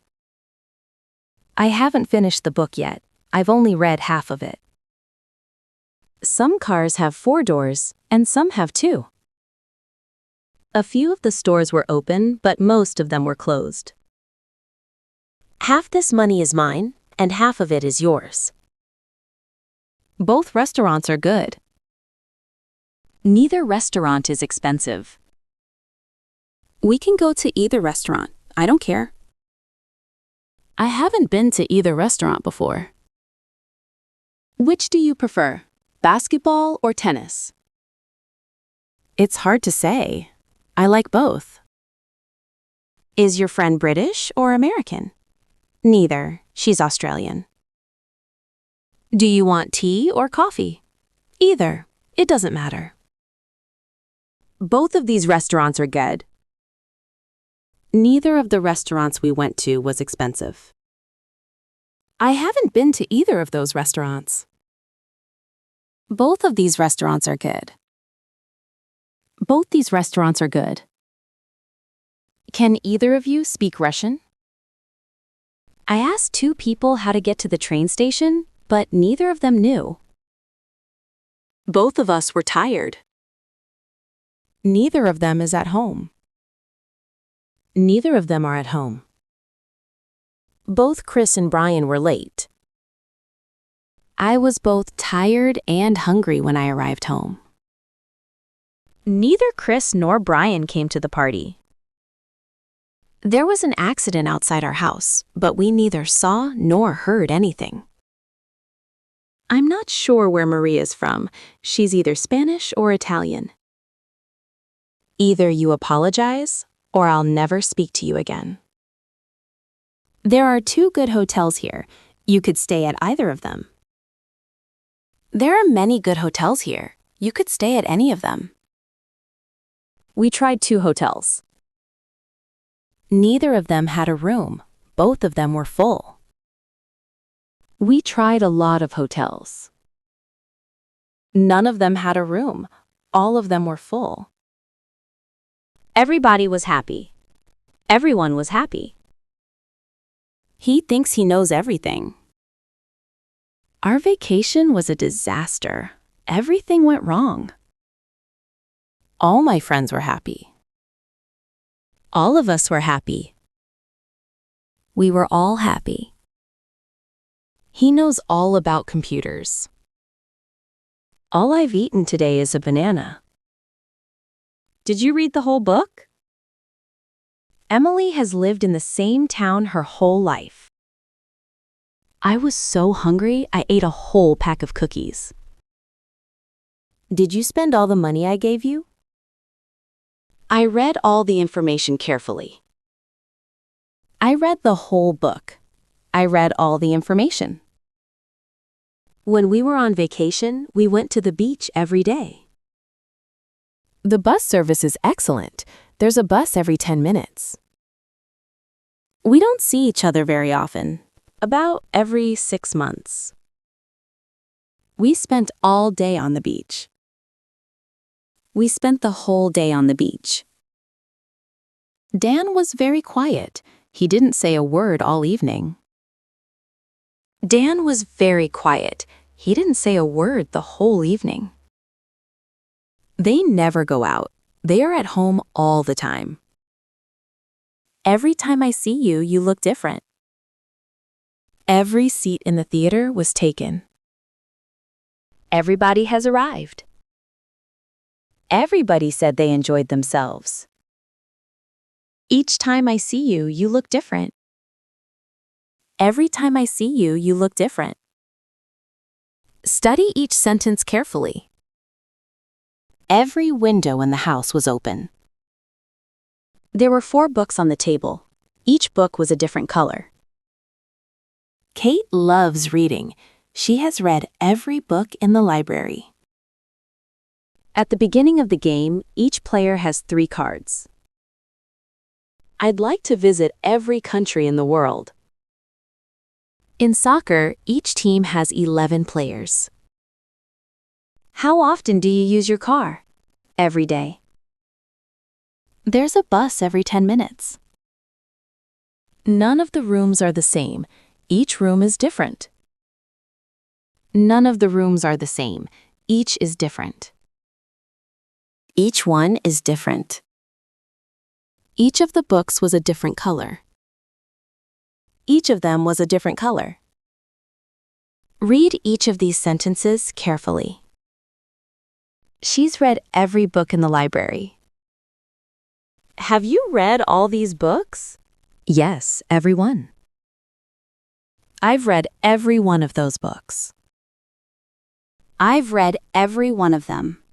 I haven't finished the book yet. I've only read half of it. Some cars have 4 doors, and some have 2. A few of the stores were open, but most of them were closed. Half this money is mine, and half of it is yours. Both restaurants are good. Neither restaurant is expensive. We can go to either restaurant. I don't care. I haven't been to either restaurant before. Which do you prefer, basketball or tennis? It's hard to say. I like both. Is your friend British or American? Neither. She's Australian. Do you want tea or coffee? Either. It doesn't matter. Both of these restaurants are good. Neither of the restaurants we went to was expensive. I haven't been to either of those restaurants. Both of these restaurants are good. Both these restaurants are good. Can either of you speak Russian? I asked 2 people how to get to the train station, but neither of them knew. Both of us were tired. Neither of them is at home. Neither of them are at home. Both Chris and Brian were late. I was both tired and hungry when I arrived home. Neither Chris nor Brian came to the party. There was an accident outside our house, but we neither saw nor heard anything. I'm not sure where Maria is from. She's either Spanish or Italian. Either you apologize, or I'll never speak to you again. There are 2 good hotels here. You could stay at either of them. There are many good hotels here. You could stay at any of them. We tried 2 hotels. Neither of them had a room. Both of them were full. We tried a lot of hotels. None of them had a room. All of them were full. Everybody was happy. Everyone was happy. He thinks he knows everything. Our vacation was a disaster. Everything went wrong. All my friends were happy. All of us were happy. We were all happy. He knows all about computers. All I've eaten today is a banana. Did you read the whole book? Emily has lived in the same town her whole life. I was so hungry, I ate a whole pack of cookies. Did you spend all the money I gave you? I read all the information carefully. I read the whole book. I read all the information. When we were on vacation, we went to the beach every day. The bus service is excellent. There's a bus every 10 minutes. We don't see each other very often, about every 6 months. We spent all day on the beach. We spent the whole day on the beach. Dan was very quiet. He didn't say a word all evening. Dan was very quiet. He didn't say a word the whole evening. They never go out. They are at home all the time. Every time I see you, you look different. Every seat in the theater was taken. Everybody has arrived. Everybody said they enjoyed themselves. Each time I see you, you look different. Every time I see you, you look different. Study each sentence carefully. Every window in the house was open. There were 4 books on the table. Each book was a different color. Kate loves reading. She has read every book in the library. At the beginning of the game, each player has 3 cards. I'd like to visit every country in the world. In soccer, each team has 11 players. How often do you use your car? Every day. There's a bus every 10 minutes. None of the rooms are the same. Each room is different. None of the rooms are the same. Each is different. Each one is different. Each of the books was a different color. Each of them was a different color. Read each of these sentences carefully. She's read every book in the library. Have you read all these books? Yes, every one. I've read every one of those books. I've read every one of them.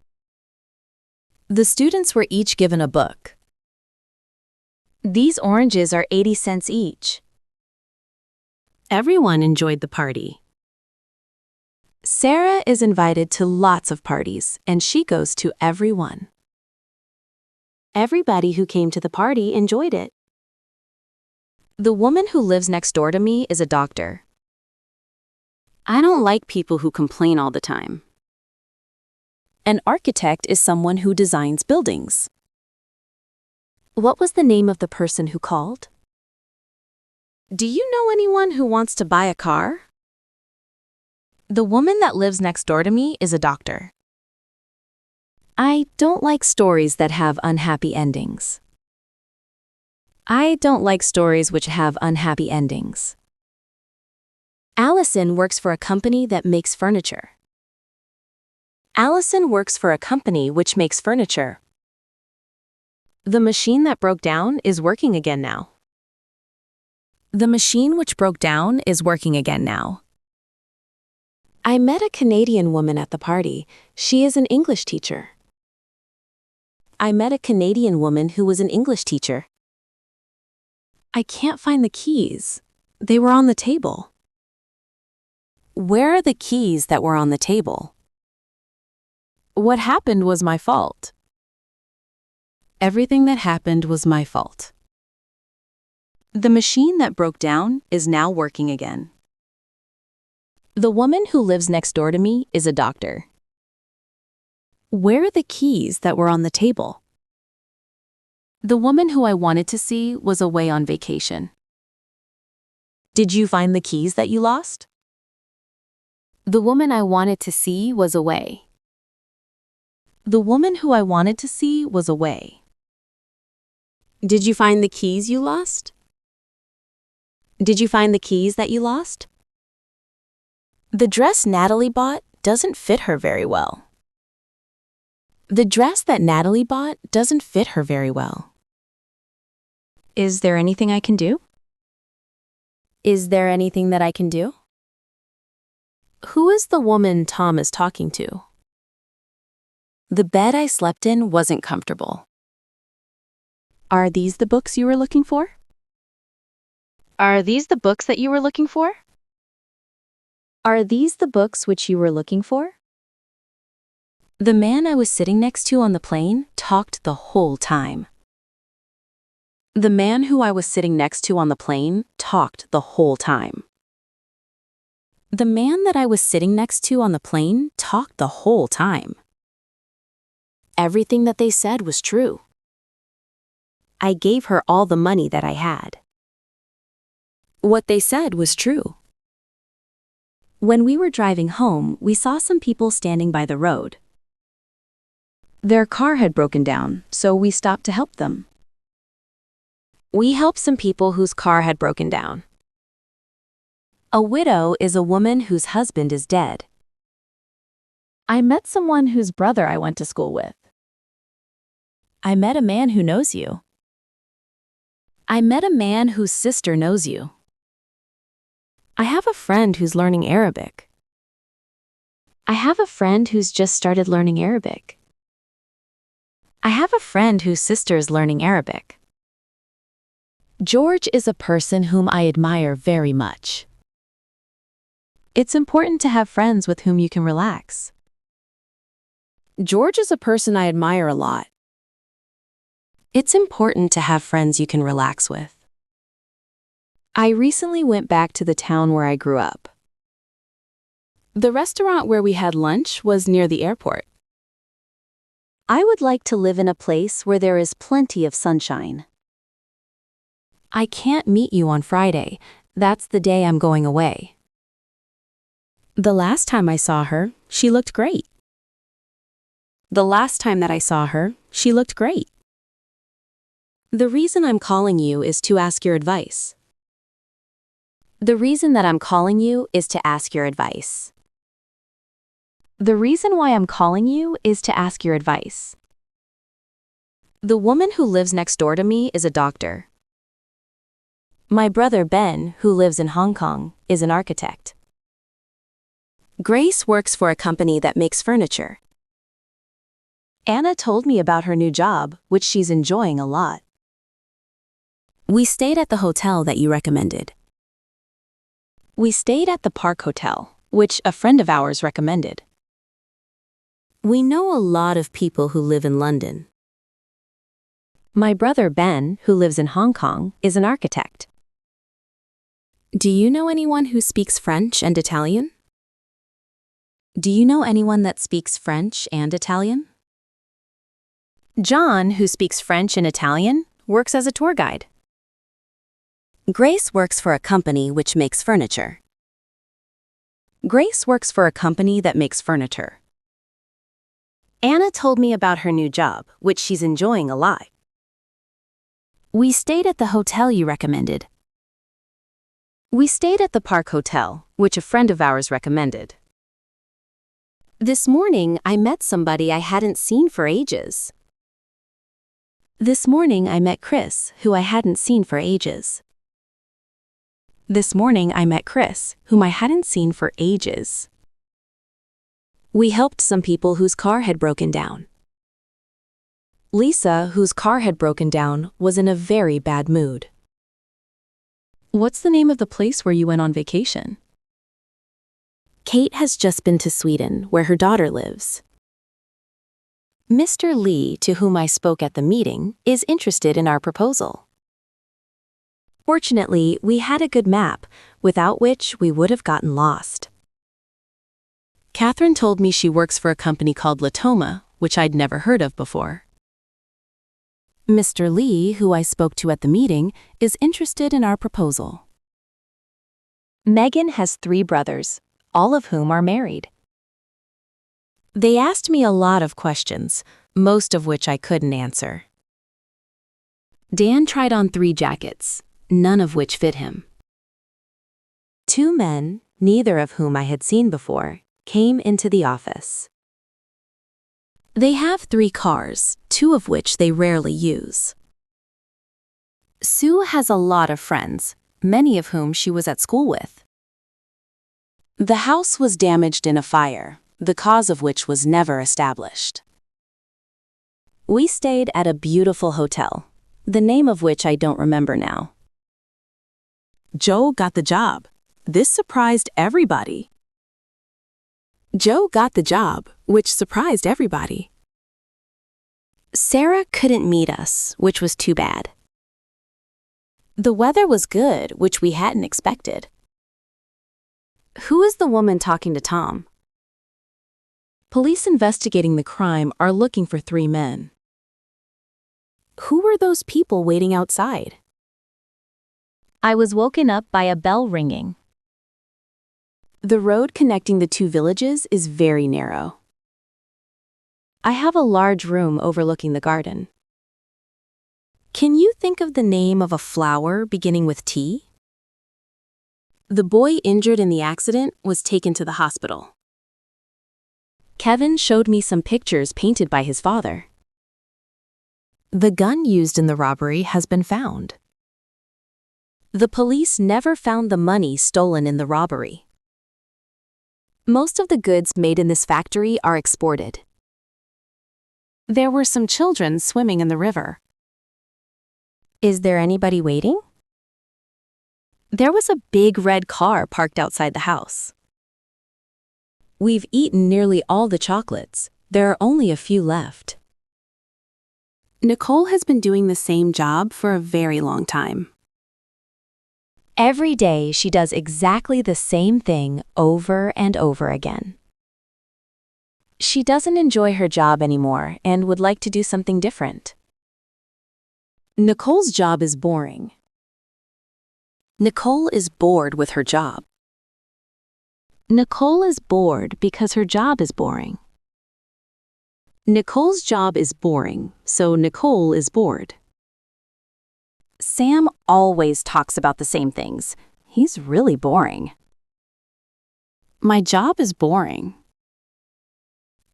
The students were each given a book. These oranges are 80 cents each. Everyone enjoyed the party. Sarah is invited to lots of parties, and she goes to every one. Everybody who came to the party enjoyed it. The woman who lives next door to me is a doctor. I don't like people who complain all the time. An architect is someone who designs buildings. What was the name of the person who called? Do you know anyone who wants to buy a car? The woman that lives next door to me is a doctor. I don't like stories that have unhappy endings. I don't like stories which have unhappy endings. Allison works for a company that makes furniture. Allison works for a company which makes furniture. The machine that broke down is working again now. The machine which broke down is working again now. I met a Canadian woman at the party. She is an English teacher. I met a Canadian woman who was an English teacher. I can't find the keys. They were on the table. Where are the keys that were on the table? What happened was my fault. Everything that happened was my fault. The machine that broke down is now working again. The woman who lives next door to me is a doctor. Where are the keys that were on the table? The woman who I wanted to see was away on vacation. Did you find the keys that you lost? The woman I wanted to see was away. The woman who I wanted to see was away. Did you find the keys you lost? Did you find the keys that you lost? The dress Natalie bought doesn't fit her very well. The dress that Natalie bought doesn't fit her very well. Is there anything I can do? Is there anything that I can do? Who is the woman Tom is talking to? The bed I slept in wasn't comfortable. Are these the books you were looking for? Are these the books that you were looking for? Are these the books which you were looking for? The man I was sitting next to on the plane talked the whole time. The man who I was sitting next to on the plane talked the whole time. The man that I was sitting next to on the plane talked the whole time. Everything that they said was true. I gave her all the money that I had. What they said was true. When we were driving home, we saw some people standing by the road. Their car had broken down, so we stopped to help them. We helped some people whose car had broken down. A widow is a woman whose husband is dead. I met someone whose brother I went to school with. I met a man who knows you. I met a man whose sister knows you. I have a friend who's learning Arabic. I have a friend who's just started learning Arabic. I have a friend whose sister is learning Arabic. George is a person whom I admire very much. It's important to have friends with whom you can relax. George is a person I admire a lot. It's important to have friends you can relax with. I recently went back to the town where I grew up. The restaurant where we had lunch was near the airport. I would like to live in a place where there is plenty of sunshine. I can't meet you on Friday. That's the day I'm going away. The last time I saw her, she looked great. The last time that I saw her, she looked great. The reason I'm calling you is to ask your advice. The reason that I'm calling you is to ask your advice. The reason why I'm calling you is to ask your advice. The woman who lives next door to me is a doctor. My brother Ben, who lives in Hong Kong, is an architect. Grace works for a company that makes furniture. Anna told me about her new job, which she's enjoying a lot. We stayed at the hotel that you recommended. We stayed at the Park Hotel, which a friend of ours recommended. We know a lot of people who live in London. My brother Ben, who lives in Hong Kong, is an architect. Do you know anyone who speaks French and Italian? Do you know anyone that speaks French and Italian? John, who speaks French and Italian, works as a tour guide. Grace works for a company which makes furniture. Grace works for a company that makes furniture. Anna told me about her new job, which she's enjoying a lot. We stayed at the hotel you recommended. We stayed at the Park Hotel, which a friend of ours recommended. This morning, I met somebody I hadn't seen for ages. This morning, I met Chris, who I hadn't seen for ages. This morning, I met Chris, whom I hadn't seen for ages. We helped some people whose car had broken down. Lisa, whose car had broken down, was in a very bad mood. What's the name of the place where you went on vacation? Kate has just been to Sweden, where her daughter lives. Mr. Lee, to whom I spoke at the meeting, is interested in our proposal. Fortunately, we had a good map, without which we would have gotten lost. Catherine told me she works for a company called Latoma, which I'd never heard of before. Mr. Lee, who I spoke to at the meeting, is interested in our proposal. Megan has 3 brothers, all of whom are married. They asked me a lot of questions, most of which I couldn't answer. Dan tried on 3 jackets, none of which fit him. 2 men, neither of whom I had seen before, came into the office. They have 3 cars, 2 of which they rarely use. Sue has a lot of friends, many of whom she was at school with. The house was damaged in a fire, the cause of which was never established. We stayed at a beautiful hotel, the name of which I don't remember now. Joe got the job. This surprised everybody. Joe got the job, which surprised everybody. Sarah couldn't meet us, which was too bad. The weather was good, which we hadn't expected. Who is the woman talking to Tom? Police investigating the crime are looking for 3 men. Who were those people waiting outside? I was woken up by a bell ringing. The road connecting the 2 villages is very narrow. I have a large room overlooking the garden. Can you think of the name of a flower beginning with T? The boy injured in the accident was taken to the hospital. Kevin showed me some pictures painted by his father. The gun used in the robbery has been found. The police never found the money stolen in the robbery. Most of the goods made in this factory are exported. There were some children swimming in the river. Is there anybody waiting? There was a big red car parked outside the house. We've eaten nearly all the chocolates. There are only a few left. Nicole has been doing the same job for a very long time. Every day she does exactly the same thing over and over again. She doesn't enjoy her job anymore and would like to do something different. Nicole's job is boring. Nicole is bored with her job. Nicole is bored because her job is boring. Nicole's job is boring, so Nicole is bored. Sam always talks about the same things. He's really boring. My job is boring.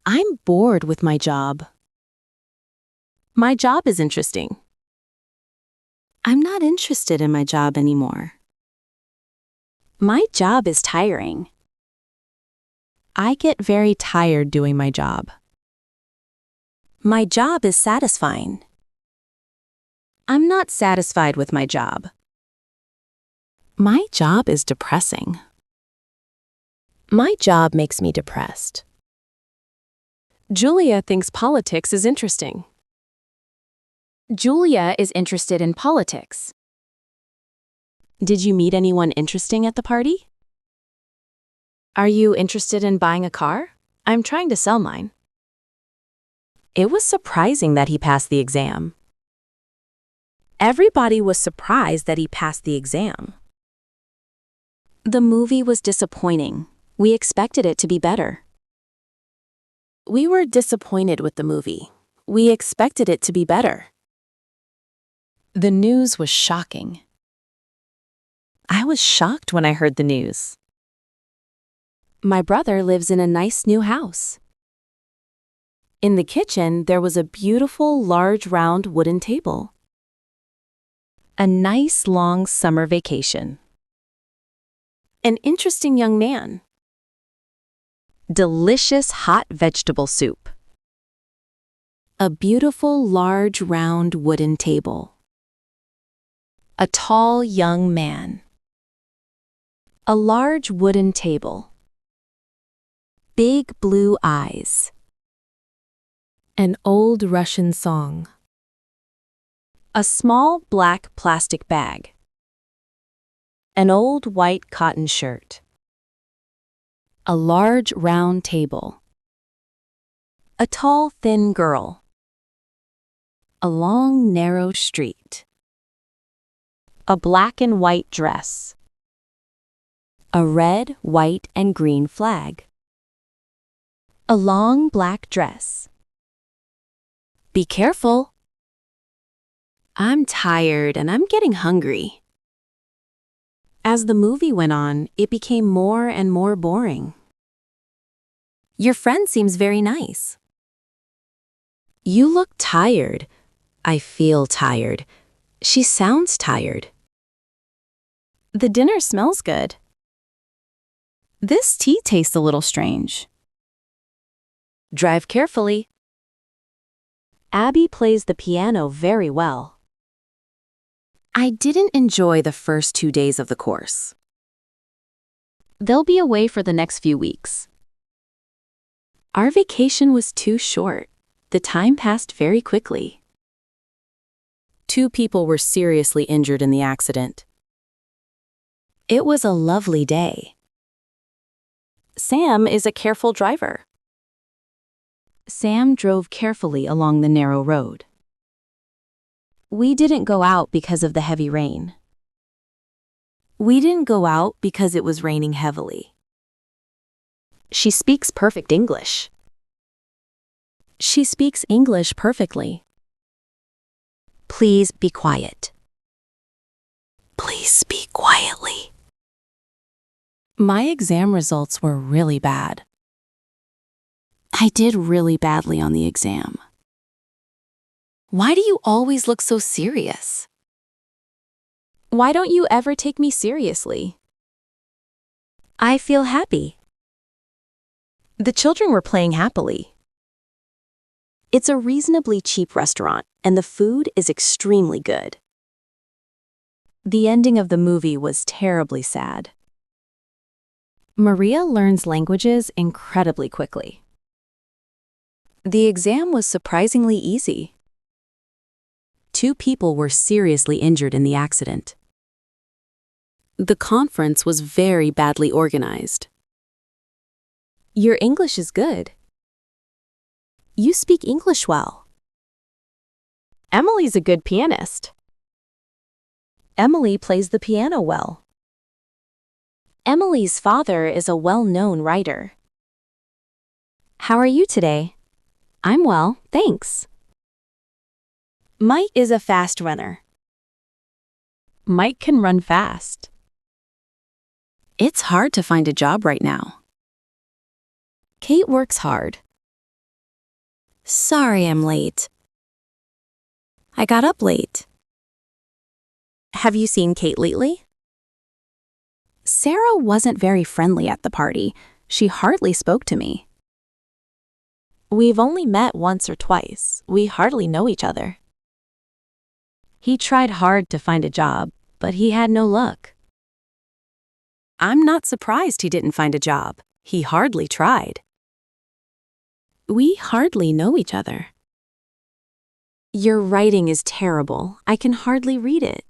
I'm bored with my job. My job is interesting. I'm not interested in my job anymore. My job is tiring. I get very tired doing my job. My job is satisfying. I'm not satisfied with my job. My job is depressing. My job makes me depressed. Julia thinks politics is interesting. Julia is interested in politics. Did you meet anyone interesting at the party? Are you interested in buying a car? I'm trying to sell mine. It was surprising that he passed the exam. Everybody was surprised that he passed the exam. The movie was disappointing. We expected it to be better. We were disappointed with the movie. We expected it to be better. The news was shocking. I was shocked when I heard the news. My brother lives in a nice new house. In the kitchen, there was a beautiful, large, round wooden table. A nice, long summer vacation. An interesting young man. Delicious hot vegetable soup. A beautiful, large, round wooden table. A tall young man. A large wooden table. Big blue eyes. An old Russian song. A small black plastic bag. An old white cotton shirt. A large round table. A tall thin girl. A long narrow street. A black and white dress. A red, white, and green flag. A long black dress. Be careful. I'm tired and I'm getting hungry. As the movie went on, it became more and more boring. Your friend seems very nice. You look tired. I feel tired. She sounds tired. The dinner smells good. This tea tastes a little strange. Drive carefully. Abby plays the piano very well. I didn't enjoy the first 2 days of the course. They'll be away for the next few weeks. Our vacation was too short. The time passed very quickly. 2 people were seriously injured in the accident. It was a lovely day. Sam is a careful driver. Sam drove carefully along the narrow road. We didn't go out because of the heavy rain. We didn't go out because it was raining heavily. She speaks perfect English. She speaks English perfectly. Please be quiet. Please speak quietly. My exam results were really bad. I did really badly on the exam. Why do you always look so serious? Why don't you ever take me seriously? I feel happy. The children were playing happily. It's a reasonably cheap restaurant, and the food is extremely good. The ending of the movie was terribly sad. Maria learns languages incredibly quickly. The exam was surprisingly easy. 2 people were seriously injured in the accident. The conference was very badly organized. Your English is good. You speak English well. Emily's a good pianist. Emily plays the piano well. Emily's father is a well-known writer. How are you today? I'm well, thanks. Mike is a fast runner. Mike can run fast. It's hard to find a job right now. Kate works hard. Sorry I'm late. I got up late. Have you seen Kate lately? Sarah wasn't very friendly at the party. She hardly spoke to me. We've only met once or twice. We hardly know each other. He tried hard to find a job, but he had no luck. I'm not surprised he didn't find a job. He hardly tried. We hardly know each other. Your writing is terrible. I can hardly read it.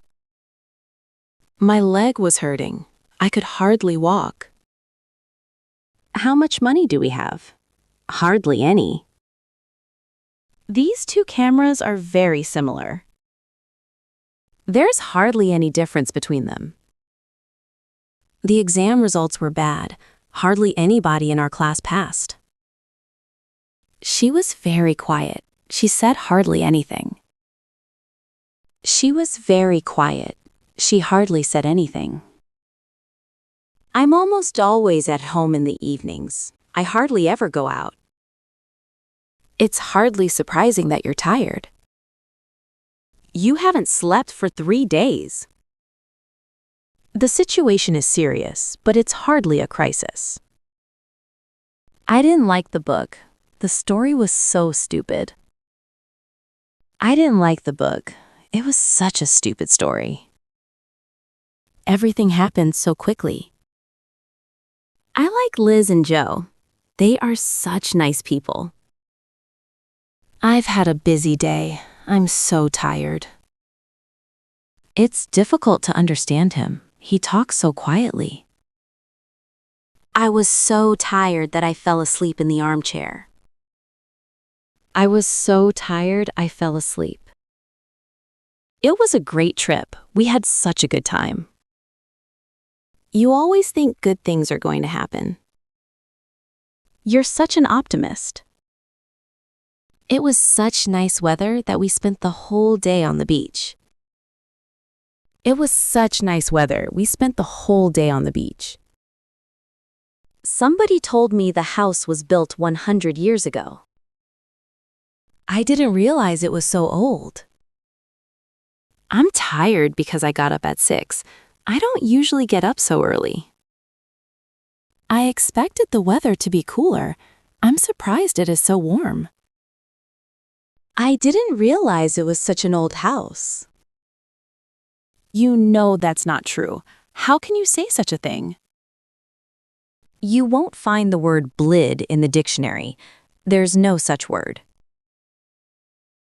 My leg was hurting. I could hardly walk. How much money do we have? Hardly any. These 2 cameras are very similar. There's hardly any difference between them. The exam results were bad. Hardly anybody in our class passed. She was very quiet. She said hardly anything. She was very quiet. She hardly said anything. I'm almost always at home in the evenings. I hardly ever go out. It's hardly surprising that you're tired. You haven't slept for 3 days. The situation is serious, but it's hardly a crisis. I didn't like the book. The story was so stupid. I didn't like the book. It was such a stupid story. Everything happened so quickly. I like Liz and Joe. They are such nice people. I've had a busy day. I'm so tired. It's difficult to understand him. He talks so quietly. I was so tired that I fell asleep in the armchair. I was so tired I fell asleep. It was a great trip. We had such a good time. You always think good things are going to happen. You're such an optimist. It was such nice weather that we spent the whole day on the beach. It was such nice weather. We spent the whole day on the beach. Somebody told me the house was built 100 years ago. I didn't realize it was so old. I'm tired because I got up at 6. I don't usually get up so early. I expected the weather to be cooler. I'm surprised it is so warm. I didn't realize it was such an old house. You know that's not true. How can you say such a thing? You won't find the word blid in the dictionary. There's no such word.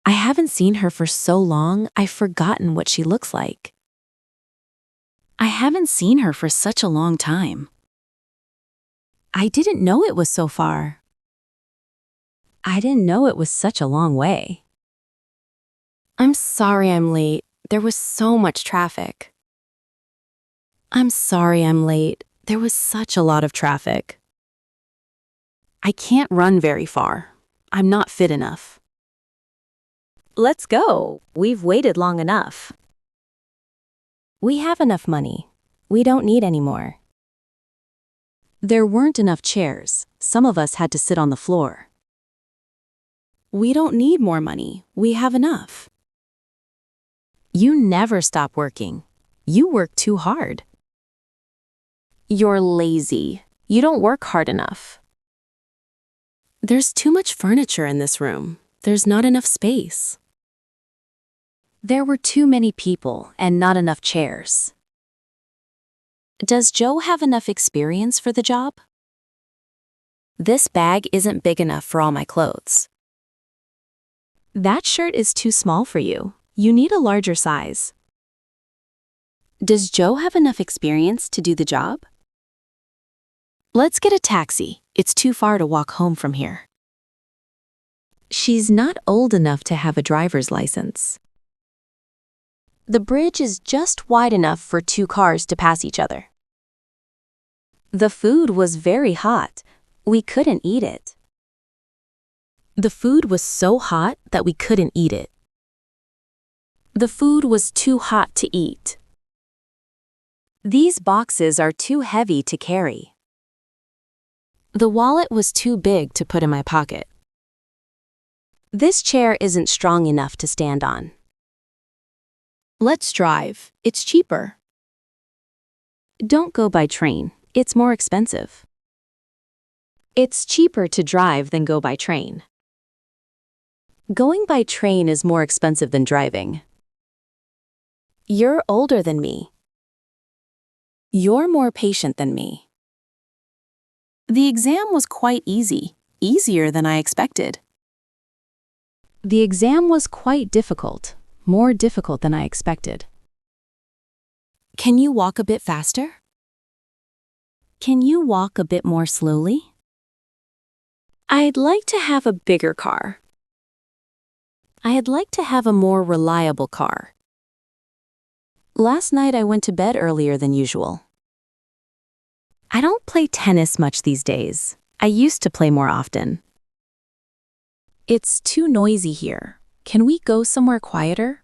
I haven't seen her for so long, I've forgotten what she looks like. I haven't seen her for such a long time. I didn't know it was so far. I didn't know it was such a long way. I'm sorry I'm late. There was so much traffic. I'm sorry I'm late. There was such a lot of traffic. I can't run very far. I'm not fit enough. Let's go. We've waited long enough. We have enough money. We don't need any more. There weren't enough chairs. Some of us had to sit on the floor. We don't need more money. We have enough. You never stop working. You work too hard. You're lazy. You don't work hard enough. There's too much furniture in this room. There's not enough space. There were too many people and not enough chairs. Does Joe have enough experience for the job? This bag isn't big enough for all my clothes. That shirt is too small for you. You need a larger size. Does Joe have enough experience to do the job? Let's get a taxi. It's too far to walk home from here. She's not old enough to have a driver's license. The bridge is just wide enough for 2 cars to pass each other. The food was very hot. We couldn't eat it. The food was so hot that we couldn't eat it. The food was too hot to eat. These boxes are too heavy to carry. The wallet was too big to put in my pocket. This chair isn't strong enough to stand on. Let's drive. It's cheaper. Don't go by train. It's more expensive. It's cheaper to drive than go by train. Going by train is more expensive than driving. You're older than me. You're more patient than me. The exam was quite easy, easier than I expected. The exam was quite difficult, more difficult than I expected. Can you walk a bit faster? Can you walk a bit more slowly? I'd like to have a bigger car. I'd like to have a more reliable car. Last night I went to bed earlier than usual. I don't play tennis much these days. I used to play more often. It's too noisy here. Can we go somewhere quieter?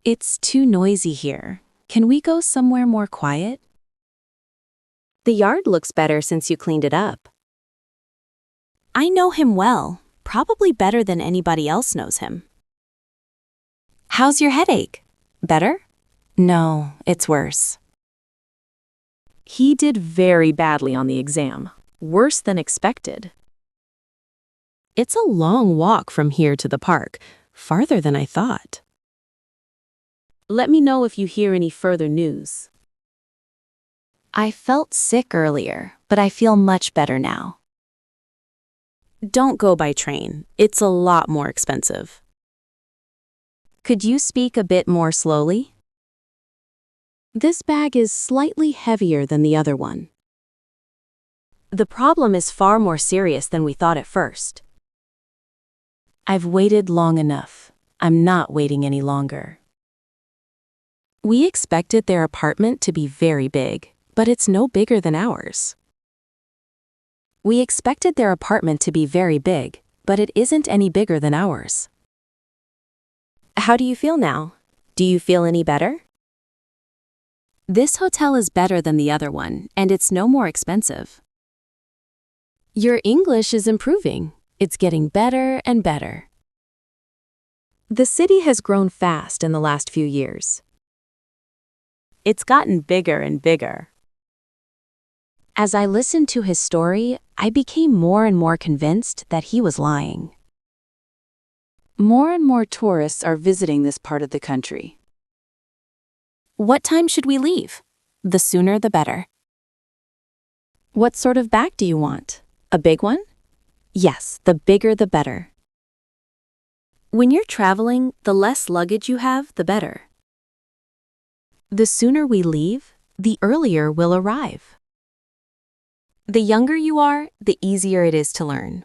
It's too noisy here. Can we go somewhere more quiet? The yard looks better since you cleaned it up. I know him well, probably better than anybody else knows him. How's your headache? Better? No, it's worse. He did very badly on the exam, worse than expected. It's a long walk from here to the park, farther than I thought. Let me know if you hear any further news. I felt sick earlier, but I feel much better now. Don't go by train. It's a lot more expensive. Could you speak a bit more slowly? This bag is slightly heavier than the other one. The problem is far more serious than we thought at first. I've waited long enough. I'm not waiting any longer. We expected their apartment to be very big, but it's no bigger than ours. We expected their apartment to be very big, but it isn't any bigger than ours. How do you feel now? Do you feel any better? This hotel is better than the other one, and it's no more expensive. Your English is improving. It's getting better and better. The city has grown fast in the last few years. It's gotten bigger and bigger. As I listened to his story, I became more and more convinced that he was lying. More and more tourists are visiting this part of the country. What time should we leave? The sooner the better. What sort of bag do you want? A big one? Yes, the bigger the better. When you're traveling, the less luggage you have, the better. The sooner we leave, the earlier we'll arrive. The younger you are, the easier it is to learn.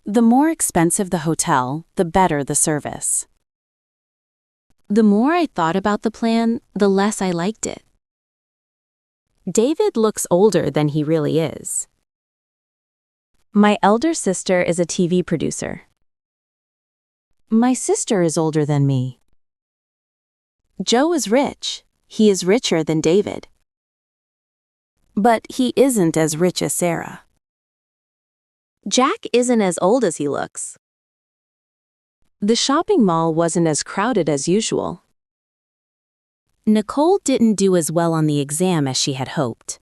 The more expensive the hotel, the better the service. The more I thought about the plan, the less I liked it. David looks older than he really is. My elder sister is a TV producer. My sister is older than me. Joe is rich. He is richer than David. But he isn't as rich as Sarah. Jack isn't as old as he looks. The shopping mall wasn't as crowded as usual. Nicole didn't do as well on the exam as she had hoped.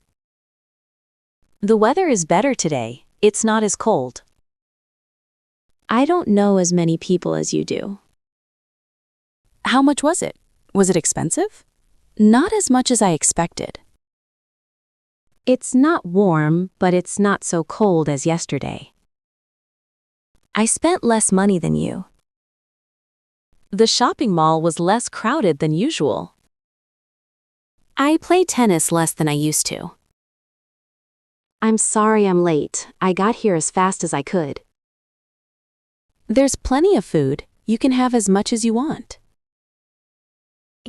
The weather is better today. It's not as cold. I don't know as many people as you do. How much was it? Was it expensive? Not as much as I expected. It's not warm, but it's not so cold as yesterday. I spent less money than you. The shopping mall was less crowded than usual. I play tennis less than I used to. I'm sorry I'm late. I got here as fast as I could. There's plenty of food. You can have as much as you want.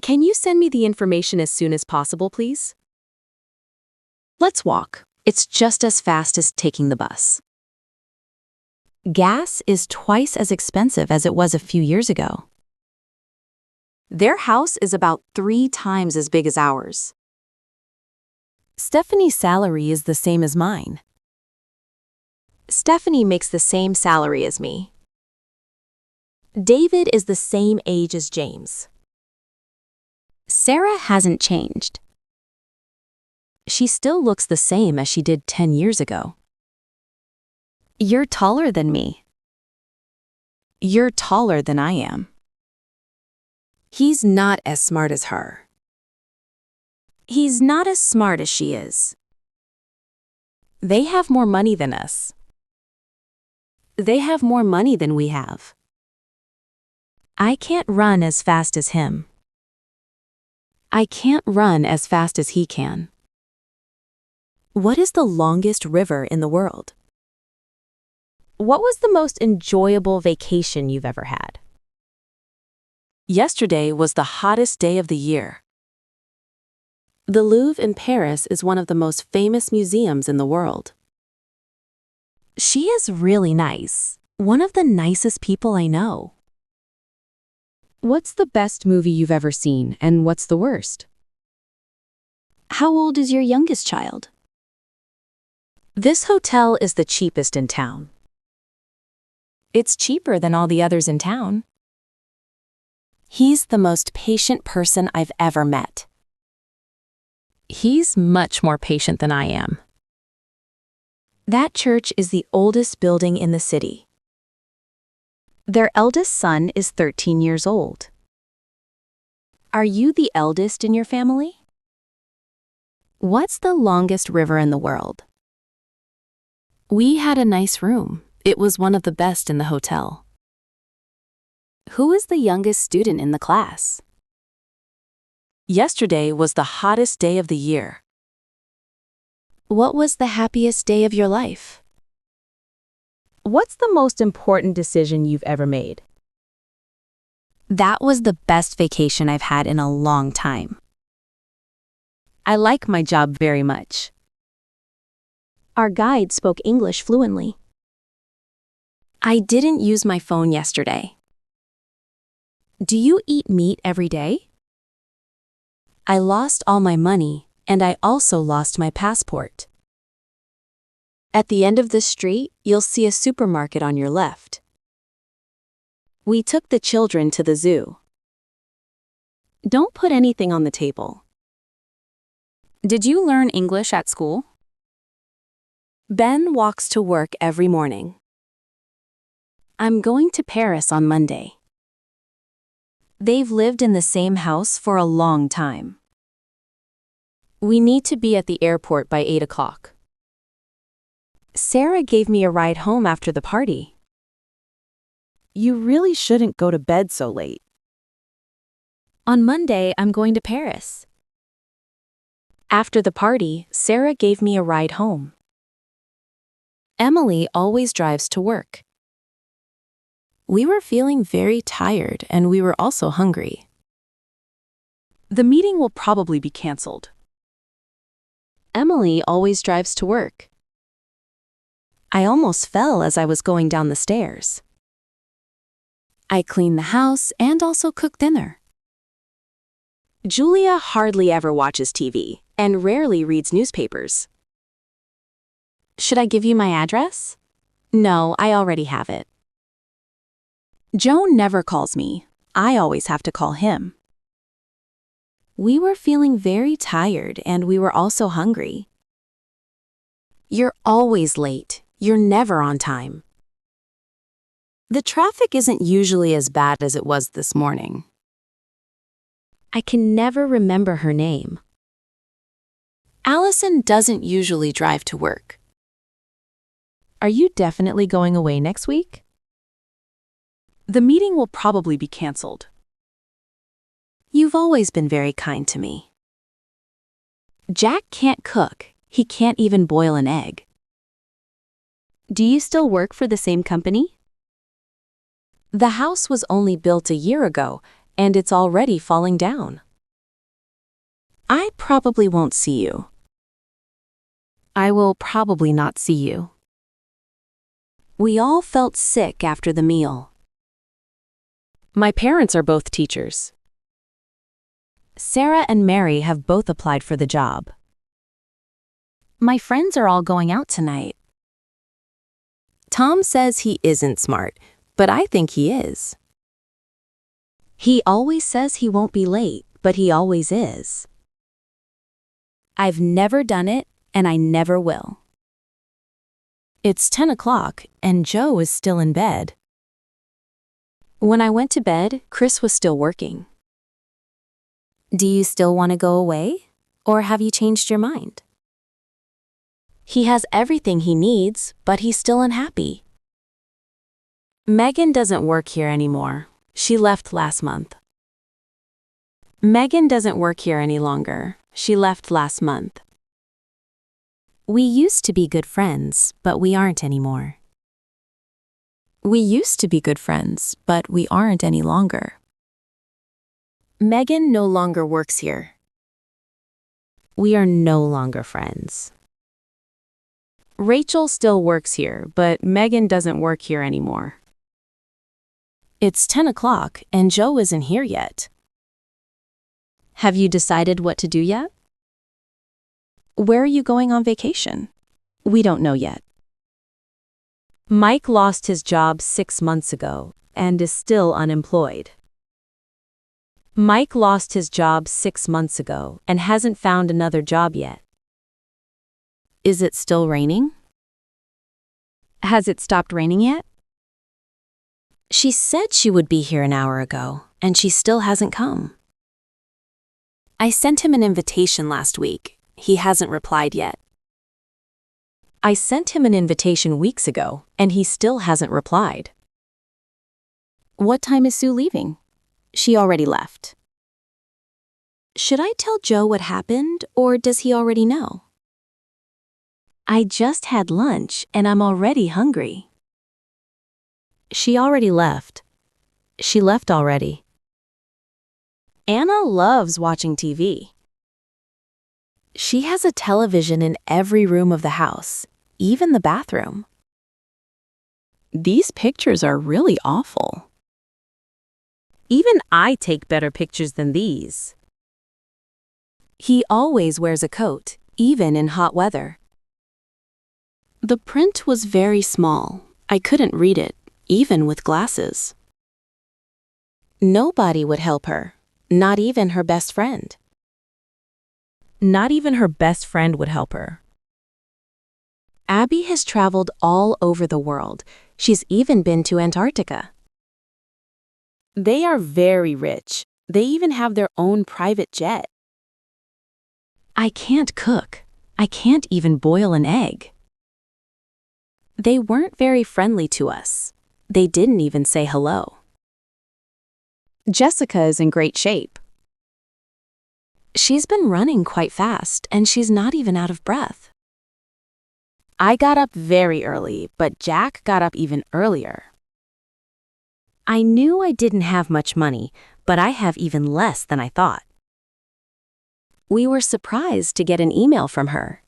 Can you send me the information as soon as possible, please? Let's walk. It's just as fast as taking the bus. Gas is twice as expensive as it was a few years ago. Their house is about 3 times as big as ours. Stephanie's salary is the same as mine. Stephanie makes the same salary as me. David is the same age as James. Sarah hasn't changed. She still looks the same as she did 10 years ago. You're taller than me. You're taller than I am. He's not as smart as her. He's not as smart as she is. They have more money than us. They have more money than we have. I can't run as fast as him. I can't run as fast as he can. What is the longest river in the world? What was the most enjoyable vacation you've ever had? Yesterday was the hottest day of the year. The Louvre in Paris is one of the most famous museums in the world. She is really nice. One of the nicest people I know. What's the best movie you've ever seen, and what's the worst? How old is your youngest child? This hotel is the cheapest in town. It's cheaper than all the others in town. He's the most patient person I've ever met. He's much more patient than I am. That church is the oldest building in the city. Their eldest son is 13 years old. Are you the eldest in your family? What's the longest river in the world? We had a nice room. It was one of the best in the hotel. Who is the youngest student in the class? Yesterday was the hottest day of the year. What was the happiest day of your life? What's the most important decision you've ever made? That was the best vacation I've had in a long time. I like my job very much. Our guide spoke English fluently. I didn't use my phone yesterday. Do you eat meat every day? I lost all my money, and I also lost my passport. At the end of the street, you'll see a supermarket on your left. We took the children to the zoo. Don't put anything on the table. Did you learn English at school? Ben walks to work every morning. I'm going to Paris on Monday. They've lived in the same house for a long time. We need to be at the airport by 8 o'clock. Sarah gave me a ride home after the party. You really shouldn't go to bed so late. On Monday, I'm going to Paris. After the party, Sarah gave me a ride home. Emily always drives to work. We were feeling very tired and we were also hungry. The meeting will probably be canceled. Emily always drives to work. I almost fell as I was going down the stairs. I clean the house and also cook dinner. Julia hardly ever watches TV and rarely reads newspapers. Should I give you my address? No, I already have it. Joe never calls me. I always have to call him. We were feeling very tired and we were also hungry. You're always late. You're never on time. The traffic isn't usually as bad as it was this morning. I can never remember her name. Allison doesn't usually drive to work. Are you definitely going away next week? The meeting will probably be canceled. You've always been very kind to me. Jack can't cook. He can't even boil an egg. Do you still work for the same company? The house was only built a year ago, and it's already falling down. I probably won't see you. I will probably not see you. We all felt sick after the meal. My parents are both teachers. Sarah and Mary have both applied for the job. My friends are all going out tonight. Tom says he isn't smart, but I think he is. He always says he won't be late, but he always is. I've never done it, and I never will. It's 10 o'clock, and Joe is still in bed. When I went to bed, Chris was still working. Do you still want to go away, or have you changed your mind? He has everything he needs, but he's still unhappy. Megan doesn't work here anymore. She left last month. Megan doesn't work here any longer. She left last month. We used to be good friends, but we aren't anymore. We used to be good friends, but we aren't any longer. Megan no longer works here. We are no longer friends. Rachel still works here, but Megan doesn't work here anymore. It's 10 o'clock, and Joe isn't here yet. Have you decided what to do yet? Where are you going on vacation? We don't know yet. Mike lost his job 6 months ago and is still unemployed. Mike lost his job 6 months ago and hasn't found another job yet. Is it still raining? Has it stopped raining yet? She said she would be here an hour ago, and she still hasn't come. I sent him an invitation last week. He hasn't replied yet. I sent him an invitation weeks ago, and he still hasn't replied. What time is Sue leaving? She already left. Should I tell Joe what happened, or does he already know? I just had lunch, and I'm already hungry. She already left. She left already. Anna loves watching TV. She has a television in every room of the house, even the bathroom. These pictures are really awful. Even I take better pictures than these. He always wears a coat, even in hot weather. The print was very small. I couldn't read it, even with glasses. Nobody would help her, not even her best friend. Not even her best friend would help her. Abby has traveled all over the world. She's even been to Antarctica. They are very rich. They even have their own private jet. I can't cook. I can't even boil an egg. They weren't very friendly to us. They didn't even say hello. Jessica is in great shape. She's been running quite fast, and she's not even out of breath. I got up very early, but Jack got up even earlier. I knew I didn't have much money, but I have even less than I thought. We were surprised to get an email from her.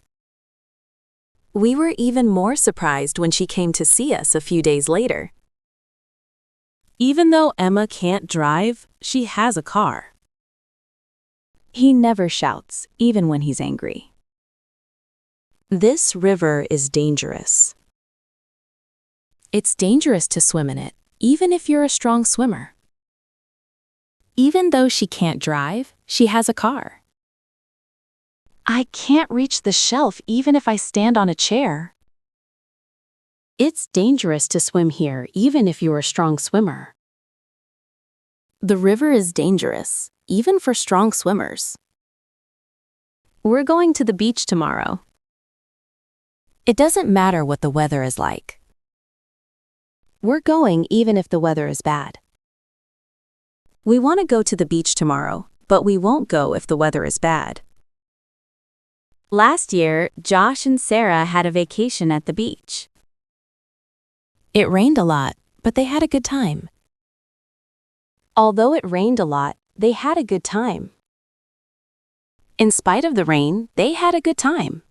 We were even more surprised when she came to see us a few days later. Even though Emma can't drive, she has a car. He never shouts, even when he's angry. This river is dangerous. It's dangerous to swim in it, even if you're a strong swimmer. Even though she can't drive, she has a car. I can't reach the shelf even if I stand on a chair. It's dangerous to swim here even if you're a strong swimmer. The river is dangerous, even for strong swimmers. We're going to the beach tomorrow. It doesn't matter what the weather is like. We're going even if the weather is bad. We want to go to the beach tomorrow, but we won't go if the weather is bad. Last year, Josh and Sarah had a vacation at the beach. It rained a lot, but they had a good time. Although it rained a lot, they had a good time. In spite of the rain, they had a good time.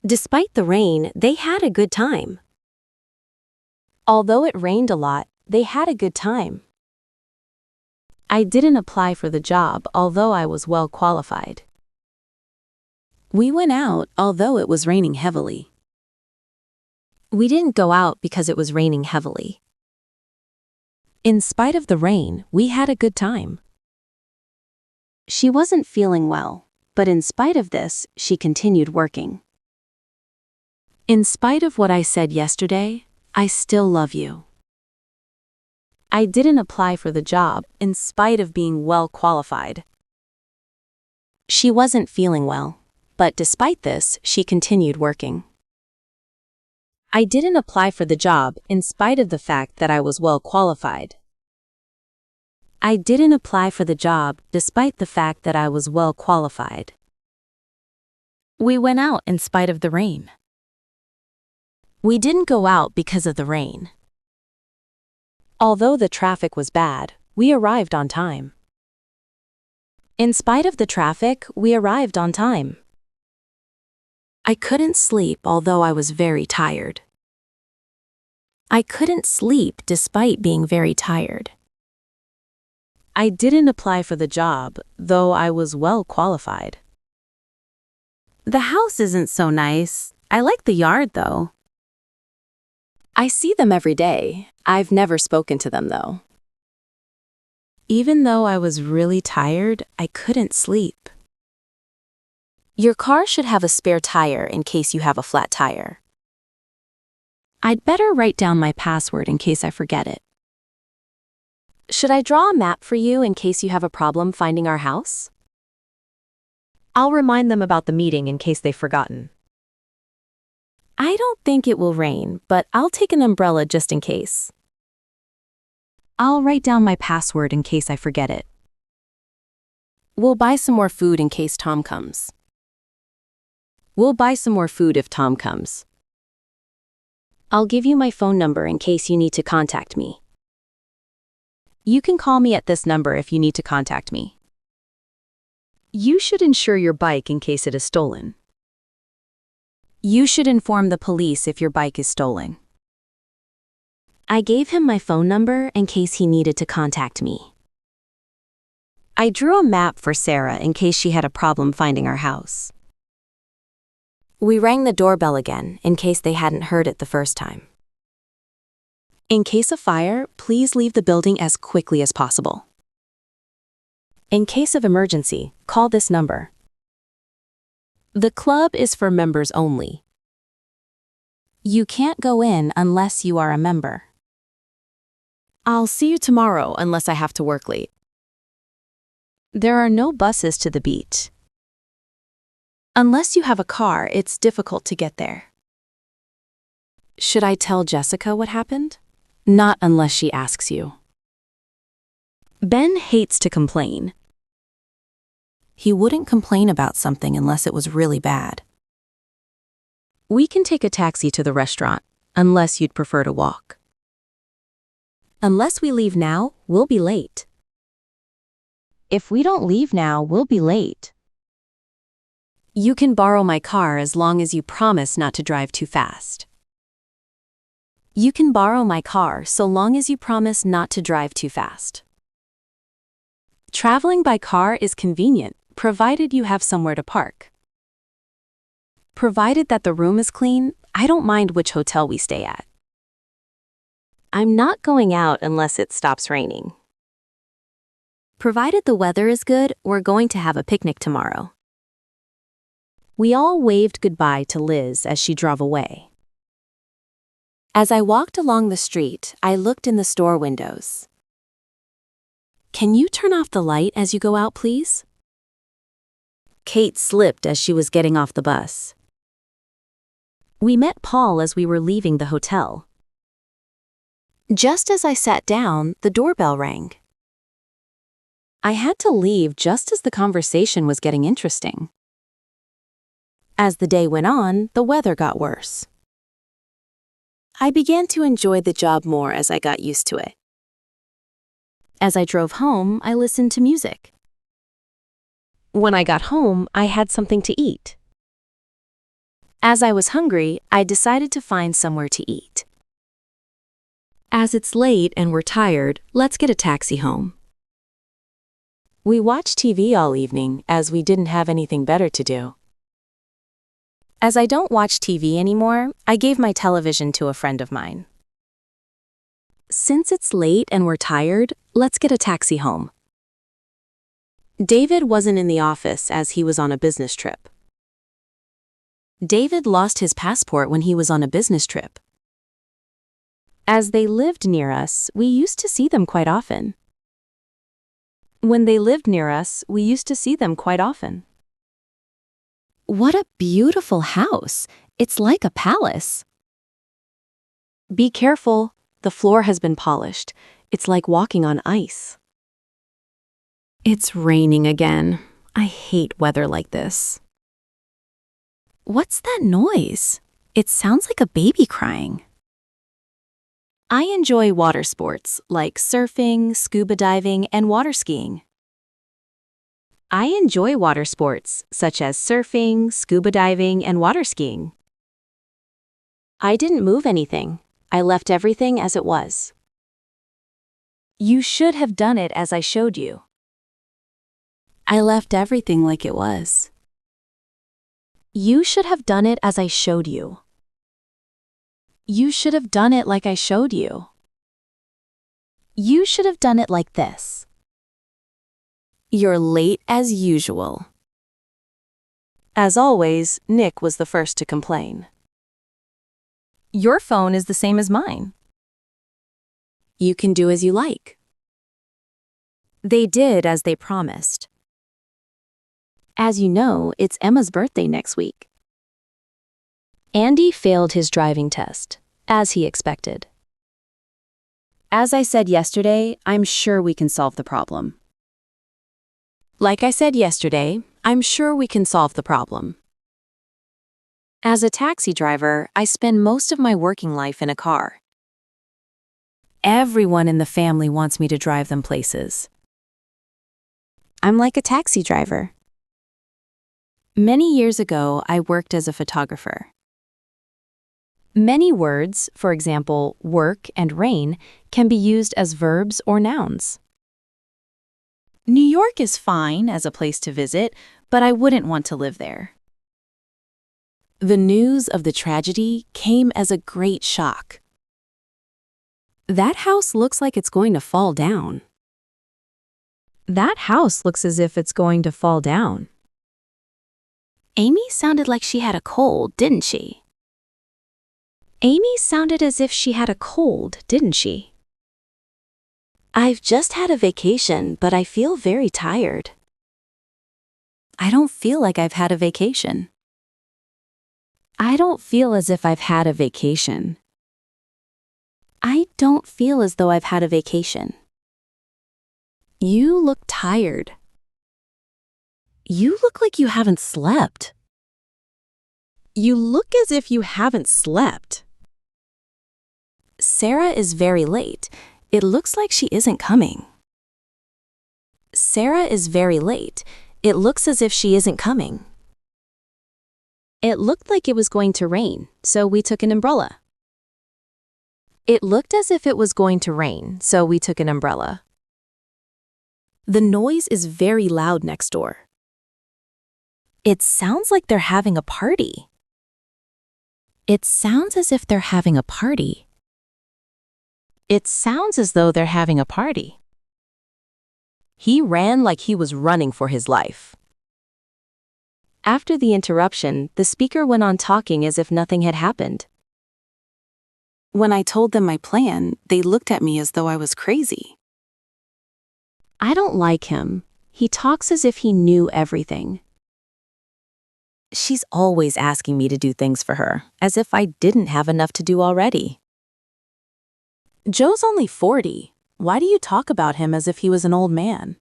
Despite the rain, they had a good time. Although it rained a lot, they had a good time. I didn't apply for the job, although I was well qualified. We went out, although it was raining heavily. We didn't go out because it was raining heavily. In spite of the rain, we had a good time. She wasn't feeling well, but in spite of this, she continued working. In spite of what I said yesterday, I still love you. I didn't apply for the job in spite of being well qualified. She wasn't feeling well, but despite this, she continued working. I didn't apply for the job in spite of the fact that I was well qualified. I didn't apply for the job despite the fact that I was well qualified. We went out in spite of the rain. We didn't go out because of the rain. Although the traffic was bad, we arrived on time. In spite of the traffic, we arrived on time. I couldn't sleep although I was very tired. I couldn't sleep despite being very tired. I didn't apply for the job, though I was well qualified. The house isn't so nice. I like the yard, though. I see them every day. I've never spoken to them, though. Even though I was really tired, I couldn't sleep. Your car should have a spare tire in case you have a flat tire. I'd better write down my password in case I forget it. Should I draw a map for you in case you have a problem finding our house? I'll remind them about the meeting in case they've forgotten. I don't think it will rain, but I'll take an umbrella just in case. I'll write down my password in case I forget it. We'll buy some more food in case Tom comes. We'll buy some more food if Tom comes. I'll give you my phone number in case you need to contact me. You can call me at this number if you need to contact me. You should insure your bike in case it is stolen. You should inform the police if your bike is stolen. I gave him my phone number in case he needed to contact me. I drew a map for Sarah in case she had a problem finding our house. We rang the doorbell again in case they hadn't heard it the first time. In case of fire, please leave the building as quickly as possible. In case of emergency, call this number. The club is for members only. You can't go in unless you are a member. I'll see you tomorrow unless I have to work late. There are no buses to the beach. Unless you have a car, it's difficult to get there. Should I tell Jessica what happened? Not unless she asks you. Ben hates to complain. He wouldn't complain about something unless it was really bad. We can take a taxi to the restaurant, unless you'd prefer to walk. Unless we leave now, we'll be late. If we don't leave now, we'll be late. You can borrow my car as long as you promise not to drive too fast. You can borrow my car so long as you promise not to drive too fast. Traveling by car is convenient, provided you have somewhere to park. Provided that the room is clean, I don't mind which hotel we stay at. I'm not going out unless it stops raining. Provided the weather is good, we're going to have a picnic tomorrow. We all waved goodbye to Liz as she drove away. As I walked along the street, I looked in the store windows. Can you turn off the light as you go out, please? Kate slipped as she was getting off the bus. We met Paul as we were leaving the hotel. Just as I sat down, the doorbell rang. I had to leave just as the conversation was getting interesting. As the day went on, the weather got worse. I began to enjoy the job more as I got used to it. As I drove home, I listened to music. When I got home, I had something to eat. As I was hungry, I decided to find somewhere to eat. As it's late and we're tired, let's get a taxi home. We watched TV all evening as we didn't have anything better to do. As I don't watch TV anymore, I gave my television to a friend of mine. Since it's late and we're tired, let's get a taxi home. David wasn't in the office as he was on a business trip. David lost his passport when he was on a business trip. As they lived near us, we used to see them quite often. When they lived near us, we used to see them quite often. What a beautiful house! It's like a palace. Be careful, the floor has been polished. It's like walking on ice. It's raining again. I hate weather like this. What's that noise? It sounds like a baby crying. I enjoy water sports like surfing, scuba diving, and water skiing. I enjoy water sports such as surfing, scuba diving, and water skiing. I didn't move anything. I left everything as it was. You should have done it as I showed you. I left everything like it was. You should have done it as I showed you. You should have done it like I showed you. You should have done it like this. You're late as usual. As always, Nick was the first to complain. Your phone is the same as mine. You can do as you like. They did as they promised. As you know, it's Emma's birthday next week. Andy failed his driving test, as he expected. As I said yesterday, I'm sure we can solve the problem. Like I said yesterday, I'm sure we can solve the problem. As a taxi driver, I spend most of my working life in a car. Everyone in the family wants me to drive them places. I'm like a taxi driver. Many years ago, I worked as a photographer. Many words, for example, work and rain, can be used as verbs or nouns. New York is fine as a place to visit, but I wouldn't want to live there. The news of the tragedy came as a great shock. That house looks like it's going to fall down. That house looks as if it's going to fall down. Amy sounded like she had a cold, didn't she? Amy sounded as if she had a cold, didn't she? I've just had a vacation, but I feel very tired. I don't feel like I've had a vacation. I don't feel as if I've had a vacation. I don't feel as though I've had a vacation. You look tired. You look like you haven't slept. You look as if you haven't slept. Sarah is very late. It looks like she isn't coming. Sarah is very late. It looks as if she isn't coming. It looked like it was going to rain, so we took an umbrella. It looked as if it was going to rain, so we took an umbrella. The noise is very loud next door. It sounds like they're having a party. It sounds as if they're having a party. It sounds as though they're having a party. He ran like he was running for his life. After the interruption, the speaker went on talking as if nothing had happened. When I told them my plan, they looked at me as though I was crazy. I don't like him. He talks as if he knew everything. She's always asking me to do things for her, as if I didn't have enough to do already. Joe's only 40. Why do you talk about him as if he was an old man?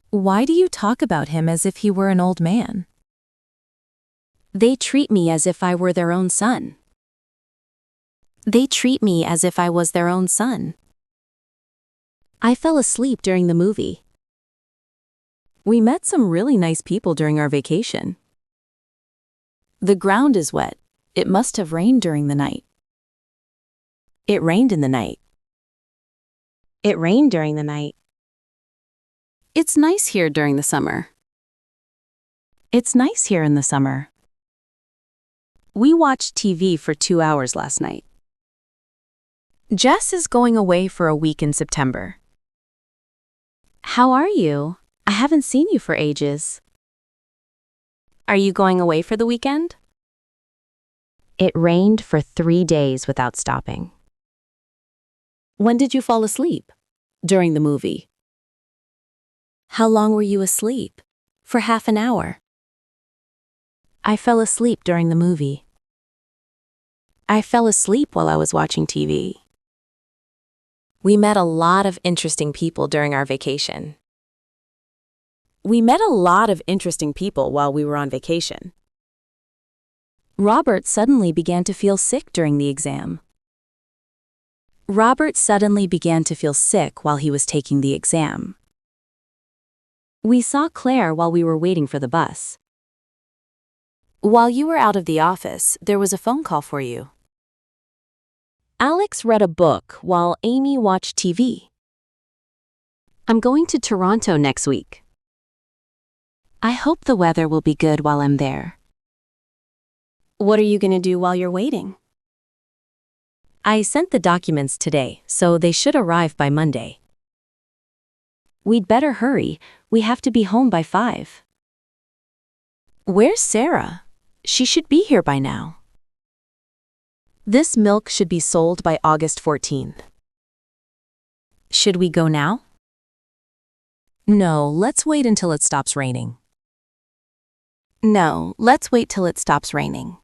Why do you talk about him as if he were an old man? They treat me as if I were their own son. They treat me as if I was their own son. I fell asleep during the movie. We met some really nice people during our vacation. The ground is wet. It must have rained during the night. It rained in the night. It rained during the night. It's nice here during the summer. It's nice here in the summer. We watched TV for 2 hours last night. Jess is going away for a week in September. How are you? I haven't seen you for ages. Are you going away for the weekend? It rained for 3 days without stopping. When did you fall asleep? During the movie. How long were you asleep? For half an hour. I fell asleep during the movie. I fell asleep while I was watching TV. We met a lot of interesting people during our vacation. We met a lot of interesting people while we were on vacation. Robert suddenly began to feel sick during the exam. Robert suddenly began to feel sick while he was taking the exam. We saw Claire while we were waiting for the bus. While you were out of the office, there was a phone call for you. Alex read a book while Amy watched TV. I'm going to Toronto next week. I hope the weather will be good while I'm there. What are you going to do while you're waiting? I sent the documents today, so they should arrive by Monday. We'd better hurry. We have to be home by 5. Where's Sarah? She should be here by now. This milk should be sold by August 14th. Should we go now? No, let's wait until it stops raining. No, let's wait till it stops raining.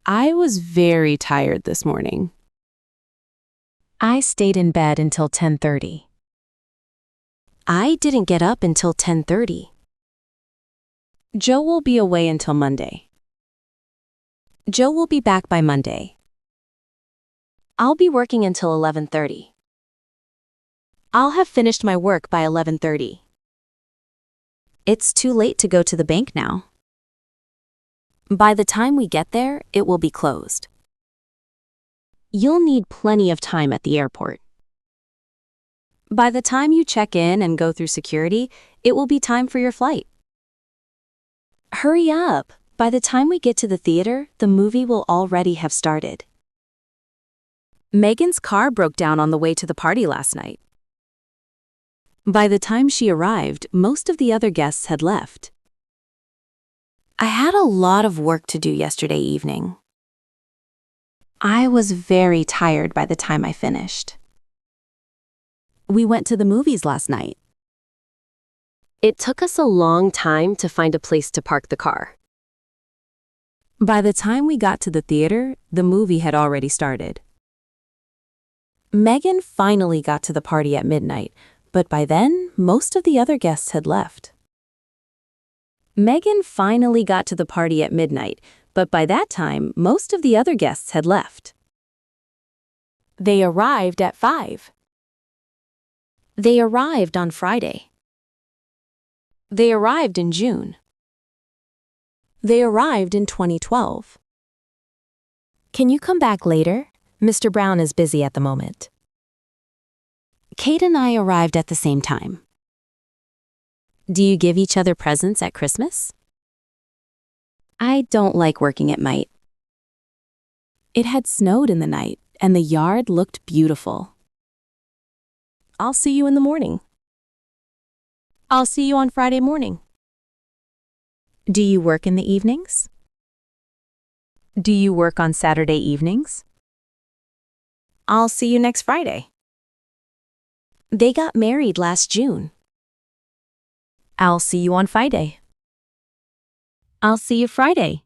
I was very tired this morning. I stayed in bed until 10:30. I didn't get up until 10:30. Joe will be away until Monday. Joe will be back by Monday. I'll be working until 11:30. I'll have finished my work by 11:30. It's too late to go to the bank now. By the time we get there, it will be closed. You'll need plenty of time at the airport. By the time you check in and go through security, it will be time for your flight. Hurry up! By the time we get to the theater, the movie will already have started. Megan's car broke down on the way to the party last night. By the time she arrived, most of the other guests had left. I had a lot of work to do yesterday evening. I was very tired by the time I finished. We went to the movies last night. It took us a long time to find a place to park the car. By the time we got to the theater, the movie had already started. Megan finally got to the party at midnight, but by then, most of the other guests had left. Megan finally got to the party at midnight, but by that time, most of the other guests had left. They arrived at 5. They arrived on Friday. They arrived in June. They arrived in 2012. Can you come back later? Mr. Brown is busy at the moment. Kate and I arrived at the same time. Do you give each other presents at Christmas? I don't like working at Mite. It had snowed in the night, and the yard looked beautiful. I'll see you in the morning. I'll see you on Friday morning. Do you work in the evenings? Do you work on Saturday evenings? I'll see you next Friday. They got married last June. I'll see you on Friday. I'll see you Friday.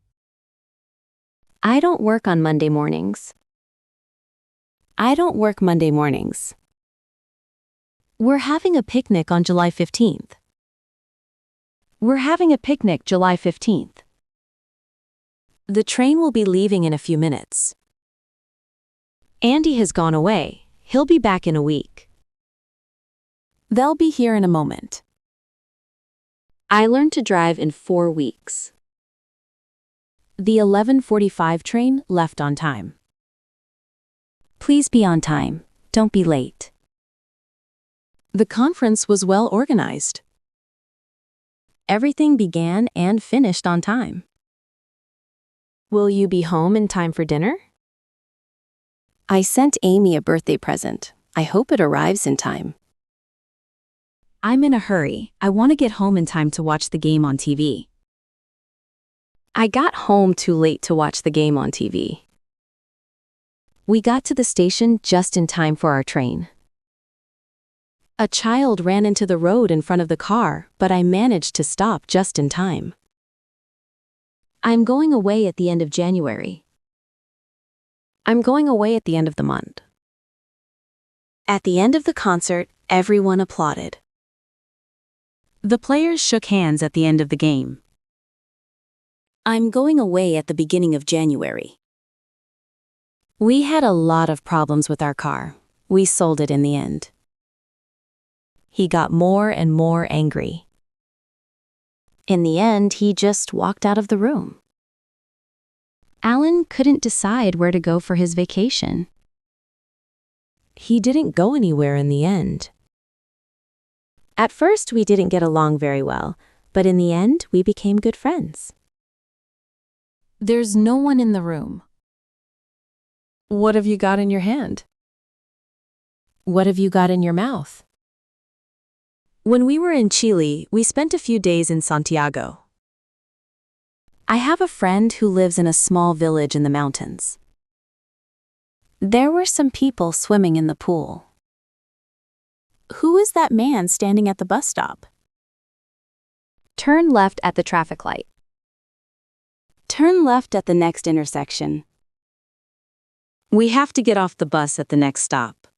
I don't work on Monday mornings. I don't work Monday mornings. We're having a picnic on July 15th. We're having a picnic July 15th. The train will be leaving in a few minutes. Andy has gone away. He'll be back in a week. They'll be here in a moment. I learned to drive in 4 weeks. The 11:45 train left on time. Please be on time. Don't be late. The conference was well organized. Everything began and finished on time. Will you be home in time for dinner? I sent Amy a birthday present. I hope it arrives in time. I'm in a hurry. I want to get home in time to watch the game on TV. I got home too late to watch the game on TV. We got to the station just in time for our train. A child ran into the road in front of the car, but I managed to stop just in time. I'm going away at the end of January. I'm going away at the end of the month. At the end of the concert, everyone applauded. The players shook hands at the end of the game. I'm going away at the beginning of January. We had a lot of problems with our car. We sold it in the end. He got more and more angry. In the end, he just walked out of the room. Alan couldn't decide where to go for his vacation. He didn't go anywhere in the end. At first, we didn't get along very well, but in the end, we became good friends. There's no one in the room. What have you got in your hand? What have you got in your mouth? When we were in Chile, we spent a few days in Santiago. I have a friend who lives in a small village in the mountains. There were some people swimming in the pool. Who is that man standing at the bus stop? Turn left at the traffic light. Turn left at the next intersection. We have to get off the bus at the next stop.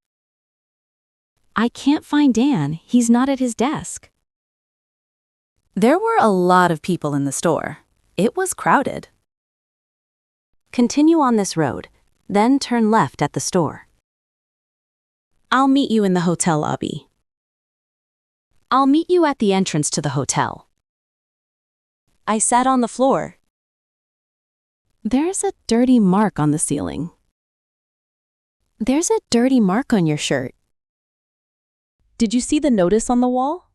I can't find Dan. He's not at his desk. There were a lot of people in the store. It was crowded. Continue on this road, then turn left at the store. I'll meet you in the hotel lobby. I'll meet you at the entrance to the hotel. I sat on the floor. There's a dirty mark on the ceiling. There's a dirty mark on your shirt. Did you see the notice on the wall?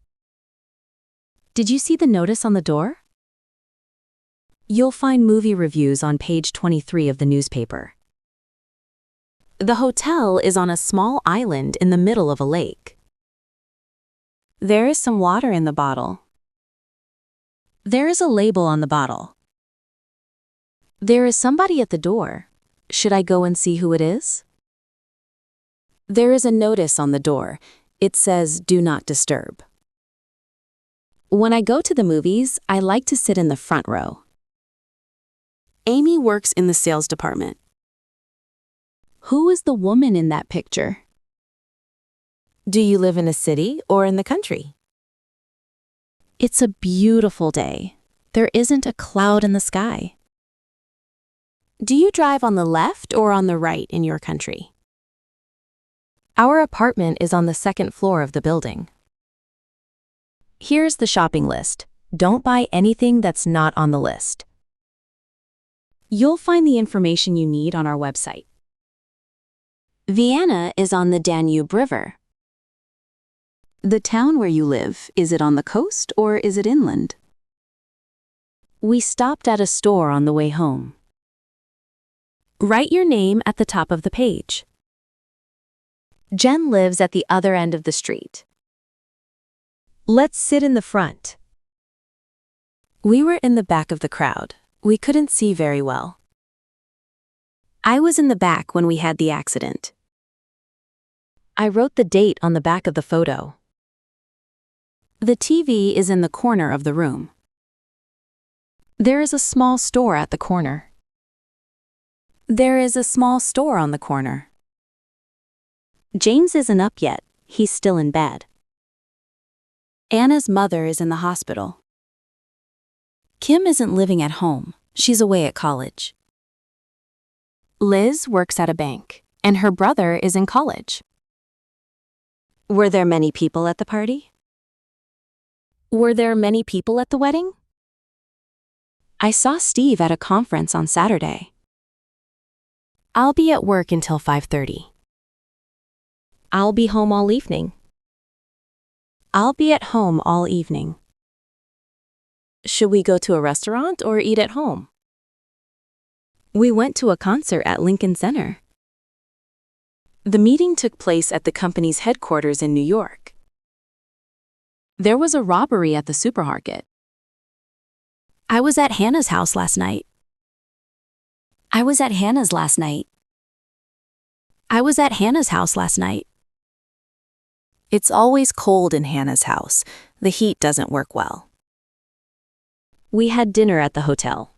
Did you see the notice on the door? You'll find movie reviews on page 23 of the newspaper. The hotel is on a small island in the middle of a lake. There is some water in the bottle. There is a label on the bottle. There is somebody at the door. Should I go and see who it is? There is a notice on the door. It says, "Do not disturb." When I go to the movies, I like to sit in the front row. Amy works in the sales department. Who is the woman in that picture? Do you live in a city or in the country? It's a beautiful day. There isn't a cloud in the sky. Do you drive on the left or on the right in your country? Our apartment is on the second floor of the building. Here's the shopping list. Don't buy anything that's not on the list. You'll find the information you need on our website. Vienna is on the Danube River. The town where you live, is it on the coast or is it inland? We stopped at a store on the way home. Write your name at the top of the page. Jen lives at the other end of the street. Let's sit in the front. We were in the back of the crowd. We couldn't see very well. I was in the back when we had the accident. I wrote the date on the back of the photo. The TV is in the corner of the room. There is a small store at the corner. There is a small store on the corner. James isn't up yet. He's still in bed. Anna's mother is in the hospital. Kim isn't living at home. She's away at college. Liz works at a bank, and her brother is in college. Were there many people at the party? Were there many people at the wedding? I saw Steve at a conference on Saturday. I'll be at work until 5:30. I'll be home all evening. I'll be at home all evening. Should we go to a restaurant or eat at home? We went to a concert at Lincoln Center. The meeting took place at the company's headquarters in New York. There was a robbery at the supermarket. I was at Hannah's house last night. I was at Hannah's last night. I was at Hannah's house last night. It's always cold in Hannah's house. The heat doesn't work well. We had dinner at the hotel.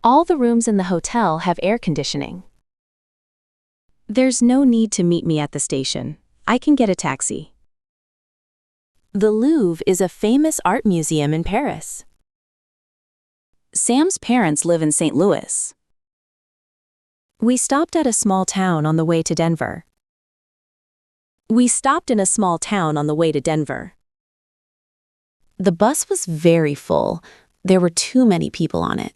All the rooms in the hotel have air conditioning. There's no need to meet me at the station. I can get a taxi. The Louvre is a famous art museum in Paris. Sam's parents live in St. Louis. We stopped at a small town on the way to Denver. We stopped in a small town on the way to Denver. The bus was very full. There were too many people on it.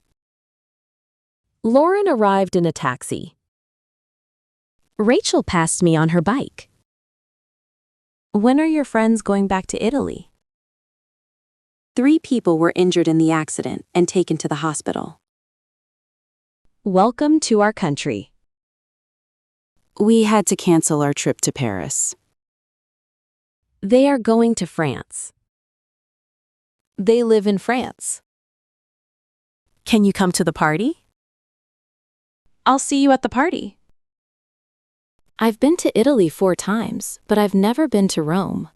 Lauren arrived in a taxi. Rachel passed me on her bike. When are your friends going back to Italy? 3 people were injured in the accident and taken to the hospital. Welcome to our country. We had to cancel our trip to Paris. They are going to France. They live in France. Can you come to the party? I'll see you at the party. I've been to Italy 4 times, but I've never been to Rome.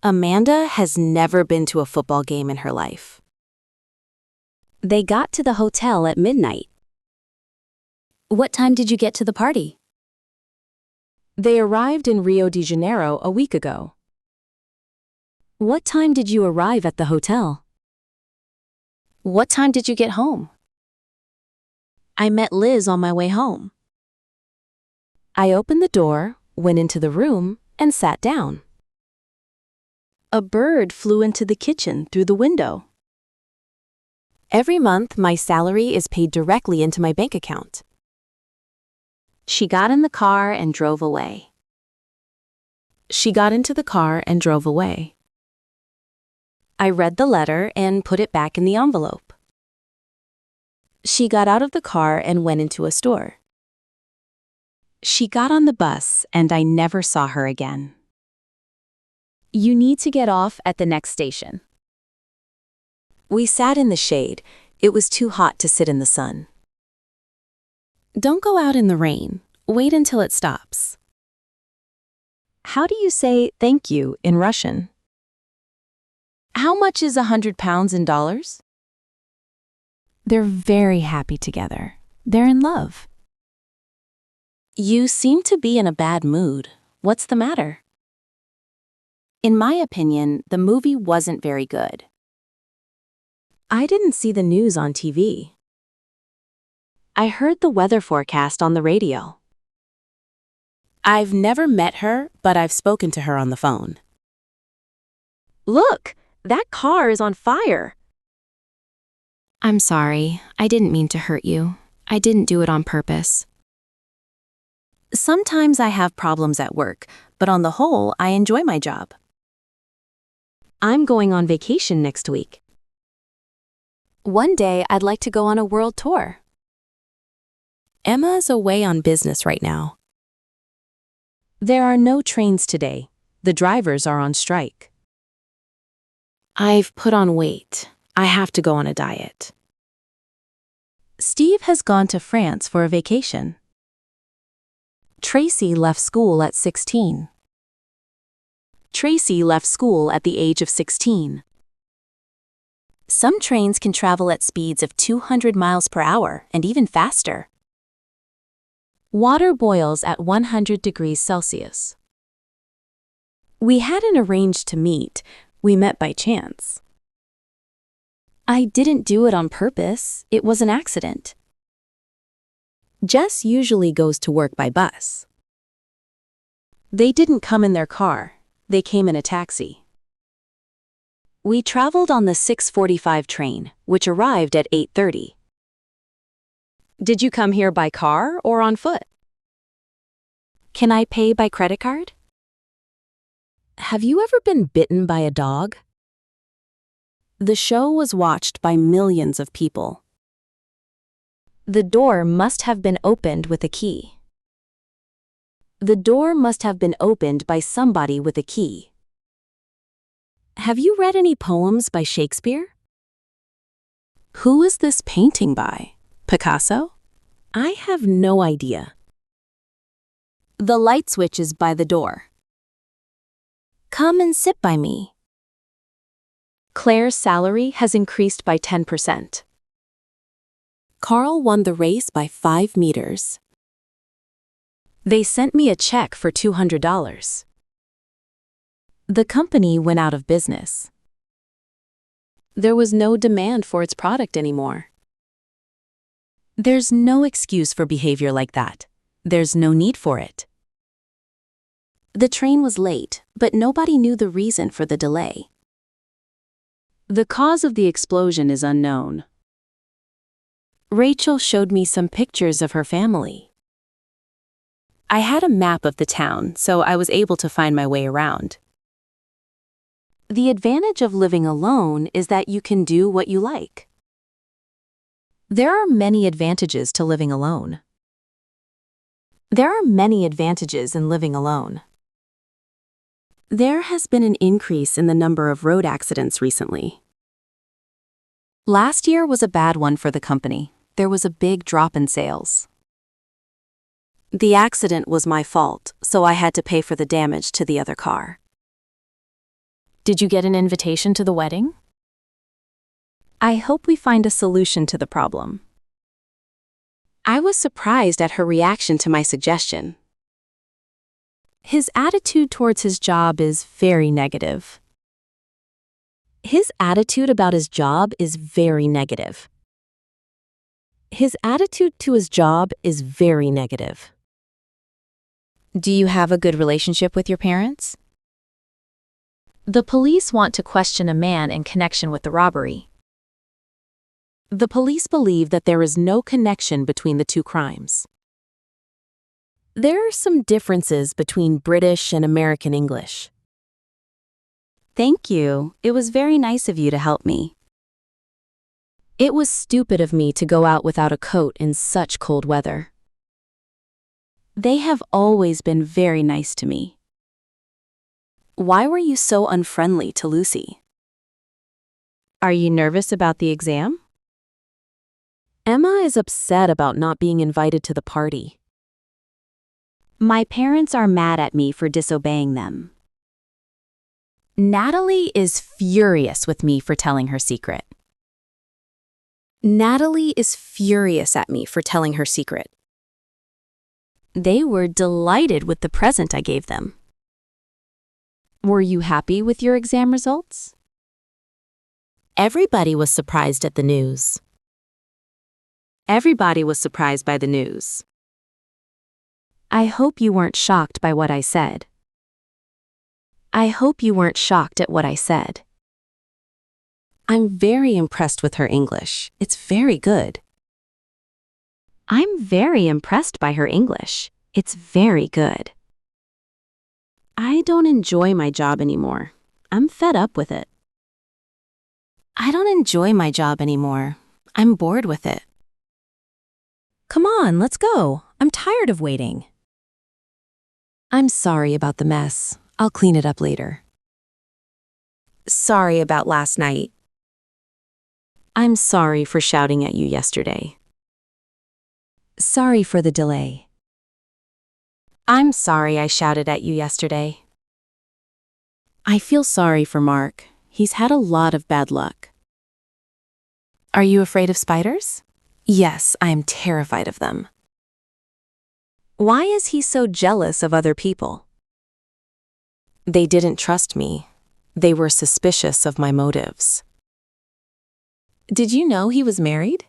Amanda has never been to a football game in her life. They got to the hotel at midnight. What time did you get to the party? They arrived in Rio de Janeiro a week ago. What time did you arrive at the hotel? What time did you get home? I met Liz on my way home. I opened the door, went into the room, and sat down. A bird flew into the kitchen through the window. Every month, my salary is paid directly into my bank account. She got in the car and drove away. She got into the car and drove away. I read the letter and put it back in the envelope. She got out of the car and went into a store. She got on the bus and I never saw her again. You need to get off at the next station. We sat in the shade. It was too hot to sit in the sun. Don't go out in the rain. Wait until it stops. How do you say thank you in Russian? How much is 100 pounds in dollars? They're very happy together. They're in love. You seem to be in a bad mood. What's the matter? In my opinion, the movie wasn't very good. I didn't see the news on TV. I heard the weather forecast on the radio. I've never met her, but I've spoken to her on the phone. Look, that car is on fire. I'm sorry. I didn't mean to hurt you. I didn't do it on purpose. Sometimes I have problems at work, but on the whole, I enjoy my job. I'm going on vacation next week. One day, I'd like to go on a world tour. Emma is away on business right now. There are no trains today. The drivers are on strike. I've put on weight. I have to go on a diet. Steve has gone to France for a vacation. Tracy left school at 16. Tracy left school at the age of 16. Some trains can travel at speeds of 200 miles per hour and even faster. Water boils at 100 degrees Celsius. We hadn't arranged to meet. We met by chance. I didn't do it on purpose. It was an accident. Jess usually goes to work by bus. They didn't come in their car. They came in a taxi. We traveled on the 6:45 train, which arrived at 8:30. Did you come here by car or on foot? Can I pay by credit card? Have you ever been bitten by a dog? The show was watched by millions of people. The door must have been opened with a key. The door must have been opened by somebody with a key. Have you read any poems by Shakespeare? Who is this painting by? Picasso? I have no idea. The light switch is by the door. Come and sit by me. Claire's salary has increased by 10%. Carl won the race by 5 meters. They sent me a check for $200. The company went out of business. There was no demand for its product anymore. There's no excuse for behavior like that. There's no need for it. The train was late, but nobody knew the reason for the delay. The cause of the explosion is unknown. Rachel showed me some pictures of her family. I had a map of the town, so I was able to find my way around. The advantage of living alone is that you can do what you like. There are many advantages to living alone. There are many advantages in living alone. There has been an increase in the number of road accidents recently. Last year was a bad one for the company. There was a big drop in sales. The accident was my fault, so I had to pay for the damage to the other car. Did you get an invitation to the wedding? I hope we find a solution to the problem. I was surprised at her reaction to my suggestion. His attitude towards his job is very negative. His attitude about his job is very negative. His attitude to his job is very negative. Do you have a good relationship with your parents? The police want to question a man in connection with the robbery. The police believe that there is no connection between the two crimes. There are some differences between British and American English. Thank you. It was very nice of you to help me. It was stupid of me to go out without a coat in such cold weather. They have always been very nice to me. Why were you so unfriendly to Lucy? Are you nervous about the exam? Emma is upset about not being invited to the party. My parents are mad at me for disobeying them. Natalie is furious with me for telling her secret. Natalie is furious at me for telling her secret. They were delighted with the present I gave them. Were you happy with your exam results? Everybody was surprised at the news. Everybody was surprised by the news. I hope you weren't shocked by what I said. I hope you weren't shocked at what I said. I'm very impressed with her English. It's very good. I'm very impressed by her English. It's very good. I don't enjoy my job anymore. I'm fed up with it. I don't enjoy my job anymore. I'm bored with it. Come on, let's go. I'm tired of waiting. I'm sorry about the mess. I'll clean it up later. Sorry about last night. I'm sorry for shouting at you yesterday. Sorry for the delay. I'm sorry I shouted at you yesterday. I feel sorry for Mark. He's had a lot of bad luck. Are you afraid of spiders? Yes, I am terrified of them. Why is he so jealous of other people? They didn't trust me. They were suspicious of my motives. Did you know he was married?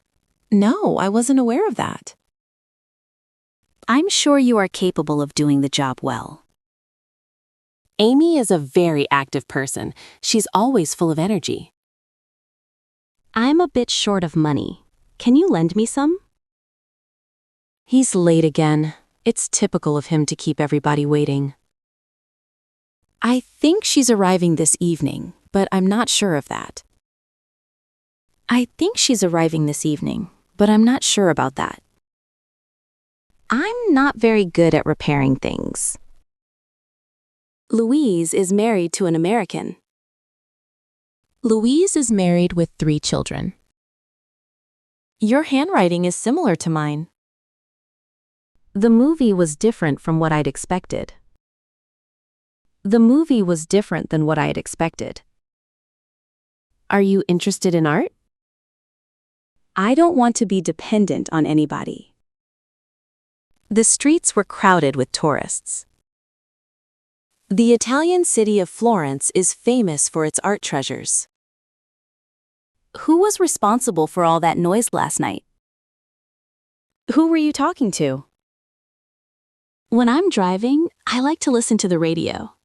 No, I wasn't aware of that. I'm sure you are capable of doing the job well. Amy is a very active person. She's always full of energy. I'm a bit short of money. Can you lend me some? He's late again. It's typical of him to keep everybody waiting. I think she's arriving this evening, but I'm not sure of that. I think she's arriving this evening, but I'm not sure about that. I'm not very good at repairing things. Louise is married to an American. Louise is married with 3 children. Your handwriting is similar to mine. The movie was different from what I'd expected. The movie was different than what I had expected. Are you interested in art? I don't want to be dependent on anybody. The streets were crowded with tourists. The Italian city of Florence is famous for its art treasures. Who was responsible for all that noise last night? Who were you talking to? When I'm driving, I like to listen to the radio.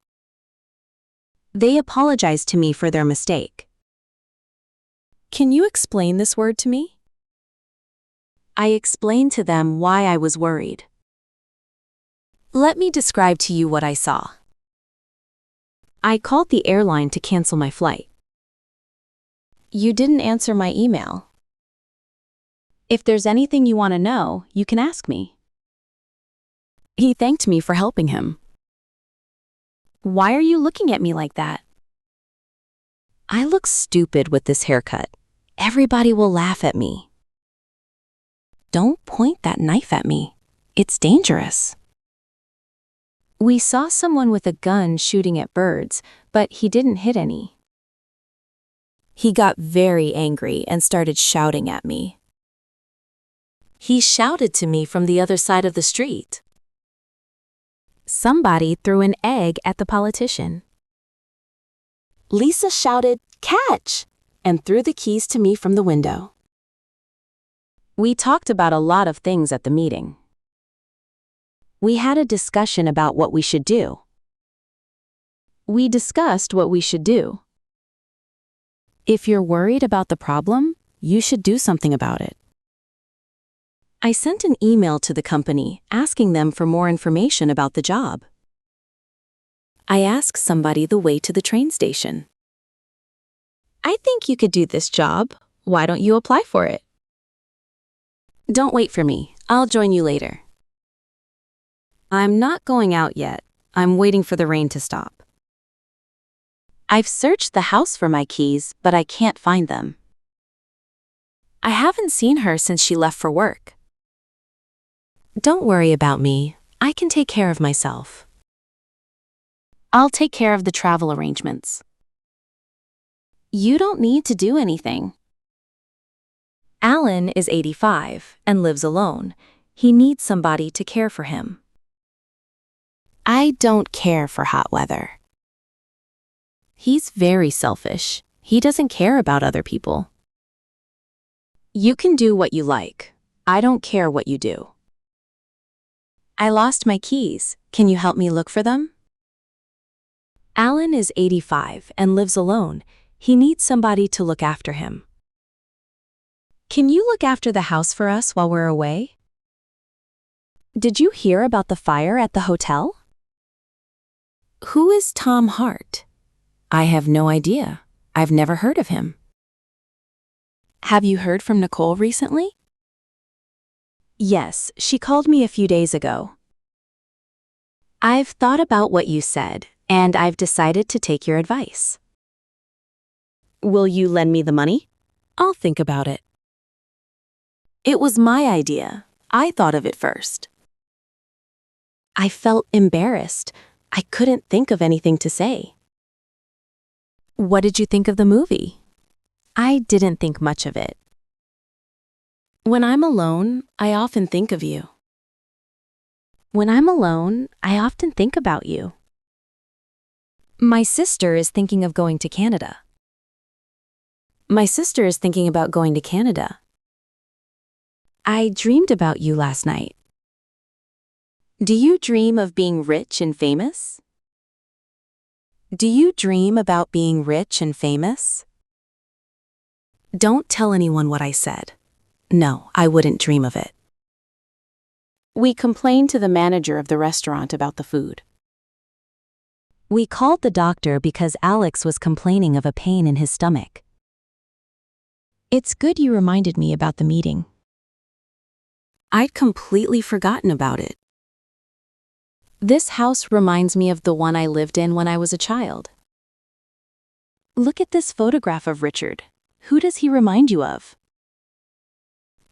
They apologized to me for their mistake. Can you explain this word to me? I explained to them why I was worried. Let me describe to you what I saw. I called the airline to cancel my flight. You didn't answer my email. If there's anything you want to know, you can ask me. He thanked me for helping him. Why are you looking at me like that? I look stupid with this haircut. Everybody will laugh at me. Don't point that knife at me. It's dangerous. We saw someone with a gun shooting at birds, but he didn't hit any. He got very angry and started shouting at me. He shouted to me from the other side of the street. Somebody threw an egg at the politician. Lisa shouted, "Catch!" and threw the keys to me from the window. We talked about a lot of things at the meeting. We had a discussion about what we should do. We discussed what we should do. If you're worried about the problem, you should do something about it. I sent an email to the company asking them for more information about the job. I asked somebody the way to the train station. I think you could do this job. Why don't you apply for it? Don't wait for me. I'll join you later. I'm not going out yet. I'm waiting for the rain to stop. I've searched the house for my keys, but I can't find them. I haven't seen her since she left for work. Don't worry about me. I can take care of myself. I'll take care of the travel arrangements. You don't need to do anything. Alan is 85 and lives alone. He needs somebody to care for him. I don't care for hot weather. He's very selfish. He doesn't care about other people. You can do what you like. I don't care what you do. I lost my keys. Can you help me look for them? Alan is 85 and lives alone. He needs somebody to look after him. Can you look after the house for us while we're away? Did you hear about the fire at the hotel? Who is Tom Hart? I have no idea. I've never heard of him. Have you heard from Nicole recently? Yes, she called me a few days ago. I've thought about what you said, and I've decided to take your advice. Will you lend me the money? I'll think about it. It was my idea. I thought of it first. I felt embarrassed. I couldn't think of anything to say. What did you think of the movie? I didn't think much of it. When I'm alone, I often think of you. When I'm alone, I often think about you. My sister is thinking of going to Canada. My sister is thinking about going to Canada. I dreamed about you last night. Do you dream of being rich and famous? Do you dream about being rich and famous? Don't tell anyone what I said. No, I wouldn't dream of it. We complained to the manager of the restaurant about the food. We called the doctor because Alex was complaining of a pain in his stomach. It's good you reminded me about the meeting. I'd completely forgotten about it. This house reminds me of the one I lived in when I was a child. Look at this photograph of Richard. Who does he remind you of?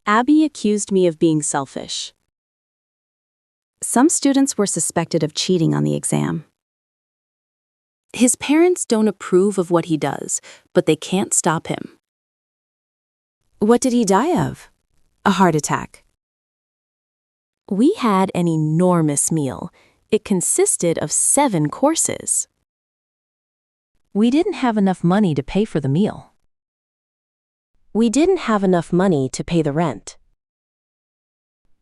Abby accused me of being selfish. Some students were suspected of cheating on the exam. His parents don't approve of what he does, but they can't stop him. What did he die of? A heart attack. We had an enormous meal. It consisted of 7 courses. We didn't have enough money to pay for the meal. We didn't have enough money to pay the rent.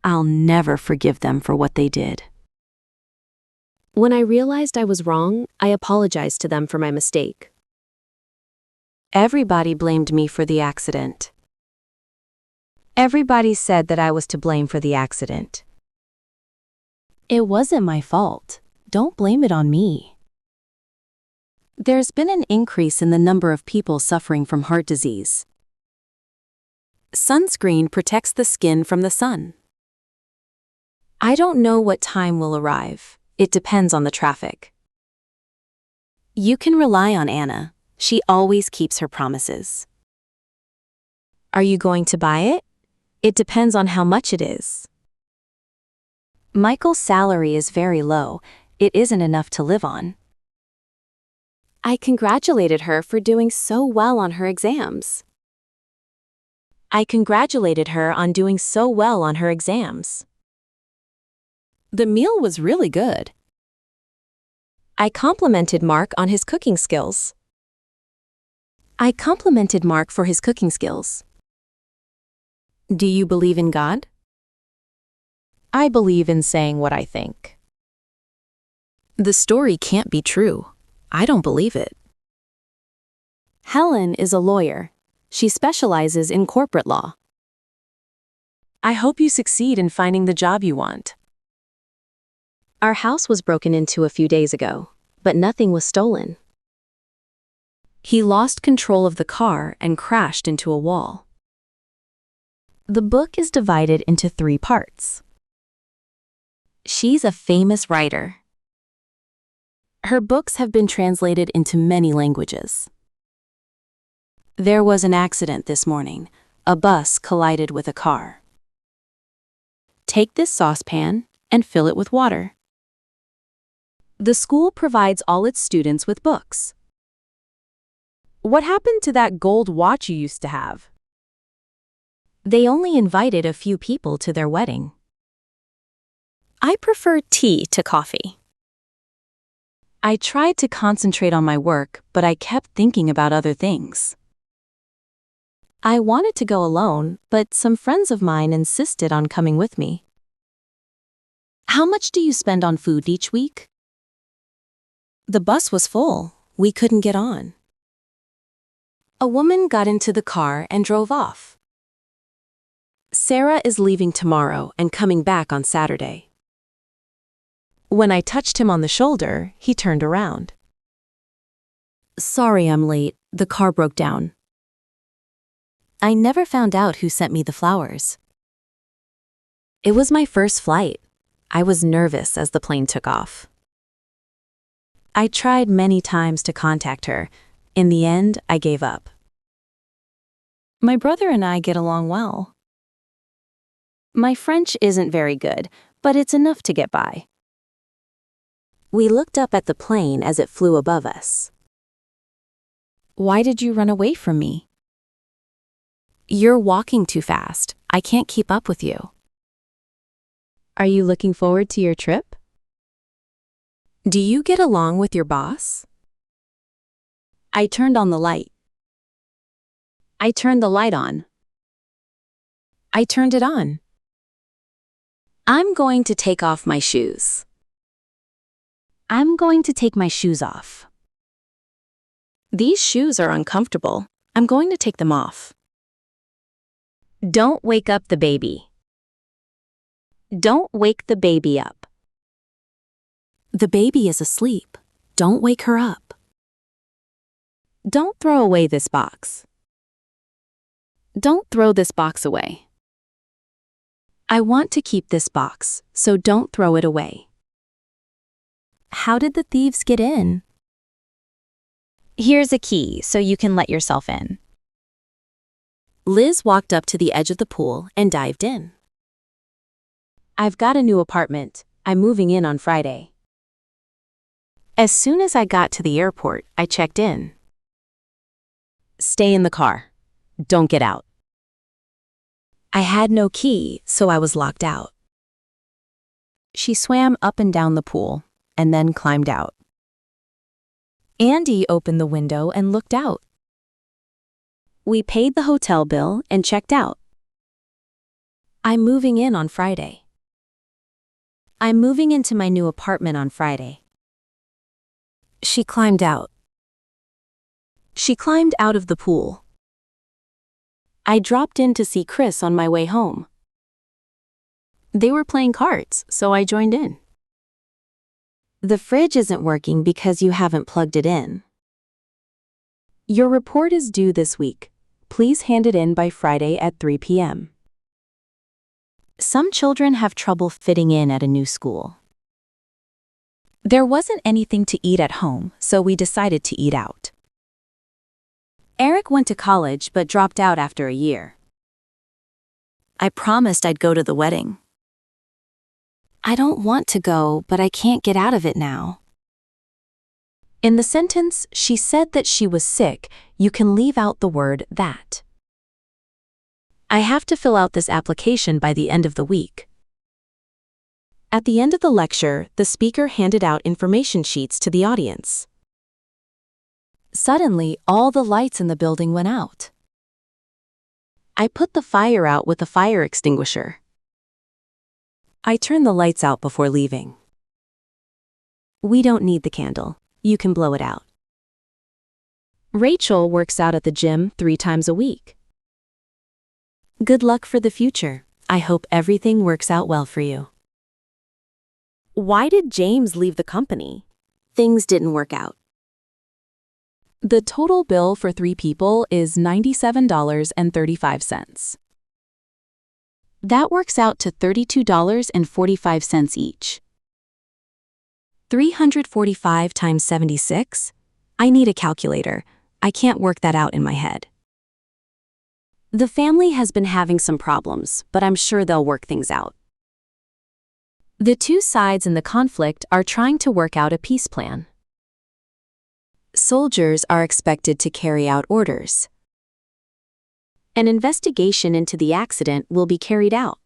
I'll never forgive them for what they did. When I realized I was wrong, I apologized to them for my mistake. Everybody blamed me for the accident. Everybody said that I was to blame for the accident. It wasn't my fault. Don't blame it on me. There's been an increase in the number of people suffering from heart disease. Sunscreen protects the skin from the sun. I don't know what time will arrive. It depends on the traffic. You can rely on Anna. She always keeps her promises. Are you going to buy it? It depends on how much it is. Michael's salary is very low. It isn't enough to live on. I congratulated her for doing so well on her exams. I congratulated her on doing so well on her exams. The meal was really good. I complimented Mark on his cooking skills. I complimented Mark for his cooking skills. Do you believe in God? I believe in saying what I think. The story can't be true. I don't believe it. Helen is a lawyer. She specializes in corporate law. I hope you succeed in finding the job you want. Our house was broken into a few days ago, but nothing was stolen. He lost control of the car and crashed into a wall. The book is divided into 3 parts. She's a famous writer. Her books have been translated into many languages. There was an accident this morning. A bus collided with a car. Take this saucepan and fill it with water. The school provides all its students with books. What happened to that gold watch you used to have? They only invited a few people to their wedding. I prefer tea to coffee. I tried to concentrate on my work, but I kept thinking about other things. I wanted to go alone, but some friends of mine insisted on coming with me. How much do you spend on food each week? The bus was full. We couldn't get on. A woman got into the car and drove off. Sarah is leaving tomorrow and coming back on Saturday. When I touched him on the shoulder, he turned around. Sorry I'm late. The car broke down. I never found out who sent me the flowers. It was my first flight. I was nervous as the plane took off. I tried many times to contact her. In the end, I gave up. My brother and I get along well. My French isn't very good, but it's enough to get by. We looked up at the plane as it flew above us. Why did you run away from me? You're walking too fast. I can't keep up with you. Are you looking forward to your trip? Do you get along with your boss? I turned on the light. I turned the light on. I turned it on. I'm going to take off my shoes. I'm going to take my shoes off. These shoes are uncomfortable. I'm going to take them off. Don't wake up the baby. Don't wake the baby up. The baby is asleep. Don't wake her up. Don't throw away this box. Don't throw this box away. I want to keep this box, so don't throw it away. How did the thieves get in? Here's a key so you can let yourself in. Liz walked up to the edge of the pool and dived in. I've got a new apartment. I'm moving in on Friday. As soon as I got to the airport, I checked in. Stay in the car. Don't get out. I had no key, so I was locked out. She swam up and down the pool, and then climbed out. Andy opened the window and looked out. We paid the hotel bill and checked out. I'm moving in on Friday. I'm moving into my new apartment on Friday. She climbed out. She climbed out of the pool. I dropped in to see Chris on my way home. They were playing cards, so I joined in. The fridge isn't working because you haven't plugged it in. Your report is due this week. Please hand it in by Friday at 3 p.m. Some children have trouble fitting in at a new school. There wasn't anything to eat at home, so we decided to eat out. Eric went to college but dropped out after a year. I promised I'd go to the wedding. I don't want to go, but I can't get out of it now. In the sentence, she said that she was sick. You can leave out the word that. I have to fill out this application by the end of the week. At the end of the lecture, the speaker handed out information sheets to the audience. Suddenly, all the lights in the building went out. I put the fire out with a fire extinguisher. I turned the lights out before leaving. We don't need the candle. You can blow it out. Rachel works out at the gym 3 times a week. Good luck for the future. I hope everything works out well for you. Why did James leave the company? Things didn't work out. The total bill for 3 people is $97.35. That works out to $32.45 each. 345 times 76? I need a calculator. I can't work that out in my head. The family has been having some problems, but I'm sure they'll work things out. The 2 sides in the conflict are trying to work out a peace plan. Soldiers are expected to carry out orders. An investigation into the accident will be carried out.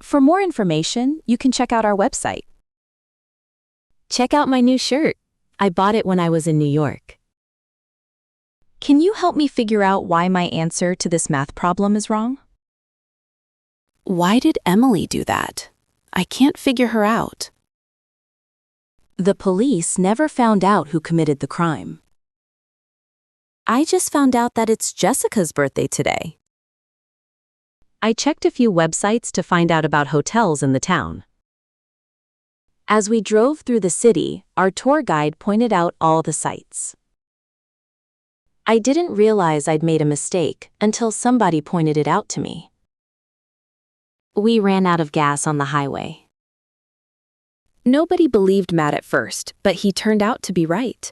For more information, you can check out our website. Check out my new shirt. I bought it when I was in New York. Can you help me figure out why my answer to this math problem is wrong? Why did Emily do that? I can't figure her out. The police never found out who committed the crime. I just found out that it's Jessica's birthday today. I checked a few websites to find out about hotels in the town. As we drove through the city, our tour guide pointed out all the sites. I didn't realize I'd made a mistake until somebody pointed it out to me. We ran out of gas on the highway. Nobody believed Matt at first, but he turned out to be right.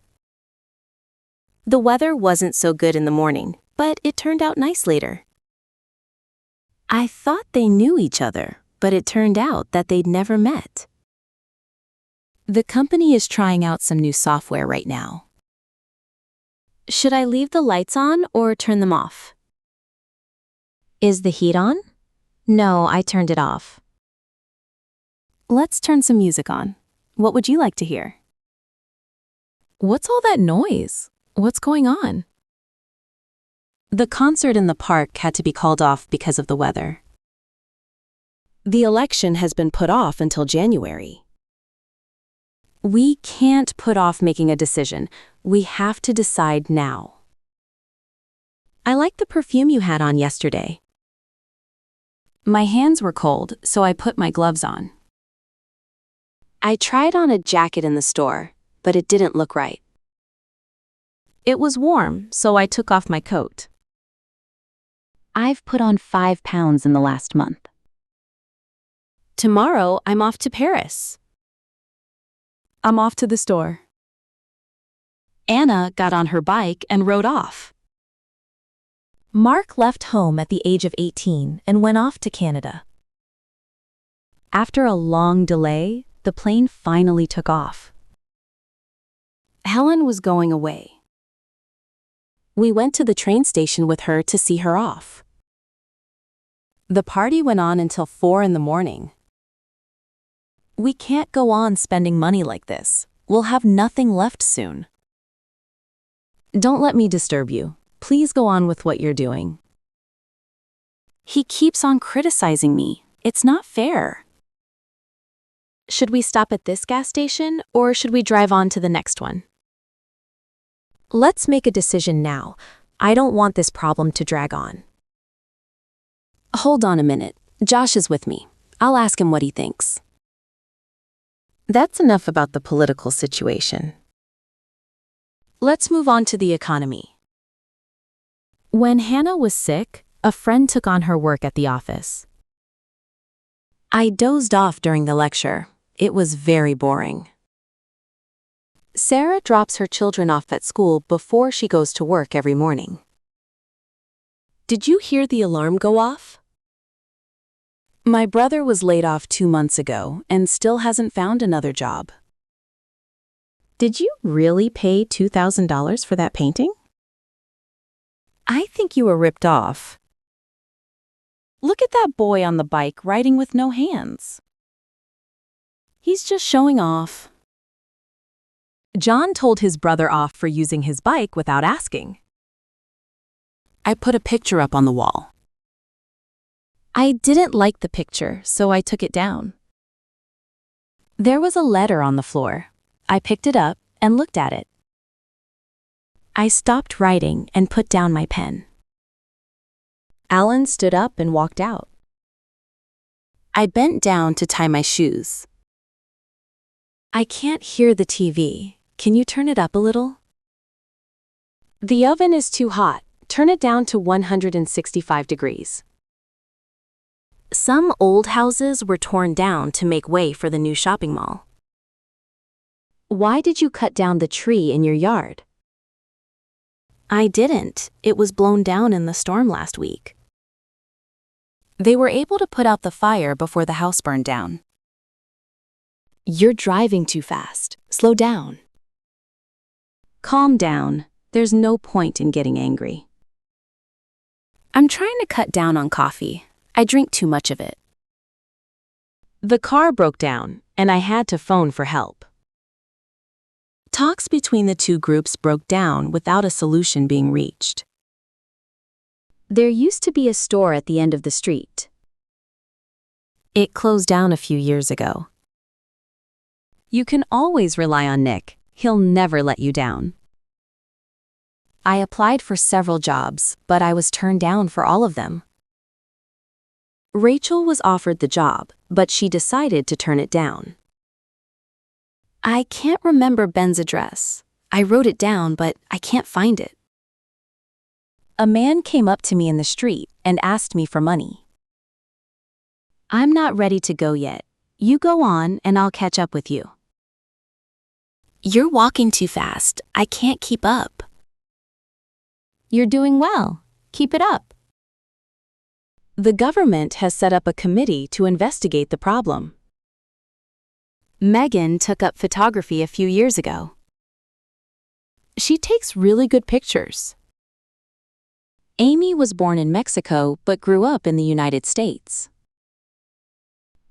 The weather wasn't so good in the morning, but it turned out nice later. I thought they knew each other, but it turned out that they'd never met. The company is trying out some new software right now. Should I leave the lights on or turn them off? Is the heat on? No, I turned it off. Let's turn some music on. What would you like to hear? What's all that noise? What's going on? The concert in the park had to be called off because of the weather. The election has been put off until January. We can't put off making a decision. We have to decide now. I like the perfume you had on yesterday. My hands were cold, so I put my gloves on. I tried on a jacket in the store, but it didn't look right. It was warm, so I took off my coat. I've put on 5 pounds in the last month. Tomorrow, I'm off to Paris. I'm off to the store. Anna got on her bike and rode off. Mark left home at the age of 18 and went off to Canada. After a long delay, the plane finally took off. Helen was going away. We went to the train station with her to see her off. The party went on until 4 in the morning. We can't go on spending money like this. We'll have nothing left soon. Don't let me disturb you. Please go on with what you're doing. He keeps on criticizing me. It's not fair. Should we stop at this gas station, or should we drive on to the next one? Let's make a decision now. I don't want this problem to drag on. Hold on a minute. Josh is with me. I'll ask him what he thinks. That's enough about the political situation. Let's move on to the economy. When Hannah was sick, a friend took on her work at the office. I dozed off during the lecture. It was very boring. Sarah drops her children off at school before she goes to work every morning. Did you hear the alarm go off? My brother was laid off 2 months ago and still hasn't found another job. Did you really pay $2,000 for that painting? I think you were ripped off. Look at that boy on the bike riding with no hands. He's just showing off. John told his brother off for using his bike without asking. I put a picture up on the wall. I didn't like the picture, so I took it down. There was a letter on the floor. I picked it up and looked at it. I stopped writing and put down my pen. Alan stood up and walked out. I bent down to tie my shoes. I can't hear the TV. Can you turn it up a little? The oven is too hot. Turn it down to 165 degrees. Some old houses were torn down to make way for the new shopping mall. Why did you cut down the tree in your yard? I didn't. It was blown down in the storm last week. They were able to put out the fire before the house burned down. You're driving too fast. Slow down. Calm down. There's no point in getting angry. I'm trying to cut down on coffee. I drink too much of it. The car broke down, and I had to phone for help. Talks between the two groups broke down without a solution being reached. There used to be a store at the end of the street. It closed down a few years ago. You can always rely on Nick. He'll never let you down. I applied for several jobs, but I was turned down for all of them. Rachel was offered the job, but she decided to turn it down. I can't remember Ben's address. I wrote it down, but I can't find it. A man came up to me in the street and asked me for money. I'm not ready to go yet. You go on and I'll catch up with you. You're walking too fast. I can't keep up. You're doing well. Keep it up. The government has set up a committee to investigate the problem. Megan took up photography a few years ago. She takes really good pictures. Amy was born in Mexico but grew up in the United States.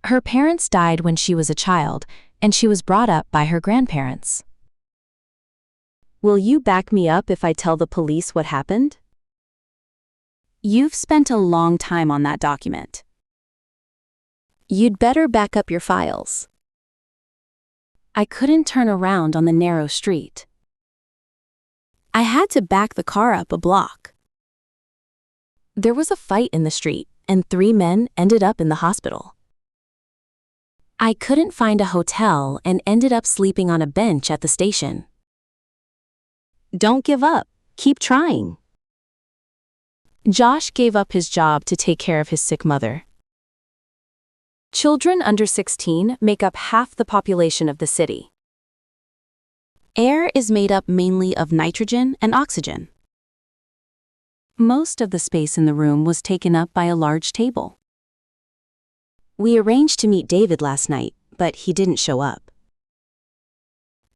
Her parents died when she was a child, and she was brought up by her grandparents. Will you back me up if I tell the police what happened? You've spent a long time on that document. You'd better back up your files. I couldn't turn around on the narrow street. I had to back the car up a block. There was a fight in the street, and 3 men ended up in the hospital. I couldn't find a hotel and ended up sleeping on a bench at the station. Don't give up. Keep trying. Josh gave up his job to take care of his sick mother. Children under 16 make up half the population of the city. Air is made up mainly of nitrogen and oxygen. Most of the space in the room was taken up by a large table. We arranged to meet David last night, but he didn't show up.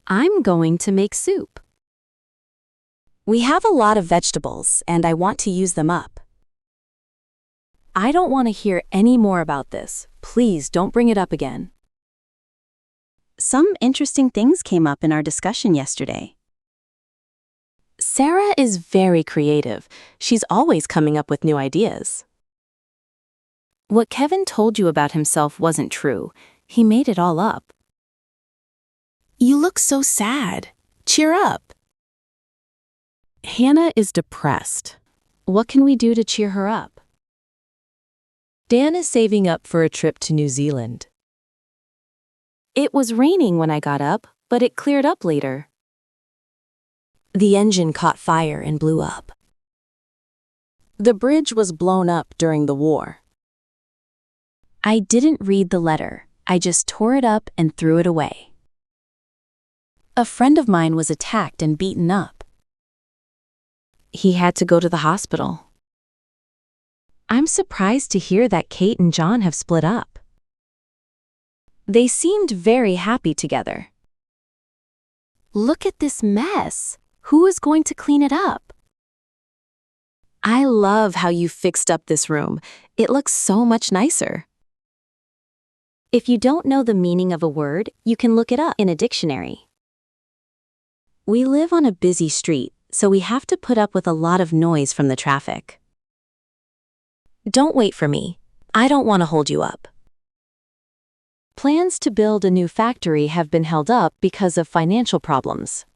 I'm going to make soup. We have a lot of vegetables, and I want to use them up. I don't want to hear any more about this. Please don't bring it up again. Some interesting things came up in our discussion yesterday. Sarah is very creative. She's always coming up with new ideas. What Kevin told you about himself wasn't true. He made it all up. You look so sad. Cheer up. Hannah is depressed. What can we do to cheer her up? Dan is saving up for a trip to New Zealand. It was raining when I got up, but it cleared up later. The engine caught fire and blew up. The bridge was blown up during the war. I didn't read the letter. I just tore it up and threw it away. A friend of mine was attacked and beaten up. He had to go to the hospital. I'm surprised to hear that Kate and John have split up. They seemed very happy together. Look at this mess. Who is going to clean it up? I love how you fixed up this room. It looks so much nicer. If you don't know the meaning of a word, you can look it up in a dictionary. We live on a busy street, so we have to put up with a lot of noise from the traffic. Don't wait for me. I don't want to hold you up. Plans to build a new factory have been held up because of financial problems.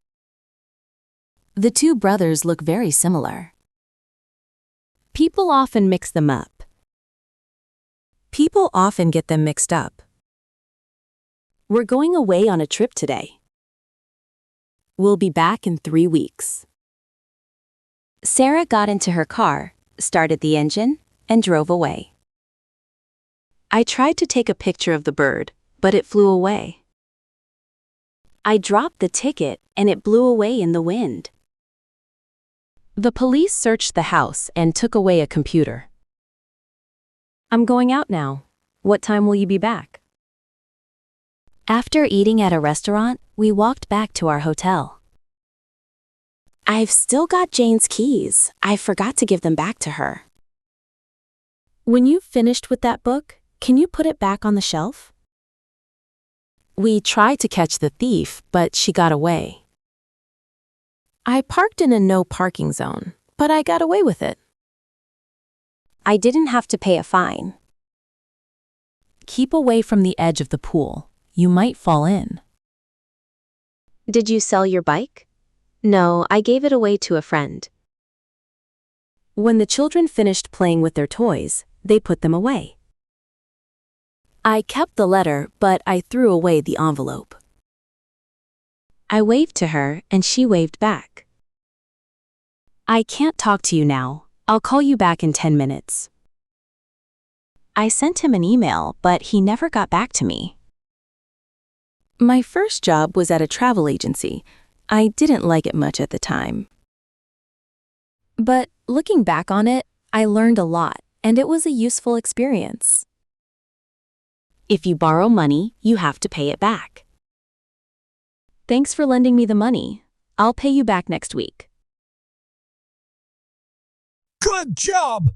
The 2 brothers look very similar. People often mix them up. People often get them mixed up. We're going away on a trip today. We'll be back in 3 weeks. Sarah got into her car, started the engine, and drove away. I tried to take a picture of the bird, but it flew away. I dropped the ticket, and it blew away in the wind. The police searched the house and took away a computer. I'm going out now. What time will you be back? After eating at a restaurant, we walked back to our hotel. I've still got Jane's keys. I forgot to give them back to her. When you've finished with that book, can you put it back on the shelf? We tried to catch the thief, but she got away. I parked in a no parking zone, but I got away with it. I didn't have to pay a fine. Keep away from the edge of the pool. You might fall in. Did you sell your bike? No, I gave it away to a friend. When the children finished playing with their toys, they put them away. I kept the letter, but I threw away the envelope. I waved to her, and she waved back. I can't talk to you now. I'll call you back in 10 minutes. I sent him an email, but he never got back to me. My first job was at a travel agency. I didn't like it much at the time. But looking back on it, I learned a lot, And it was a useful experience. If you borrow money, you have to pay it back. Thanks for lending me the money. I'll pay you back next week. Good job!